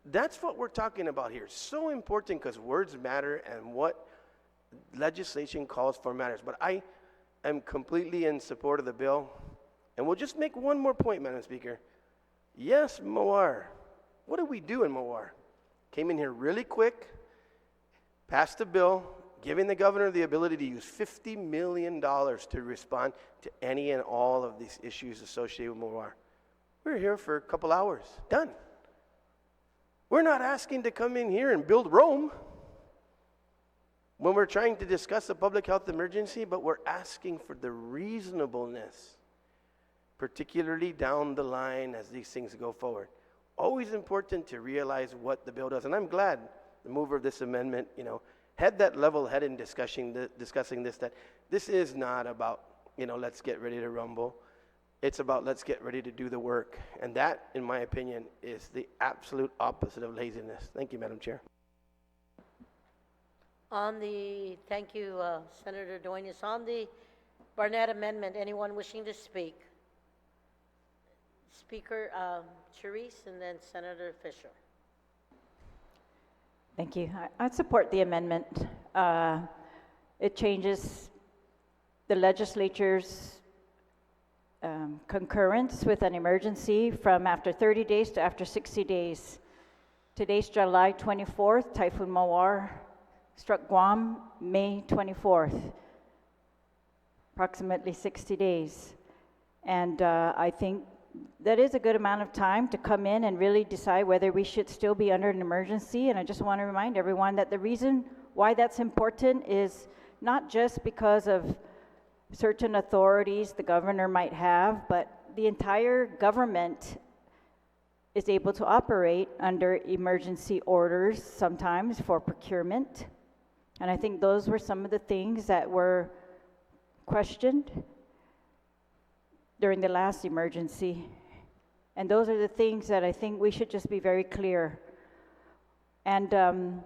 that's what we're talking about here. So important, because words matter and what legislation calls for matters. But I am completely in support of the bill. And we'll just make one more point, Madam Speaker. Yes, Moar. What did we do in Moar? Came in here really quick, passed a bill, giving the governor the ability to use $50 million to respond to any and all of these issues associated with Moar. We were here for a couple hours. Done. We're not asking to come in here and build Rome when we're trying to discuss a public health emergency, but we're asking for the reasonableness, particularly down the line as these things go forward. Always important to realize what the bill does. And I'm glad the mover of this amendment, had that level-head in discussing this, that this is not about, let's get ready to rumble. It's about let's get ready to do the work. And that, in my opinion, is the absolute opposite of laziness. Thank you, Madam Chair. Thank you, Senator Duenas. On the Barnett Amendment, anyone wishing to speak? Speaker Charisse and then Senator Fisher. Thank you. I support the amendment. It changes the legislature's concurrence with an emergency from after 30 days to after 60 days. Today's July 24th, Typhoon Mawar struck Guam May 24th, approximately 60 days. And I think that is a good amount of time to come in and really decide whether we should still be under an emergency. And I just want to remind everyone that the reason why that's important is not just because of certain authorities the governor might have, but the entire government is able to operate under emergency orders sometimes for procurement. And I think those were some of the things that were questioned during the last emergency. And those are the things that I think we should just be very clear. And I'm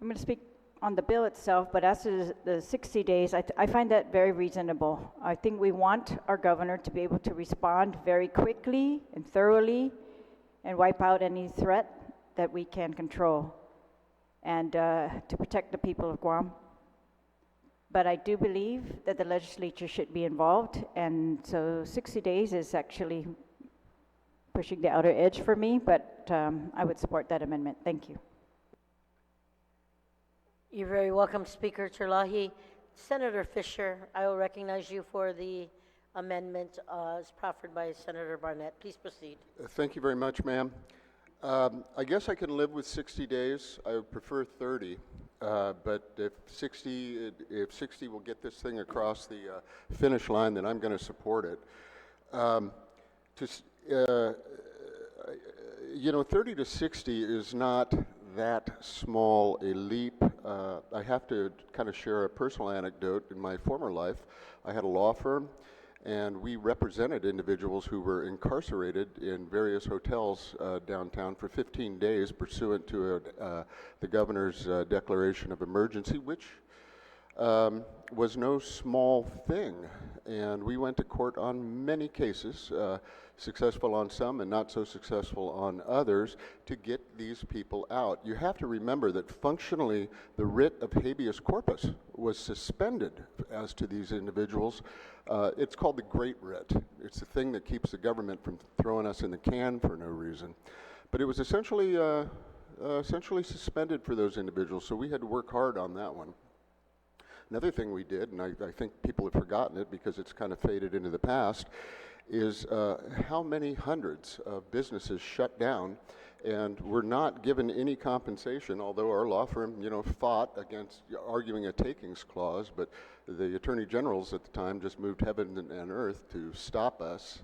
going to speak on the bill itself, but as to the 60 days, I find that very reasonable. I think we want our governor to be able to respond very quickly and thoroughly and wipe out any threat that we can control, and to protect the people of Guam. But I do believe that the legislature should be involved, and so 60 days is actually pushing the outer edge for me, but I would support that amendment. Thank you. You're very welcome, Speaker Terlahi. Senator Fisher, I will recognize you for the amendment as proffered by Senator Barnett. Please proceed. Thank you very much, ma'am. I guess I can live with 60 days. I would prefer 30, but if 60 will get this thing across the finish line, then I'm going to support it. 30 to 60 is not that small a leap. I have to kind of share a personal anecdote. In my former life, I had a law firm, and we represented individuals who were incarcerated in various hotels downtown for 15 days pursuant to the governor's declaration of emergency, which was no small thing. And we went to court on many cases, successful on some and not so successful on others, to get these people out. You have to remember that functionally the writ of habeas corpus was suspended as to these individuals. It's called the Great Writ. It's the thing that keeps the government from throwing us in the can for no reason. But it was essentially suspended for those individuals, so we had to work hard on that one. Another thing we did, and I think people have forgotten it because it's kind of faded into the past, is how many hundreds of businesses shut down and were not given any compensation, although our law firm, fought against arguing a takings clause, but the attorney generals at the time just moved heaven and earth to stop us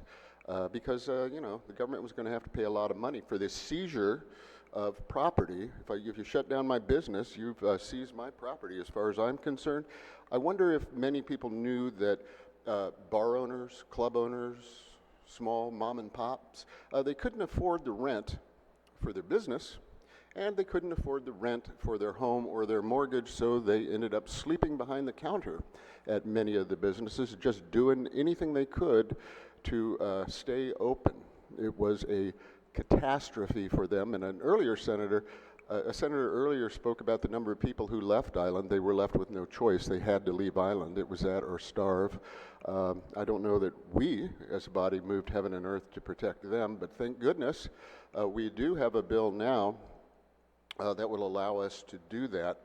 because, the government was going to have to pay a lot of money for this seizure of property. If you shut down my business, you've seized my property as far as I'm concerned. I wonder if many people knew that bar owners, club owners, small mom and pops, they couldn't afford the rent for their business, and they couldn't afford the rent for their home or their mortgage, so they ended up sleeping behind the counter at many of the businesses, just doing anything they could to stay open. It was a catastrophe for them. And an earlier senator, a senator earlier spoke about the number of people who left Island. They were left with no choice. They had to leave Island. It was that or starve. I don't know that we, as a body, moved heaven and earth to protect them, but thank goodness we do have a bill now that will allow us to do that.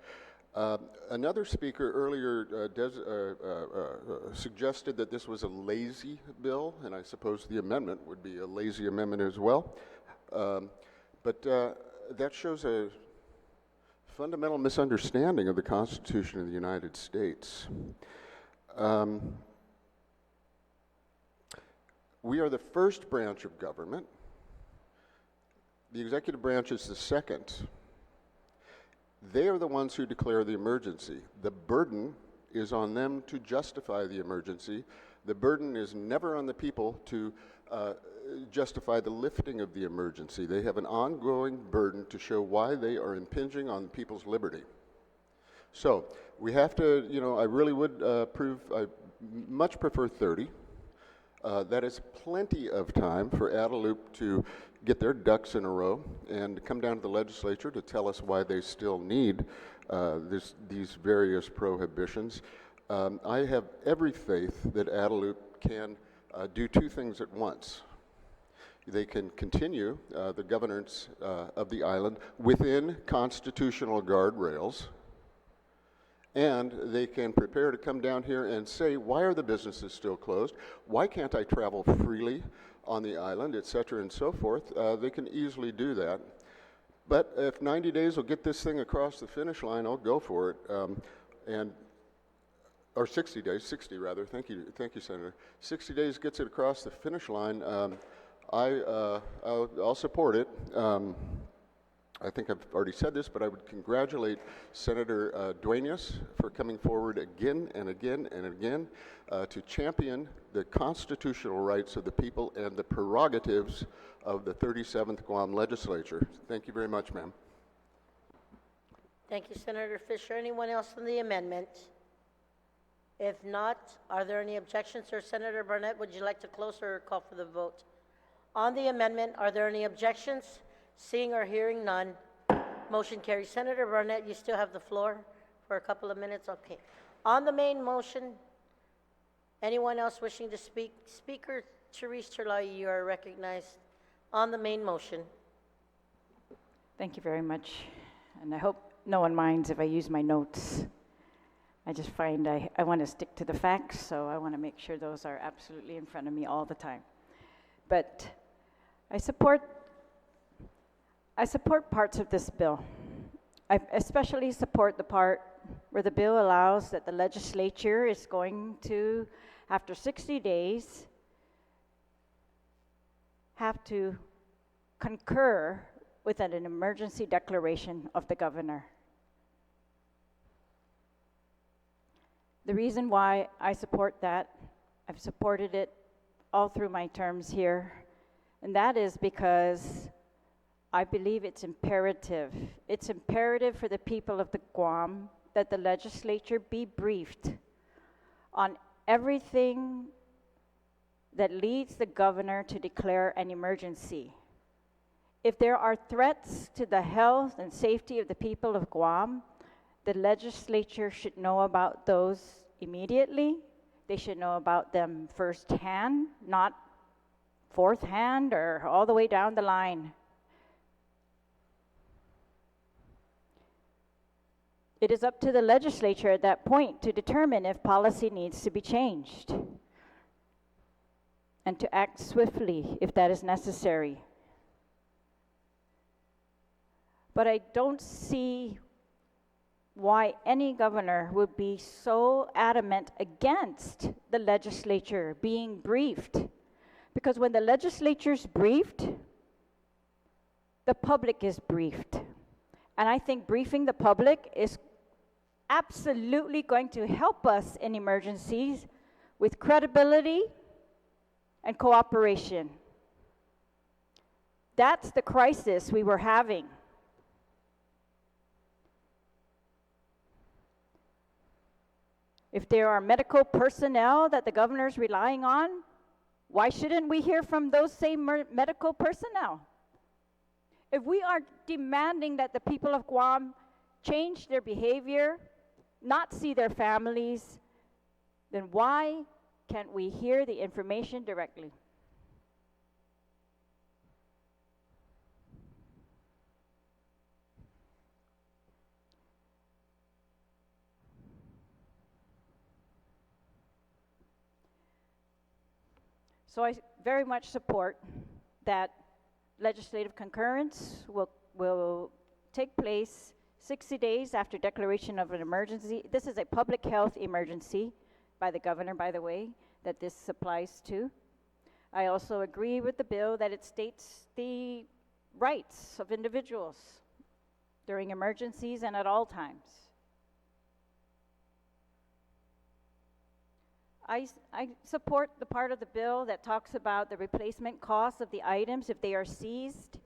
Another speaker earlier suggested that this was a lazy bill, and I suppose the amendment would be a lazy amendment as well. But that shows a fundamental misunderstanding of the Constitution of the United States. We are the first branch of government. The executive branch is the second. They are the ones who declare the emergency. The burden is on them to justify the emergency. The burden is never on the people to justify the lifting of the emergency. They have an ongoing burden to show why they are impinging on people's liberty. So we have to, I really would I much prefer 30. That is plenty of time for Adelup to get their ducks in a row and come down to the legislature to tell us why they still need these various prohibitions. I have every faith that Adelup can do two things at once. They can continue the governance of the island within constitutional guardrails, and they can prepare to come down here and say, why are the businesses still closed? Why can't I travel freely on the island, et cetera, and so forth? They can easily do that. But if 90 days will get this thing across the finish line, I'll go for it. Or 60 days, 60 rather, thank you, Senator. 60 days gets it across the finish line, I'll support it. I think I've already said this, but I would congratulate Senator Duenas for coming forward again and again and again to champion the constitutional rights of the people and the prerogatives of the 37th Guam Legislature. Thank you very much, ma'am. Thank you, Senator Fisher. Anyone else on the amendment? If not, are there any objections? Or Senator Barnett, would you like to close or call for the vote? On the amendment, are there any objections? Seeing or hearing none, motion carries. Senator Barnett, you still have the floor for a couple of minutes? Okay. On the main motion, anyone else wishing to speak? Speaker Therese Terlai, you are recognized on the main motion. Thank you very much. And I hope no one minds if I use my notes. I just find I want to stick to the facts, so I want to make sure those are absolutely in front of me all the time. But I support parts of this bill. I especially support the part where the bill allows that the legislature is going to, after 60 days, have to concur with an emergency declaration of the governor. The reason why I support that, I've supported it all through my terms here, and that is because I believe it's imperative. It's imperative for the people of the Guam that the legislature be briefed on everything that leads the governor to declare an emergency. If there are threats to the health and safety of the people of Guam, the legislature should know about those immediately. They should know about them firsthand, not fourth hand or all the way down the line. It is up to the legislature at that point to determine if policy needs to be changed and to act swiftly if that is necessary. But I don't see why any governor would be so adamant against the legislature being briefed. Because when the legislature's briefed, the public is briefed. And I think briefing the public is absolutely going to help us in emergencies with credibility and cooperation. That's the crisis we were having. If there are medical personnel that the governor's relying on, why shouldn't we hear from those same medical personnel? If we are demanding that the people of Guam change their behavior, not see their families, then why can't we hear the information directly? So I very much support that legislative concurrence will take place 60 days after declaration of an emergency. This is a public health emergency by the governor, by the way, that this applies to. I also agree with the bill that it states the rights of individuals during emergencies and at all times. I support the part of the bill that talks about the replacement costs of the items if they are seized,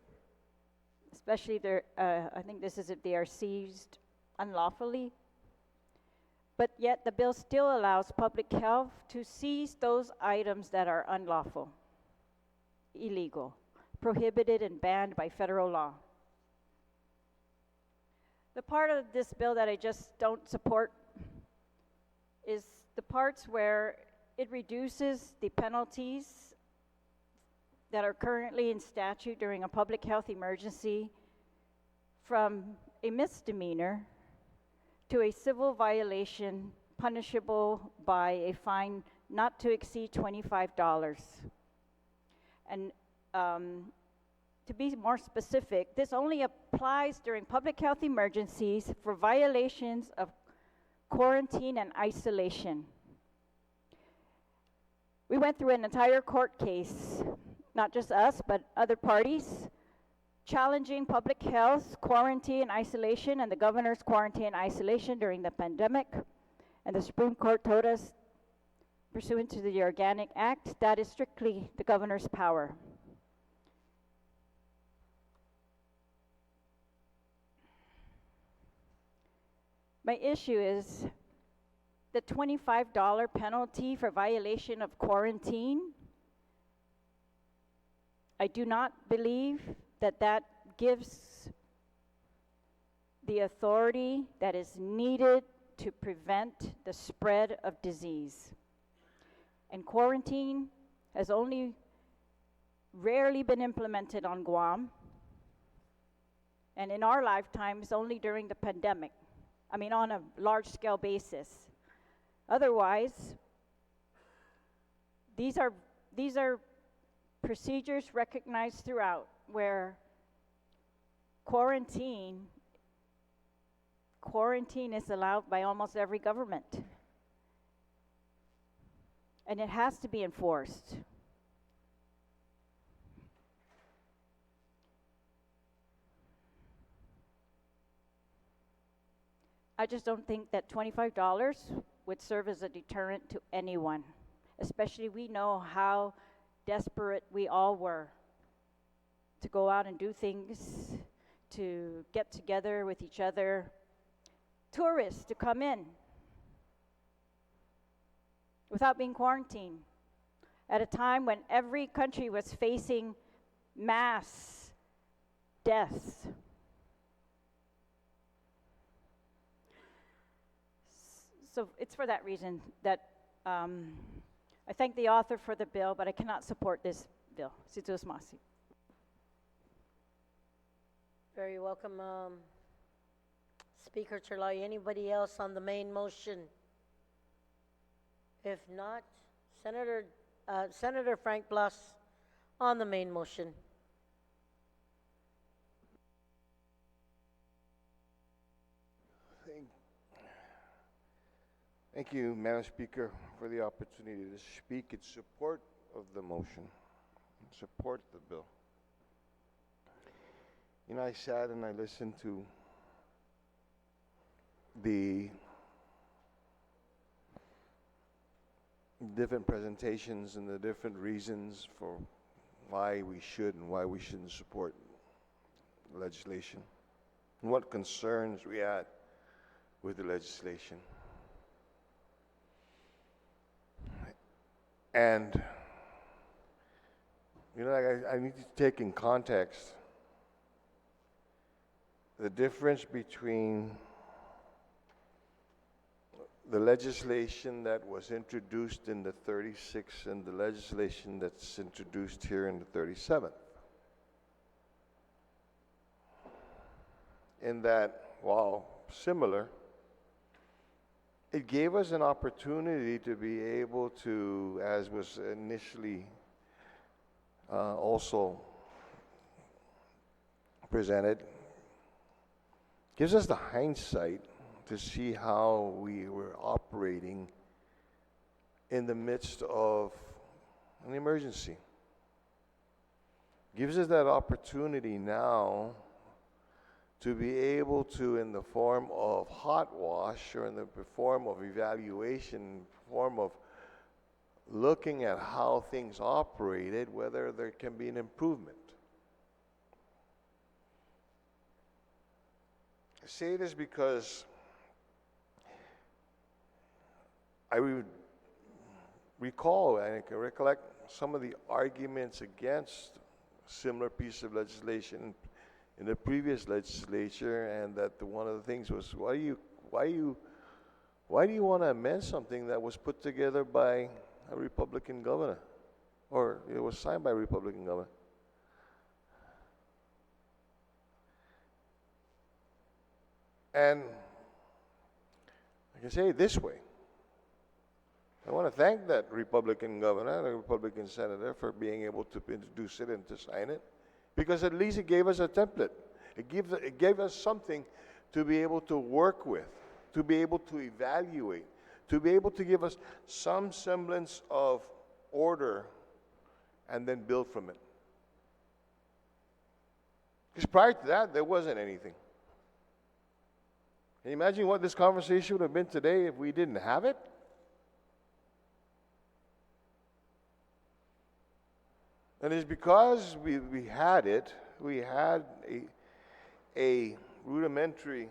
especially I think this is if they are seized unlawfully. But yet the bill still allows public health to seize those items that are unlawful, illegal, prohibited and banned by federal law. The part of this bill that I just don't support is the parts where it reduces the penalties that are currently in statute during a public health emergency from a misdemeanor to a civil violation punishable by a fine not to exceed $25. And to be more specific, this only applies during public health emergencies for violations of quarantine and isolation. We went through an entire court case, not just us, but other parties, challenging public health, quarantine, isolation, and the governor's quarantine and isolation during the pandemic. And the Supreme Court told us, pursuant to the Organic Act, that is strictly the governor's power. My issue is the $25 penalty for violation of quarantine. I do not believe that that gives the authority that is needed to prevent the spread of disease. And quarantine has only rarely been implemented on Guam, and in our lifetimes only during the pandemic. I mean, on a large-scale basis. Otherwise, these are procedures recognized throughout where quarantine is allowed by almost every government. And it has to be enforced. I just don't think that $25 would serve as a deterrent to anyone. Especially we know how desperate we all were to go out and do things, to get together with each other, tourists to come in without being quarantined at a time when every country was facing mass deaths. So it's for that reason that I thank the author for the bill, but I cannot support this bill. Situs Masi. Very welcome, Speaker Chirlai. Anybody else on the main motion? If not, Senator Frank Blas on the main motion. Thank you, Madam Speaker, for the opportunity to speak in support of the motion, in support of the bill. You know, I sat and I listened to the different presentations and the different reasons for why we should and why we shouldn't support legislation, and what concerns we had with the legislation. And, you know, I need to take in context the difference between the legislation that was introduced in the 36th and the legislation that's introduced here in the 37th. In that, while similar, it gave us an opportunity to be able to, as was initially also presented, gives us the hindsight to see how we were operating in the midst of an emergency. Gives us that opportunity now to be able to, in the form of hot wash or in the form of evaluation, form of looking at how things operated, whether there can be an improvement. I say this because I would recall and I can recollect some of the arguments against a similar piece of legislation in the previous legislature, and that one of the things was, why do you want to amend something that was put together by a Republican governor, or it was signed by a Republican governor? And I can say it this way. I want to thank that Republican governor, the Republican senator, for being able to introduce it and to sign it, because at least it gave us a template. It gave us something to be able to work with, to be able to evaluate, to be able to give us some semblance of order and then build from it. Because prior to that, there wasn't anything. Can you imagine what this conversation would have been today if we didn't have it? And it's because we had it, we had a rudimentary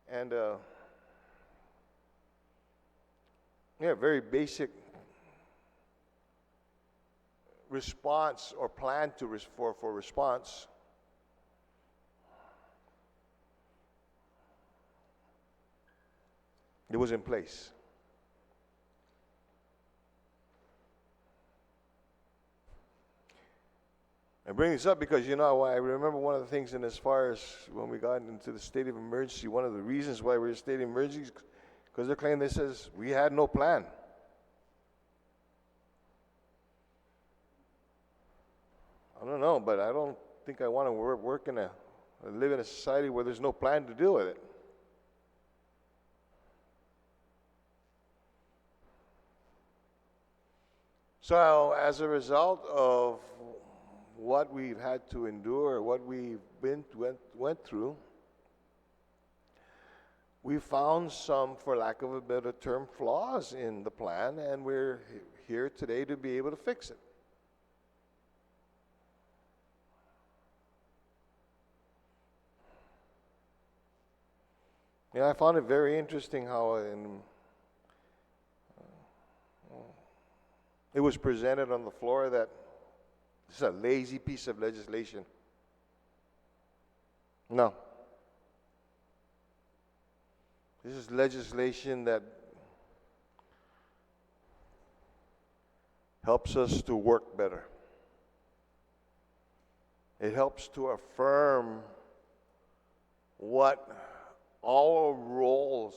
and Yeah, very basic response or plan to for response. It was in place. I bring this up because, you know, I remember one of the things, and as far as when we got into the state of emergency, one of the reasons why we're in state of emergency is because they're claiming this says we had no plan. I don't know, but I don't think I want to live in a society where there's no plan to deal with it. So as a result of what we've had to endure, what we've went through, we found some, for lack of a better term, flaws in the plan, and we're here today to be able to fix it. Yeah, I found it very interesting how it was presented on the floor that this is a lazy piece of legislation. No. This is legislation that helps us to work better. It helps to affirm what our role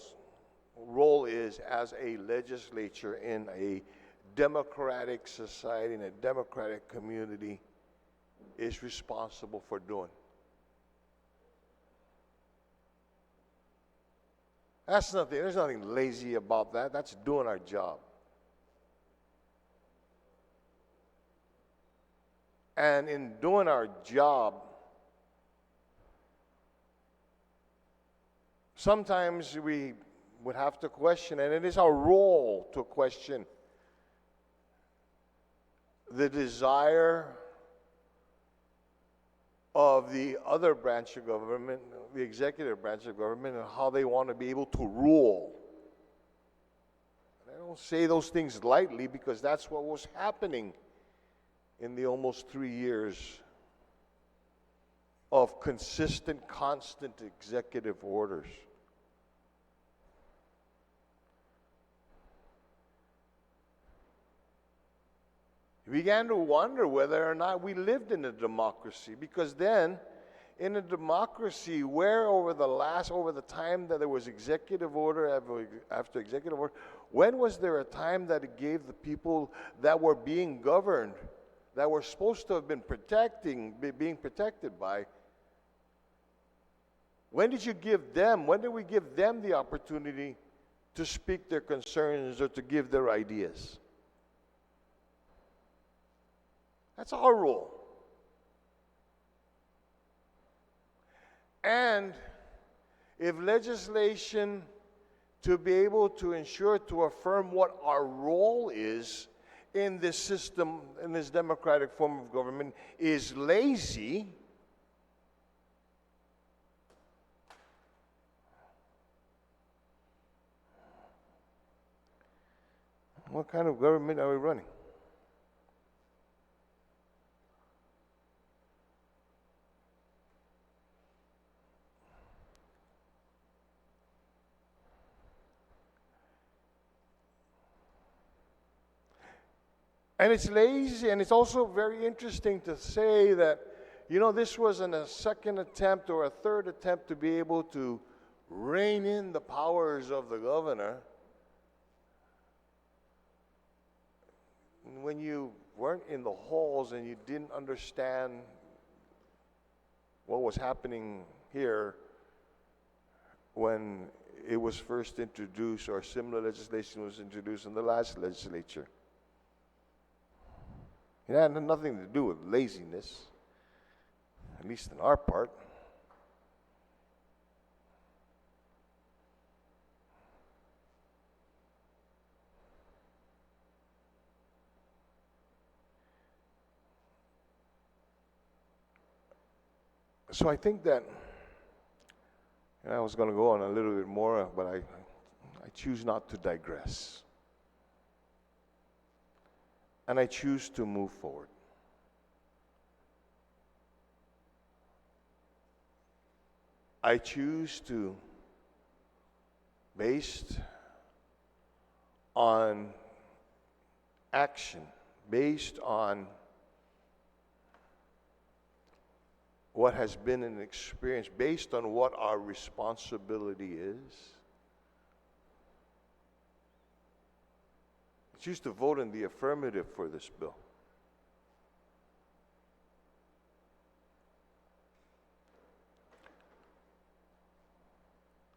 is as a legislature in a democratic society, in a democratic community, is responsible for doing. There's nothing lazy about that. That's doing our job. And in doing our job, sometimes we would have to question, and it is our role to question the desire of the other branch of government, the executive branch of government, and how they want to be able to rule. And I don't say those things lightly because that's what was happening in the almost 3 years of consistent, constant executive orders. We began to wonder whether or not we lived in a democracy, because then, in a democracy where over the time that there was executive order after executive order, when was there a time that it gave the people that were being governed, that were supposed to have been being protected by, when did we give them the opportunity to speak their concerns or to give their ideas? That's our role. And if legislation to be able to ensure, to affirm what our role is in this system, in this democratic form of government, is lazy, what kind of government are we running? And it's lazy, and it's also very interesting to say that, you know, this wasn't a second attempt or a third attempt to be able to rein in the powers of the governor. When you weren't in the halls and you didn't understand what was happening here when it was first introduced, or similar legislation was introduced in the last legislature. It had nothing to do with laziness, at least on our part. So I think that, and I was going to go on a little bit more, but I choose not to digress. and I choose to move forward. I choose to, based on action, based on what has been an experience, based on what our responsibility is, I choose to vote in the affirmative for this bill.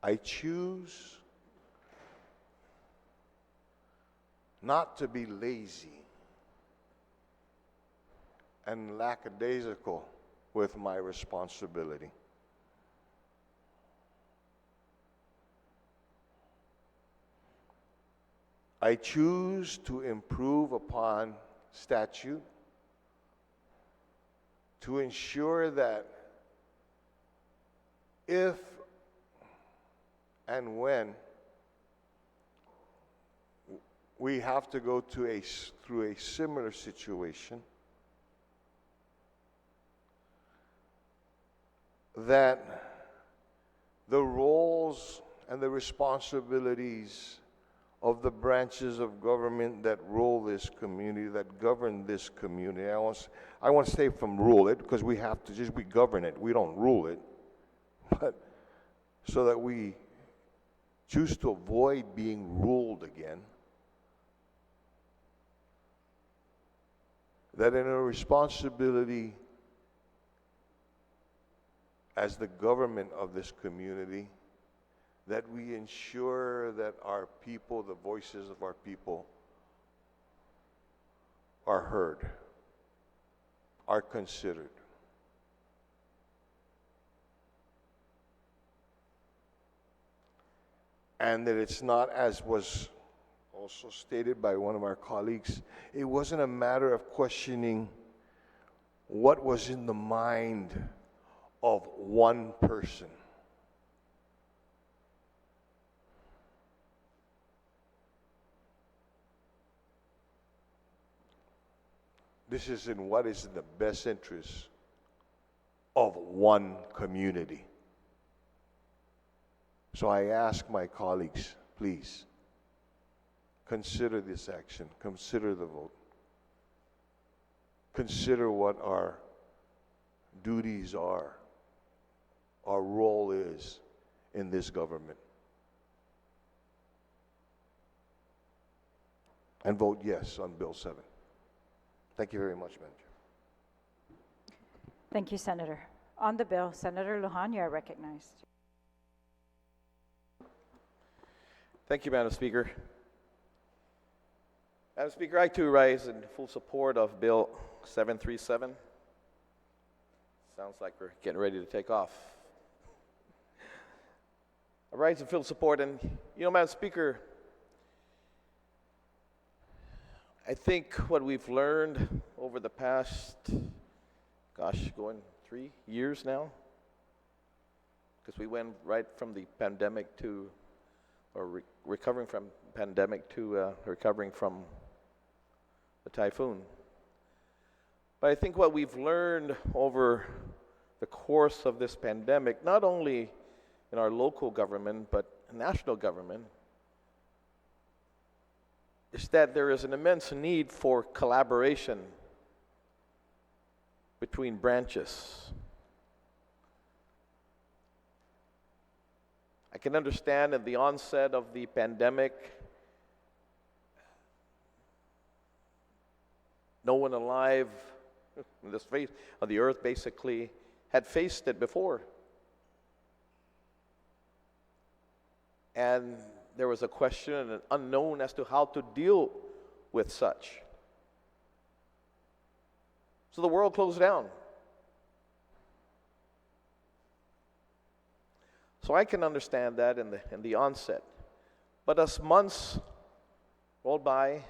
I choose not to be lazy and lackadaisical with my responsibility. I choose to improve upon statute to ensure that if and when we have to go through a similar situation, that the roles and the responsibilities of the branches of government that rule this community, that govern this community, I want to say from rule it, because we have to we govern it, we don't rule it, but so that we choose to avoid being ruled again, that in our responsibility as the government of this community, that we ensure that our people, the voices of our people, are heard, are considered. And that it's not, as was also stated by one of our colleagues, it wasn't a matter of questioning what was in the mind of one person. This is in what is in the best interest of one community. So I ask my colleagues, please, consider this action, consider the vote. Consider what our duties are, our role is in this government. And vote yes on Bill 7. Thank you very much, Madam Chair. Thank you, Senator. On the bill, Senator Lujan, you are recognized. Thank you, Madam Speaker. Madam Speaker, I too rise in full support of Bill 737. Sounds like we're getting ready to take off. I rise in full support, and Madam Speaker, I think what we've learned over the past, going 3 years now, because we went right from the pandemic to, recovering from pandemic to recovering from the typhoon. But I think what we've learned over the course of this pandemic, not only in our local government, but national government, is that there is an immense need for collaboration between branches. I can understand at the onset of the pandemic, no one alive on this face of the earth basically had faced it before. And there was a question and an unknown as to how to deal with such. So the world closed down. So I can understand that in the onset. But as months rolled by,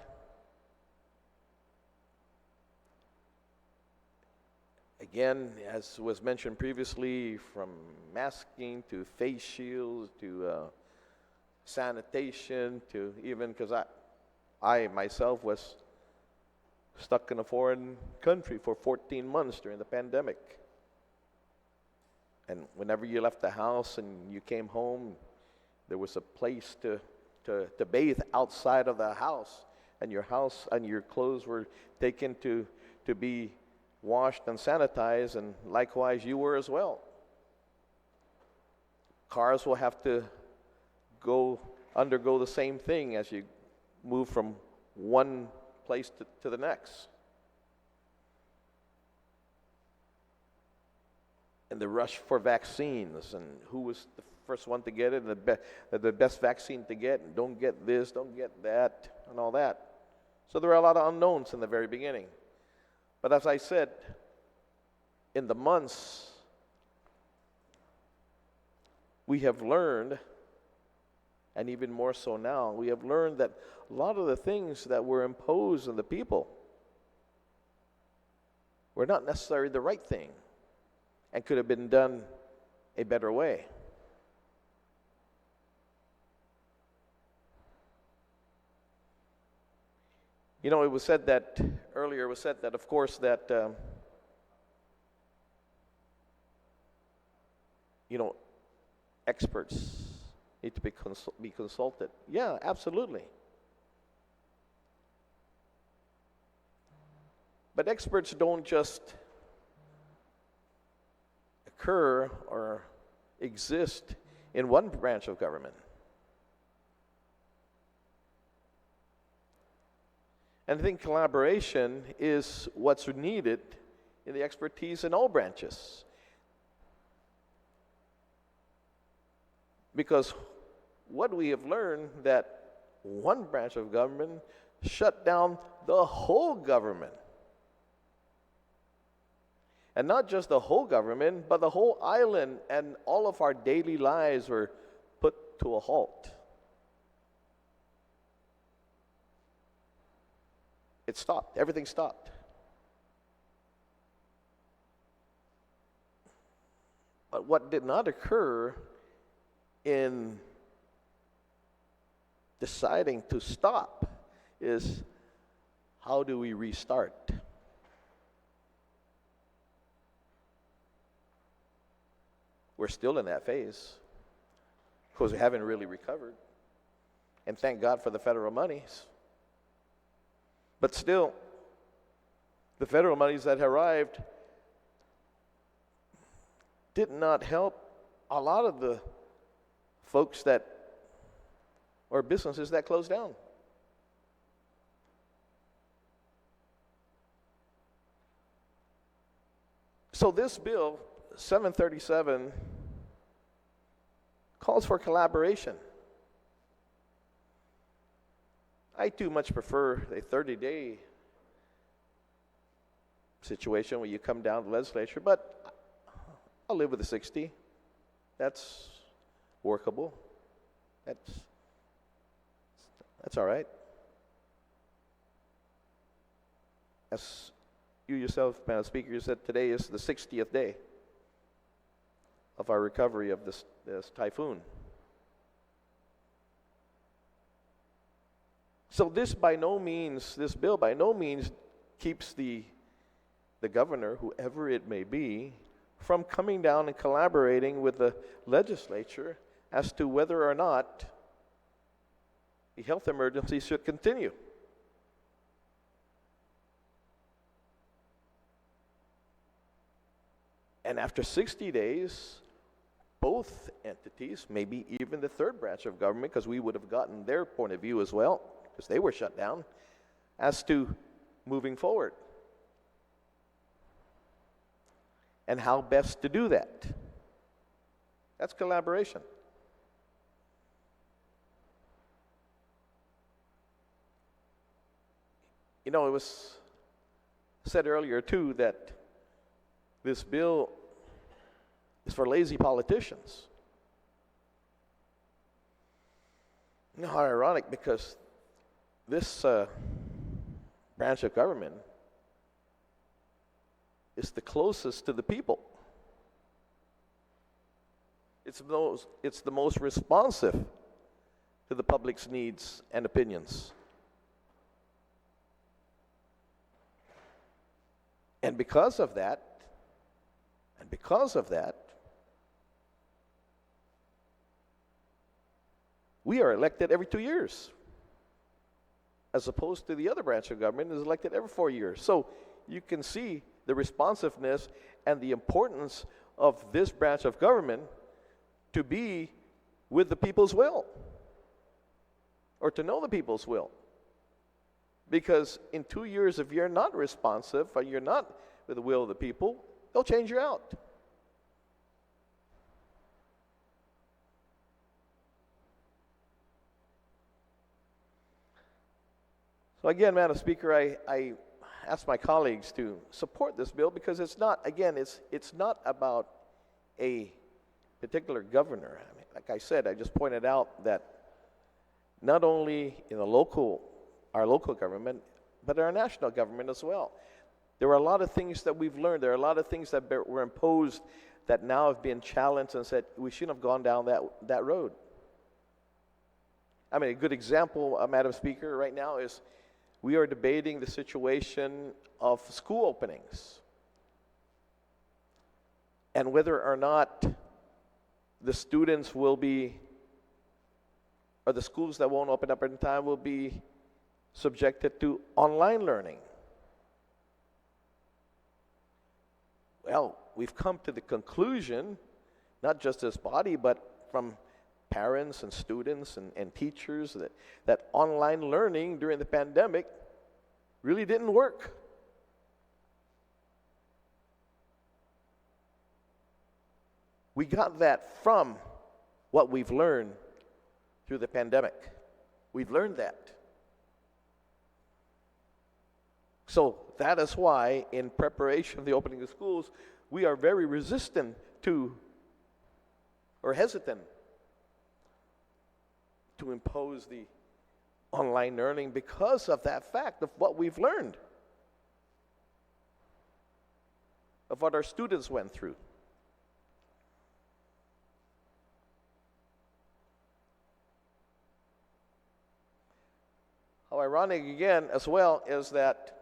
again, as was mentioned previously, from masking to face shields to sanitation to even, because I myself was stuck in a foreign country for 14 months during the pandemic. And whenever you left the house and you came home, there was a place to bathe outside of the house, and your clothes were taken to be washed and sanitized, and likewise you were as well. Cars will have to undergo the same thing as you move from one place to the next. And the rush for vaccines, and who was the first one to get it, and the best vaccine to get, and don't get this, don't get that, and all that. So there were a lot of unknowns in the very beginning. But as I said, in the months, we have learned, and even more so now, we have learned that a lot of the things that were imposed on the people were not necessarily the right thing and could have been done a better way. You know, it was said that earlier, of course, that experts need to be consulted. Yeah, absolutely. But experts don't just occur or exist in one branch of government. And I think collaboration is what's needed in the expertise in all branches. Because what we have learned that one branch of government shut down the whole government. And not just the whole government, but the whole island, and all of our daily lives were put to a halt. It stopped. Everything stopped. But what did not occur in deciding to stop is, how do we restart? We're still in that phase because we haven't really recovered. And thank God for the federal monies. But still, the federal monies that arrived did not help a lot of the folks or businesses that closed down. So this bill, 737, calls for collaboration. I too much prefer a 30-day situation where you come down to the legislature, but I'll live with the 60. That's workable. That's all right. As you yourself, Madam Speaker, you said today is the 60th day of our recovery of this typhoon. So this bill by no means keeps the governor, whoever it may be, from coming down and collaborating with the legislature as to whether or not the health emergency should continue. And after 60 days, both entities, maybe even the third branch of government, because we would have gotten their point of view as well, because they were shut down, as to moving forward and how best to do that. That's collaboration. You know, it was said earlier too that this bill is for lazy politicians. You know how ironic, because this branch of government is the closest to the people. It's the most responsive to the public's needs and opinions. And because of that, we are elected every 2 years, as opposed to the other branch of government is elected every 4 years. So you can see the responsiveness and the importance of this branch of government to be with the people's will, or to know the people's will. Because in 2 years, if you're not responsive or you're not with the will of the people, they'll change you out. So again, Madam Speaker, I ask my colleagues to support this bill because it's not, again, it's not about a particular governor. I mean, like I said, I just pointed out that not only in our local government, but our national government as well. There are a lot of things that we've learned. There are a lot of things that were imposed that now have been challenged and said we shouldn't have gone down that road. I mean, a good example, Madam Speaker, right now is we are debating the situation of school openings and whether or not the students will be, or the schools that won't open up in time will be subjected to online learning. Well, we've come to the conclusion, not just this body, but from parents and students and teachers, that online learning during the pandemic really didn't work. We got that from what we've learned through the pandemic. We've learned that. So that is why, in preparation of the opening of schools, we are very resistant to, or hesitant to impose the online learning because of that fact of what we've learned, of what our students went through. How ironic again as well is that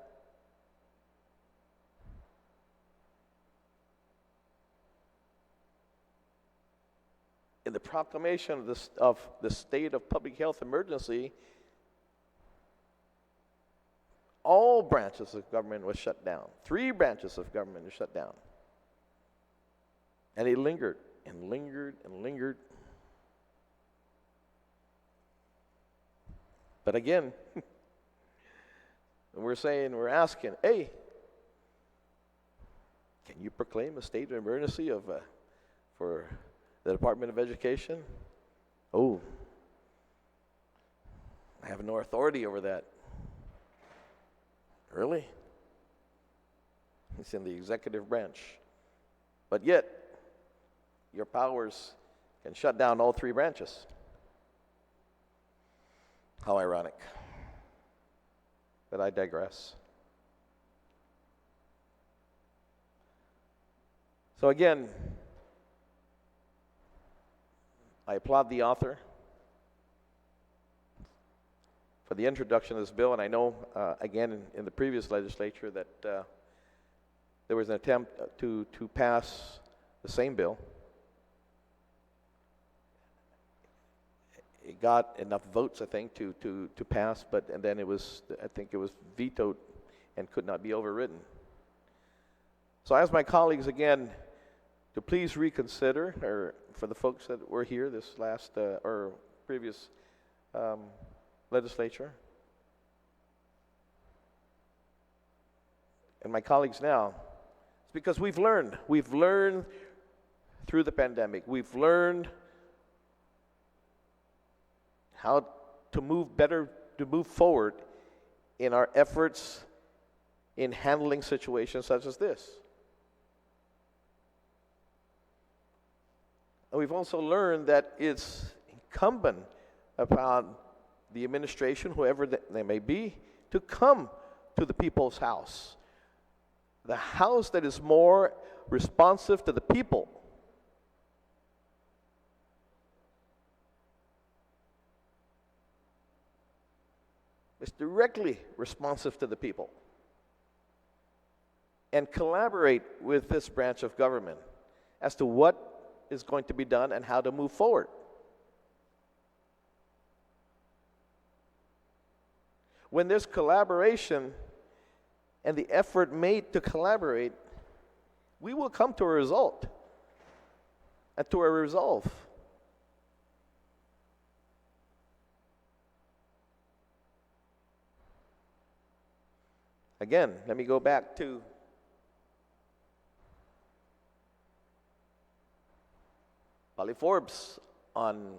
in the proclamation of the state of public health emergency, all branches of government was shut down. 3 branches of government were shut down. And it lingered and lingered and lingered. But again, we're asking, hey, can you proclaim a state of emergency for the Department of Education? Oh, I have no authority over that. Really? It's in the executive branch. But yet, your powers can shut down all 3 branches. How ironic. But I digress. So again, I applaud the author for the introduction of this bill, and I know, again, in the previous legislature that there was an attempt to pass the same bill. It got enough votes, I think, to pass, and then I think it was vetoed and could not be overridden. So I ask my colleagues again to please reconsider, or for the folks that were here this last or previous legislature, and my colleagues now, it's because we've learned through the pandemic. We've learned how to move forward in our efforts in handling situations such as this. And we've also learned that it's incumbent upon the administration, whoever they may be, to come to the people's house. The house that is more responsive to the people. It's directly responsive to the people. and collaborate with this branch of government as to what is going to be done and how to move forward. When there's collaboration and the effort made to collaborate, we will come to a result and to a resolve. Again, let me go back to Polly Forbes on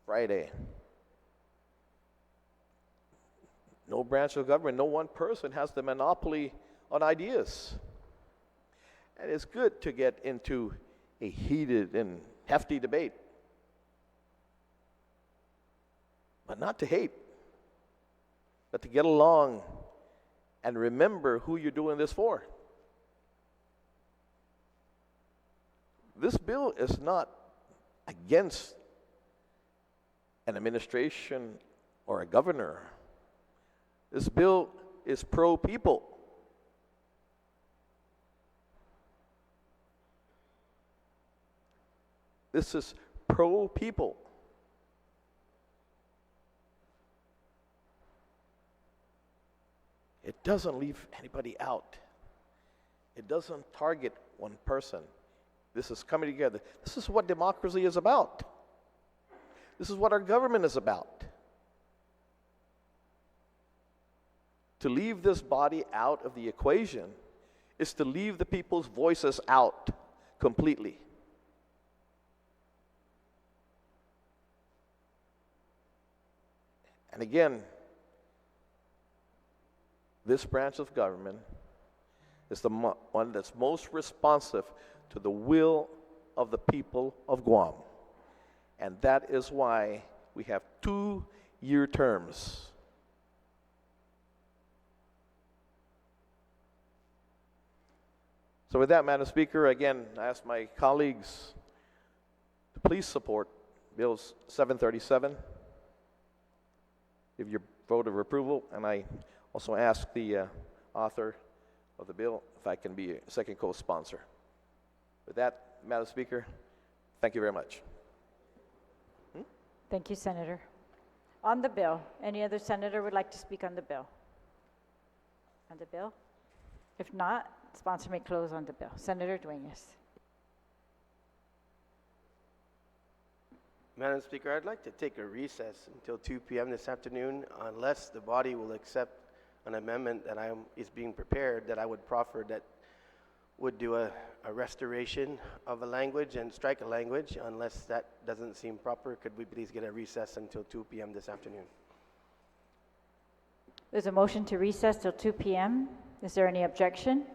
Friday. No branch of government, no one person has the monopoly on ideas. And it's good to get into a heated and hefty debate, but not to hate, but to get along and remember who you're doing this for. This bill is not against an administration or a governor. This bill is pro-people. This is pro-people. It doesn't leave anybody out. It doesn't target one person. This is coming together. This is what democracy is about. This is what our government is about. To leave this body out of the equation is to leave the people's voices out completely. And again, this branch of government is the one that's most responsive to the will of the people of Guam. And that is why we have 2-year terms. So with that, Madam Speaker, again, I ask my colleagues to please support Bill 737. Give your vote of approval, and I also ask the author of the bill if I can be a second co-sponsor. With that, Madam Speaker, thank you very much. Thank you, Senator. On the bill, any other senator would like to speak on the bill? On the bill? If not, sponsor may close on the bill. Senator Dueñas. Madam Speaker, I'd like to take a recess until 2 p.m. this afternoon, unless the body will accept an amendment that is being prepared that I would proffer that would do a restoration of a language and strike a language. Unless that doesn't seem proper, could we please get a recess until 2 p.m. this afternoon? There's a motion to recess till 2 p.m. Is there any objection?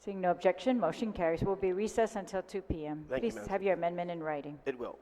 Seeing no objection, motion carries. We'll be recessed until 2 p.m. Thank you, Please Madam have your amendment in writing. It will.